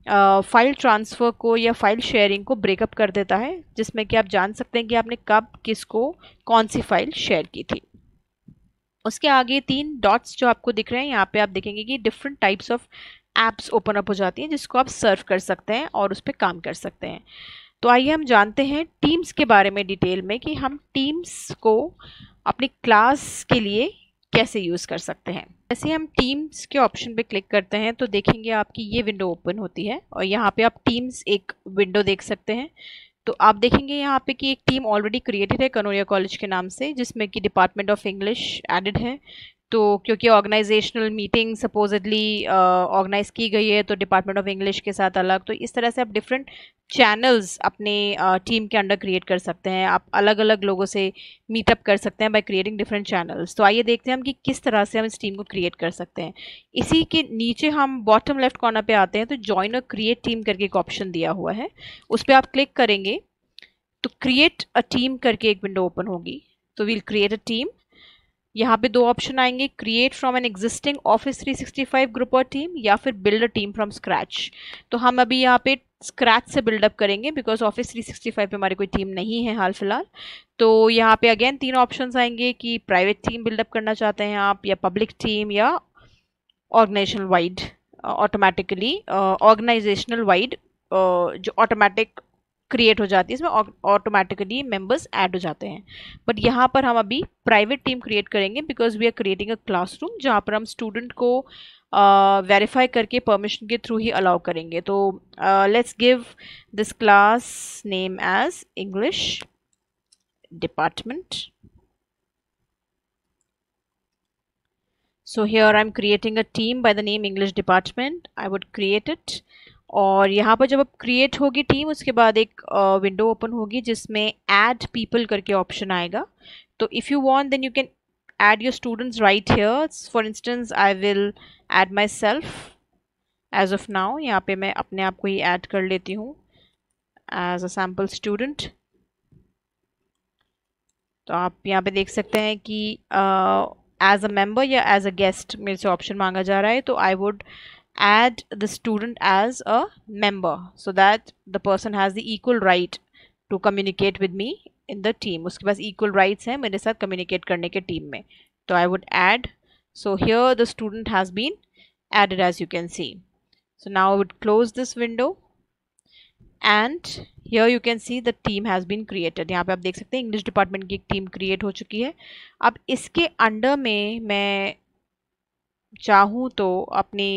[SPEAKER 5] फाइल ट्रांसफ़र को या फाइल शेयरिंग को ब्रेकअप कर देता है, जिसमें कि आप जान सकते हैं कि आपने कब किसको कौन सी फाइल शेयर की थी। उसके आगे 3 डॉट्स जो आपको दिख रहे हैं, यहाँ पे आप देखेंगे कि different types of apps open up हो जाती हैं जिसको आप सर्व कर सकते हैं और उस पर काम कर सकते हैं। तो आइए हम जानते हैं टीम्स के बारे में डिटेल में कि हम टीम्स को अपनी क्लास के लिए कैसे यूज़ कर सकते हैं। जैसे हम टीम्स के ऑप्शन पे क्लिक करते हैं तो देखेंगे आपकी ये विंडो ओपन होती है और यहाँ पे आप टीम्स एक विंडो देख सकते हैं। तो आप देखेंगे यहाँ पे कि एक टीम ऑलरेडी क्रिएटेड है कनोडिया कॉलेज के नाम से, जिसमें कि डिपार्टमेंट ऑफ इंग्लिश एडेड है। तो क्योंकि ऑर्गेनाइजेशनल मीटिंग सपोजिटली ऑर्गेनाइज की गई है तो डिपार्टमेंट ऑफ इंग्लिश के साथ अलग, तो इस तरह से आप डिफरेंट चैनल्स अपने टीम के अंडर क्रिएट कर सकते हैं। आप अलग अलग लोगों से मीटअप कर सकते हैं बाय क्रिएटिंग डिफरेंट चैनल्स। तो आइए देखते हैं हम कि किस तरह से हम इस टीम को क्रिएट कर सकते हैं। इसी के नीचे हम बॉटम लेफ्ट कॉर्नर पे आते हैं तो जॉइन और क्रिएट टीम करके एक ऑप्शन दिया हुआ है, उस पर आप क्लिक करेंगे तो क्रिएट अ टीम करके एक विंडो ओपन होगी। तो वील क्रिएट अ टीम। यहाँ पे दो ऑप्शन आएंगे, create from an existing office 365 group और टीम, या फिर build a team from scratch. तो हम अभी यहाँ पे स्क्रैच से बिल्डअप करेंगे बिकॉज ऑफिस 365 पे हमारी कोई टीम नहीं है हाल फिलहाल। तो यहाँ पे अगेन तीन ऑप्शंस आएंगे कि प्राइवेट टीम बिल्डअप करना चाहते हैं आप, या पब्लिक टीम, या organisational wide automatically organisational wide जो ऑटोमेटिक क्रिएट हो जाती है, इसमें ऑटोमेटिकली मेंबर्स ऐड हो जाते हैं। बट यहाँ पर हम अभी प्राइवेट टीम क्रिएट करेंगे because we are creating a classroom जहाँ पर हम स्टूडेंट को वेरीफाई करके परमिशन के थ्रू ही अलाउ करेंगे। तो let's give this class name as English department. So here I'm creating a team by the name English Department. I would create it. और यहाँ पर जब अब क्रिएट होगी टीम, उसके बाद एक विंडो ओपन होगी जिसमें ऐड पीपल करके ऑप्शन आएगा। तो if you want then you can add your students right here. For instance I will add myself as of now. यहाँ पे मैं अपने आप को ही ऐड कर लेती हूँ एज अ सैम्पल स्टूडेंट। तो आप यहाँ पे देख सकते हैं कि एज अ मेंबर या एज अ गेस्ट मेरे से ऑप्शन मांगा जा रहा है। तो I would add the student as a member so that the person has the equal right to communicate with me in the team. उसके पास equal rights हैं मेरे साथ communicate करने के team में। तो I would add. So here the student has been added as you can see. So now I would close this window and here you can see the team has been created. यहाँ पे आप देख सकते हैं इंग्लिश डिपार्टमेंट की एक टीम क्रिएट हो चुकी है। अब इसके अंडर में मैं चाहूँ तो अपनी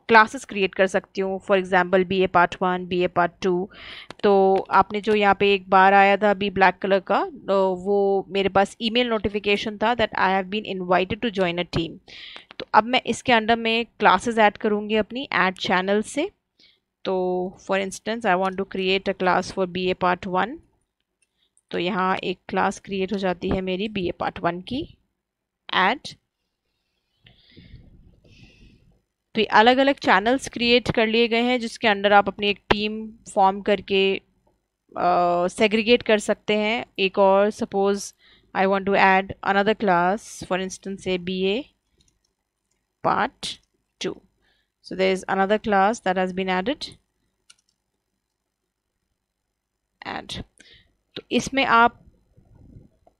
[SPEAKER 5] क्लासेस क्रिएट कर सकती हूँ। For example BA Part 1, BA Part 2। तो आपने जो यहाँ पे एक बार आया था अभी ब्लैक कलर का, वो मेरे पास ईमेल नोटिफिकेशन था that I have been invited to join a team. तो अब मैं इसके अंडर में क्लासेस ऐड करूँगी अपनी ऐड चैनल से। तो for instance I want to create a class for BA Part 1। तो यहाँ एक क्लास क्रिएट हो जाती है मेरी BA Part 1 की ऐड। तो ये अलग अलग चैनल्स क्रिएट कर लिए गए हैं जिसके अंडर आप अपनी एक टीम फॉर्म करके सेग्रीगेट कर सकते हैं। एक और suppose I want to add another class, for instance से BA Part 2। So there is another class that has been added and. तो इसमें आप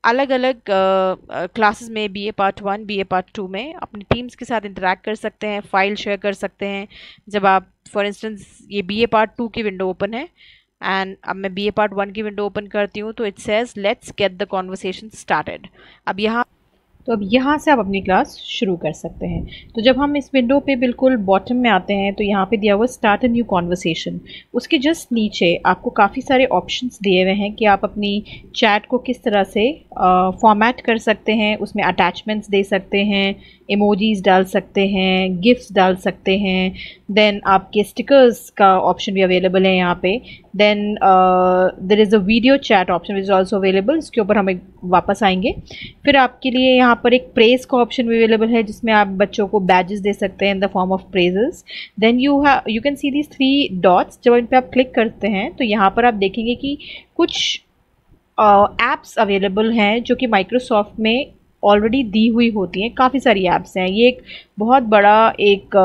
[SPEAKER 5] अलग अलग क्लासेस में BA Part 1, BA Part 2 में अपनी टीम्स के साथ इंटरेक्ट कर सकते हैं, फाइल शेयर कर सकते हैं। जब आप फॉर इंस्टेंस ये BA Part 2 की विंडो ओपन है एंड अब मैं BA Part 1 की विंडो ओपन करती हूँ तो it says let's get the conversation started. अब यहाँ से आप अपनी क्लास शुरू कर सकते हैं। तो जब हम इस विंडो पे बिल्कुल बॉटम में आते हैं तो यहाँ पे दिया हुआ स्टार्ट अ न्यू कॉन्वर्सेशन। उसके जस्ट नीचे आपको काफ़ी सारे ऑप्शंस दिए हुए हैं कि आप अपनी चैट को किस तरह से फॉर्मेट कर सकते हैं। उसमें अटैचमेंट्स दे सकते हैं, इमोजीज डाल सकते हैं, गिफ्ट्स डाल सकते हैं। देन आपके स्टिकर्स का ऑप्शन भी अवेलेबल है यहाँ पे। Then there is a video chat option is also available, इसके ऊपर हम वापस आएंगे। फिर आपके लिए यहाँ पर एक प्रेज का ऑप्शन भी अवेलेबल है जिसमें आप बच्चों को बैजेस दे सकते हैं in the form of praises. Then you can see these 3 dots. जब इन पर आप क्लिक करते हैं तो यहाँ पर आप देखेंगे कि कुछ एप्स अवेलेबल हैं जो कि माइक्रोसॉफ्ट में ऑलरेडी दी हुई होती हैं। काफ़ी सारी ऐप्स हैं। ये एक बहुत बड़ा एक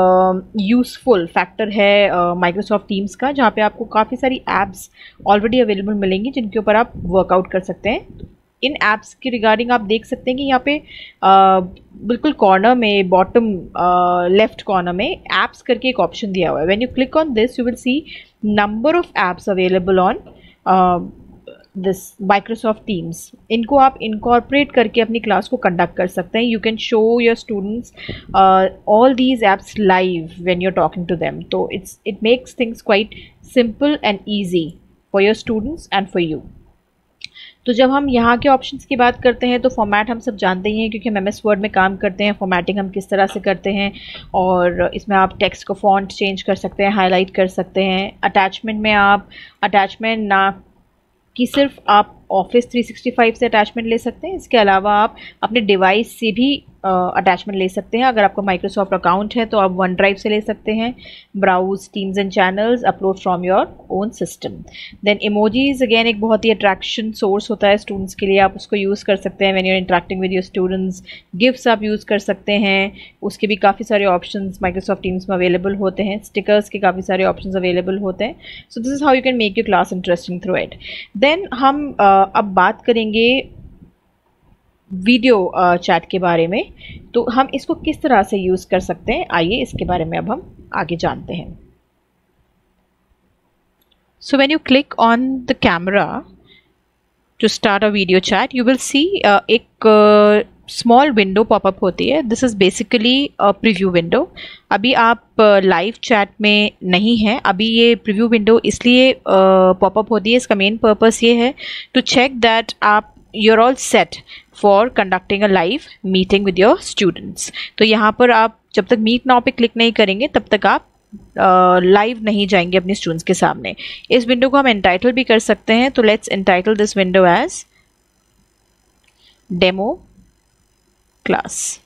[SPEAKER 5] यूज़फुल फैक्टर है माइक्रोसॉफ्ट टीम्स का, जहाँ पे आपको काफ़ी सारी ऐप्स ऑलरेडी अवेलेबल मिलेंगी जिनके ऊपर आप वर्कआउट कर सकते हैं। इन ऐप्स के रिगार्डिंग आप देख सकते हैं कि यहाँ पे बिल्कुल कॉर्नर में बॉटम लेफ्ट कॉर्नर में ऐप्स करके एक ऑप्शन दिया हुआ है। When you click on this you will see number of apps available on this Microsoft Teams. इनको आप इनकॉर्पोरेट करके अपनी क्लास को कंडक्ट कर सकते हैं। You can show your students all these apps live when you are talking to them. तो it makes things quite simple and easy for your students and for you. तो जब हम यहाँ के ऑप्शंस की बात करते हैं तो फॉर्मेट हम सब जानते ही हैं क्योंकि हम MS वर्ड में काम करते हैं। फॉर्मेटिंग हम किस तरह से करते हैं, और इसमें आप टेक्स्ट को फॉन्ट चेंज कर सकते हैं, हाईलाइट कर सकते हैं। अटैचमेंट में आप अटैचमेंट ना कि सिर्फ आप ऑफिस 365 से अटैचमेंट ले सकते हैं, इसके अलावा आप अपने डिवाइस से भी अटैचमेंट ले सकते हैं। अगर आपका माइक्रोसॉफ्ट अकाउंट है तो आप वन ड्राइव से ले सकते हैं। Browse teams and channels, upload from your own system. Then emojis again एक बहुत ही अट्रैक्शन सोर्स होता है स्टूडेंट्स के लिए, आप उसको यूज़ कर सकते हैं when you are interacting with your students. Gifts आप यूज़ कर सकते हैं, उसके भी काफ़ी सारे ऑप्शंस माइक्रोसॉफ्ट टीम्स में अवेलेबल होते हैं। स्टिकर्स के काफ़ी सारे ऑप्शंस अवेलेबल होते हैं। So this is how you can make your class interesting through it. Then हम अब बात करेंगे वीडियो चैट के बारे में, तो हम इसको किस तरह से यूज़ कर सकते हैं, आइए इसके बारे में अब हम आगे जानते हैं। So when you click on the camera to start a video chat, you will see एक स्मॉल विंडो पॉपअप होती है। This is basically a preview window. अभी आप लाइव चैट में नहीं हैं, अभी ये प्रीव्यू विंडो इसलिए पॉपअप होती है, इसका मेन पर्पस ये है टू चेक दैट आप you're all set for conducting a live meeting with your students। तो यहाँ पर आप जब तक मीट नाउ पे क्लिक नहीं करेंगे तब तक आप लाइव नहीं जाएंगे अपने स्टूडेंट्स के सामने। इस विंडो को हम एंटाइटल भी कर सकते हैं, तो let's entitle this window as demo class.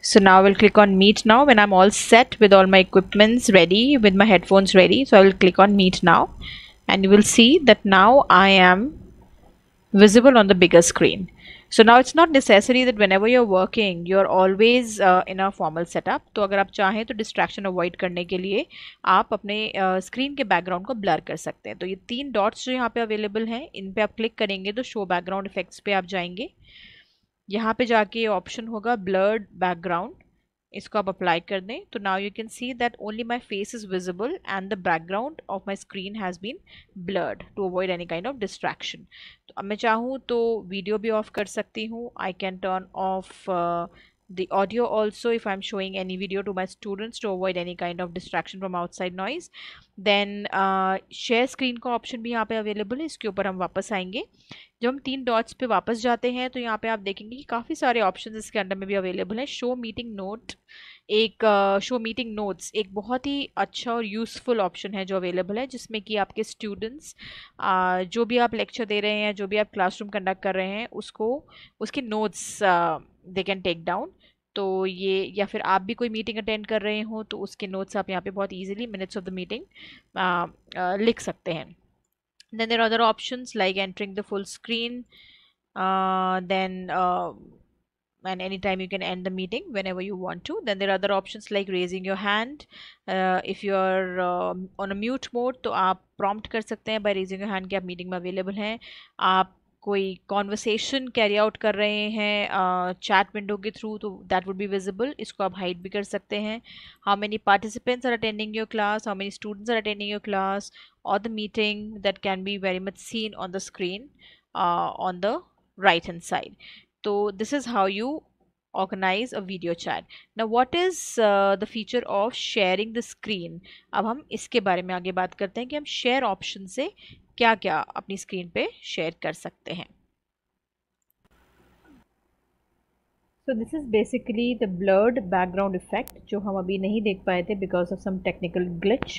[SPEAKER 5] So now I will click on Meet now when I'm all set with all my equipments ready, with my headphones ready. So I will click on Meet now, and you will see that now I am visible on the bigger screen. So now it's not necessary that whenever you're working, you're always in a formal setup. तो अगर आप चाहें तो distraction avoid करने के लिए आप अपने screen के background को blur कर सकते हैं। तो ये 3 dots जो यहाँ पे available हैं, इन पे आप click करेंगे तो show background effects पे आप जाएंगे। यहाँ पे जाके ऑप्शन होगा blurred background, इसको आप अप्लाई कर दें तो now you can see that only my face is visible and the background of my screen has been blurred to avoid any kind of distraction. तो अब मैं चाहूँ तो वीडियो भी ऑफ कर सकती हूँ। I can turn off the audio also if I'm showing any video to my students to avoid any kind of distraction from outside noise. Then share screen का ऑप्शन भी यहाँ पे अवेलेबल है, इसके ऊपर हम वापस आएंगे। जब हम 3 डॉट्स पे वापस जाते हैं तो यहाँ पे आप देखेंगे कि काफ़ी सारे ऑप्शंस इसके अंदर में भी अवेलेबल हैं। शो मीटिंग नोट एक शो मीटिंग नोट्स एक बहुत ही अच्छा और यूज़फुल ऑप्शन है जो अवेलेबल है, जिसमें कि आपके स्टूडेंट्स जो भी आप लेक्चर दे रहे हैं, जो भी आप क्लासरूम कंडक्ट कर रहे हैं, उसके notes they can take down. तो ये या फिर आप भी कोई मीटिंग अटेंड कर रहे हो तो उसके नोट्स आप यहाँ पे बहुत easily minutes of the meeting लिख सकते हैं। Then there are other options like entering the full screen, and anytime you can end the meeting whenever you want to. Then there are other options like raising your hand. If you are on a mute mode तो आप prompt कर सकते हैं by raising your hand कि आप meeting में available हैं। आप कोई कॉन्वर्सेशन कैरी आउट कर रहे हैं चैट विंडो के थ्रू तो दैट वुड बी विजिबल, इसको आप हाइड भी कर सकते हैं। How many participants are attending your class, how many students are attending your class और the meeting that can be very much seen on the screen on the right hand side. तो this is how you organize a video chat. Now what is the feature of sharing the screen? अब हम इसके बारे में आगे बात करते हैं कि हम share option से क्या क्या अपनी स्क्रीन पे शेयर कर सकते हैं। So this is basically the blurred background effect जो हम अभी नहीं देख पाए थे because of some technical glitch।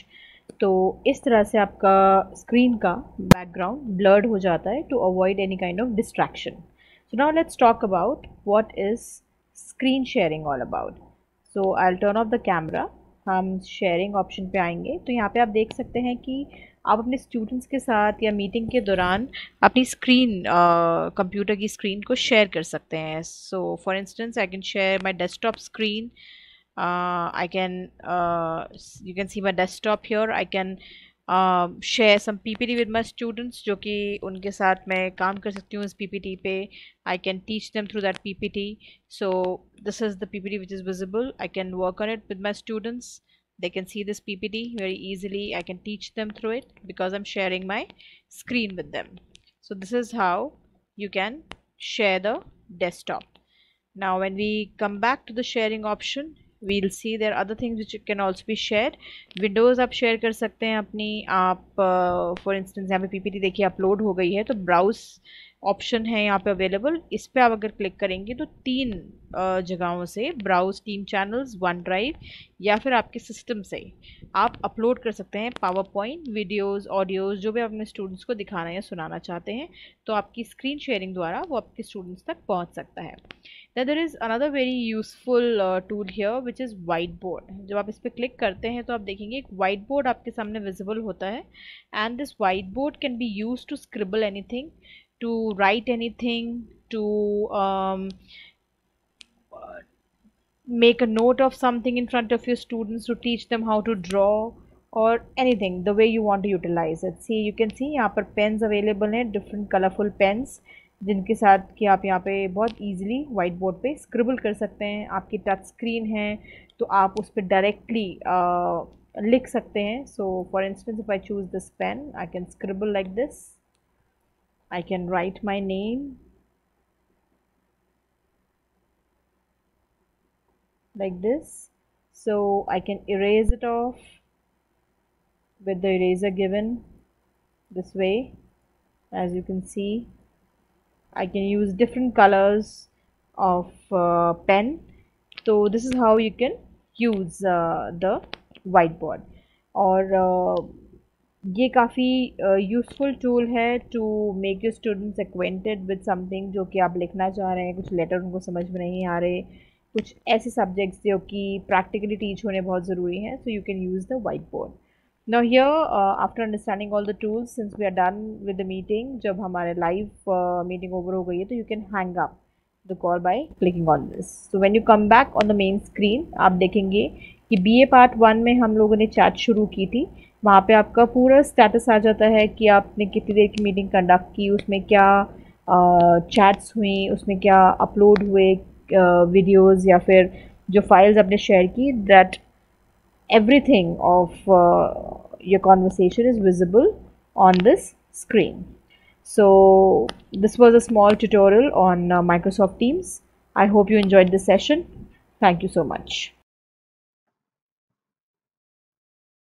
[SPEAKER 5] तो इस तरह से आपका स्क्रीन का बैकग्राउंड blurred हो जाता है to avoid any kind of distraction. So now let's talk about what is screen sharing all about. So I'll turn off the camera, हम sharing option पे आएंगे तो यहाँ पे आप देख सकते हैं कि आप अपने स्टूडेंट्स के साथ या मीटिंग के दौरान अपनी स्क्रीन कंप्यूटर की स्क्रीन को शेयर कर सकते हैं। So for instance I can share my desktop screen, I can you can see my desktop here, I can share some PPT with my students जो कि उनके साथ मैं काम कर सकती हूँ इस पीपीटी पे। I can teach them through that PPT. So this is the PPT which is visible, I can work on it with my students. They can see this PPT very easily. I can teach them through it because I'm sharing my screen with them. So this is how you can share the desktop. Now when we come back to the sharing option, we'll see there are other things which can also be shared. Windows आप शेयर कर सकते हैं अपनी, आप फॉर इंस्टेंस यहाँ पे पीपीटी देखिए अपलोड हो गई है, तो ब्राउज ऑप्शन है यहाँ पे अवेलेबल, इस पर आप अगर क्लिक करेंगे तो 3 जगहों से browse team channels, OneDrive या फिर आपके सिस्टम से आप अपलोड कर सकते हैं पावर पॉइंट, वीडियोज़, ऑडियोज़, जो भी आप अपने स्टूडेंट्स को दिखाना या सुनाना चाहते हैं, तो आपकी स्क्रीन शेयरिंग द्वारा वो आपके स्टूडेंट्स तक पहुँच सकता है. Then there is another very useful tool here which is whiteboard. जब आप इस पर क्लिक करते हैं तो आप देखेंगे एक whiteboard आपके सामने visible होता है, and this whiteboard can be used to scribble anything, to write anything, to make a note of something in front of your students, to teach them how to draw or anything the way you want to utilize it. See, you can see यहाँ पर pens available हैं, different colorful pens, जिनके साथ कि आप यहाँ पे बहुत easily वाइट बोर्ड पे स्क्रिबल कर सकते हैं. आपकी टच स्क्रीन है तो आप उस पर डायरेक्टली लिख सकते हैं. So for instance if I choose this pen, I can scribble like this, I can write my name like this. So I can erase it off with the eraser given this way. As you can see, I can use different colors of pen. So this is how you can use the whiteboard. और ये काफ़ी यूज़फुल टूल है to make your students acquainted with something जो कि आप लिखना चाह रहे हैं. कुछ लेटर उनको समझ में नहीं आ रहे, कुछ ऐसे सब्जेक्ट्स जो कि प्रैक्टिकली टीच होने बहुत ज़रूरी हैं, so you can use the whiteboard. Now here, after understanding all the tools, since we are done with the meeting, जब हमारे live meeting over हो गई है, तो you can hang up the call by clicking on this. So when you come back on the main screen, आप देखेंगे कि BA Part 1 में हम लोगों ने चैट शुरू की थी. वहाँ पे आपका पूरा स्टेटस आ जाता है कि आपने कितनी देर की मीटिंग कंडक्ट की, उसमें क्या चैट्स हुई, उसमें क्या अपलोड हुए वीडियोज़ या फिर जो फाइल्स आपने शेयर की, that everything of your conversation is visible on this screen. So this was a small tutorial on Microsoft Teams. I hope you enjoyed this session. Thank you so much.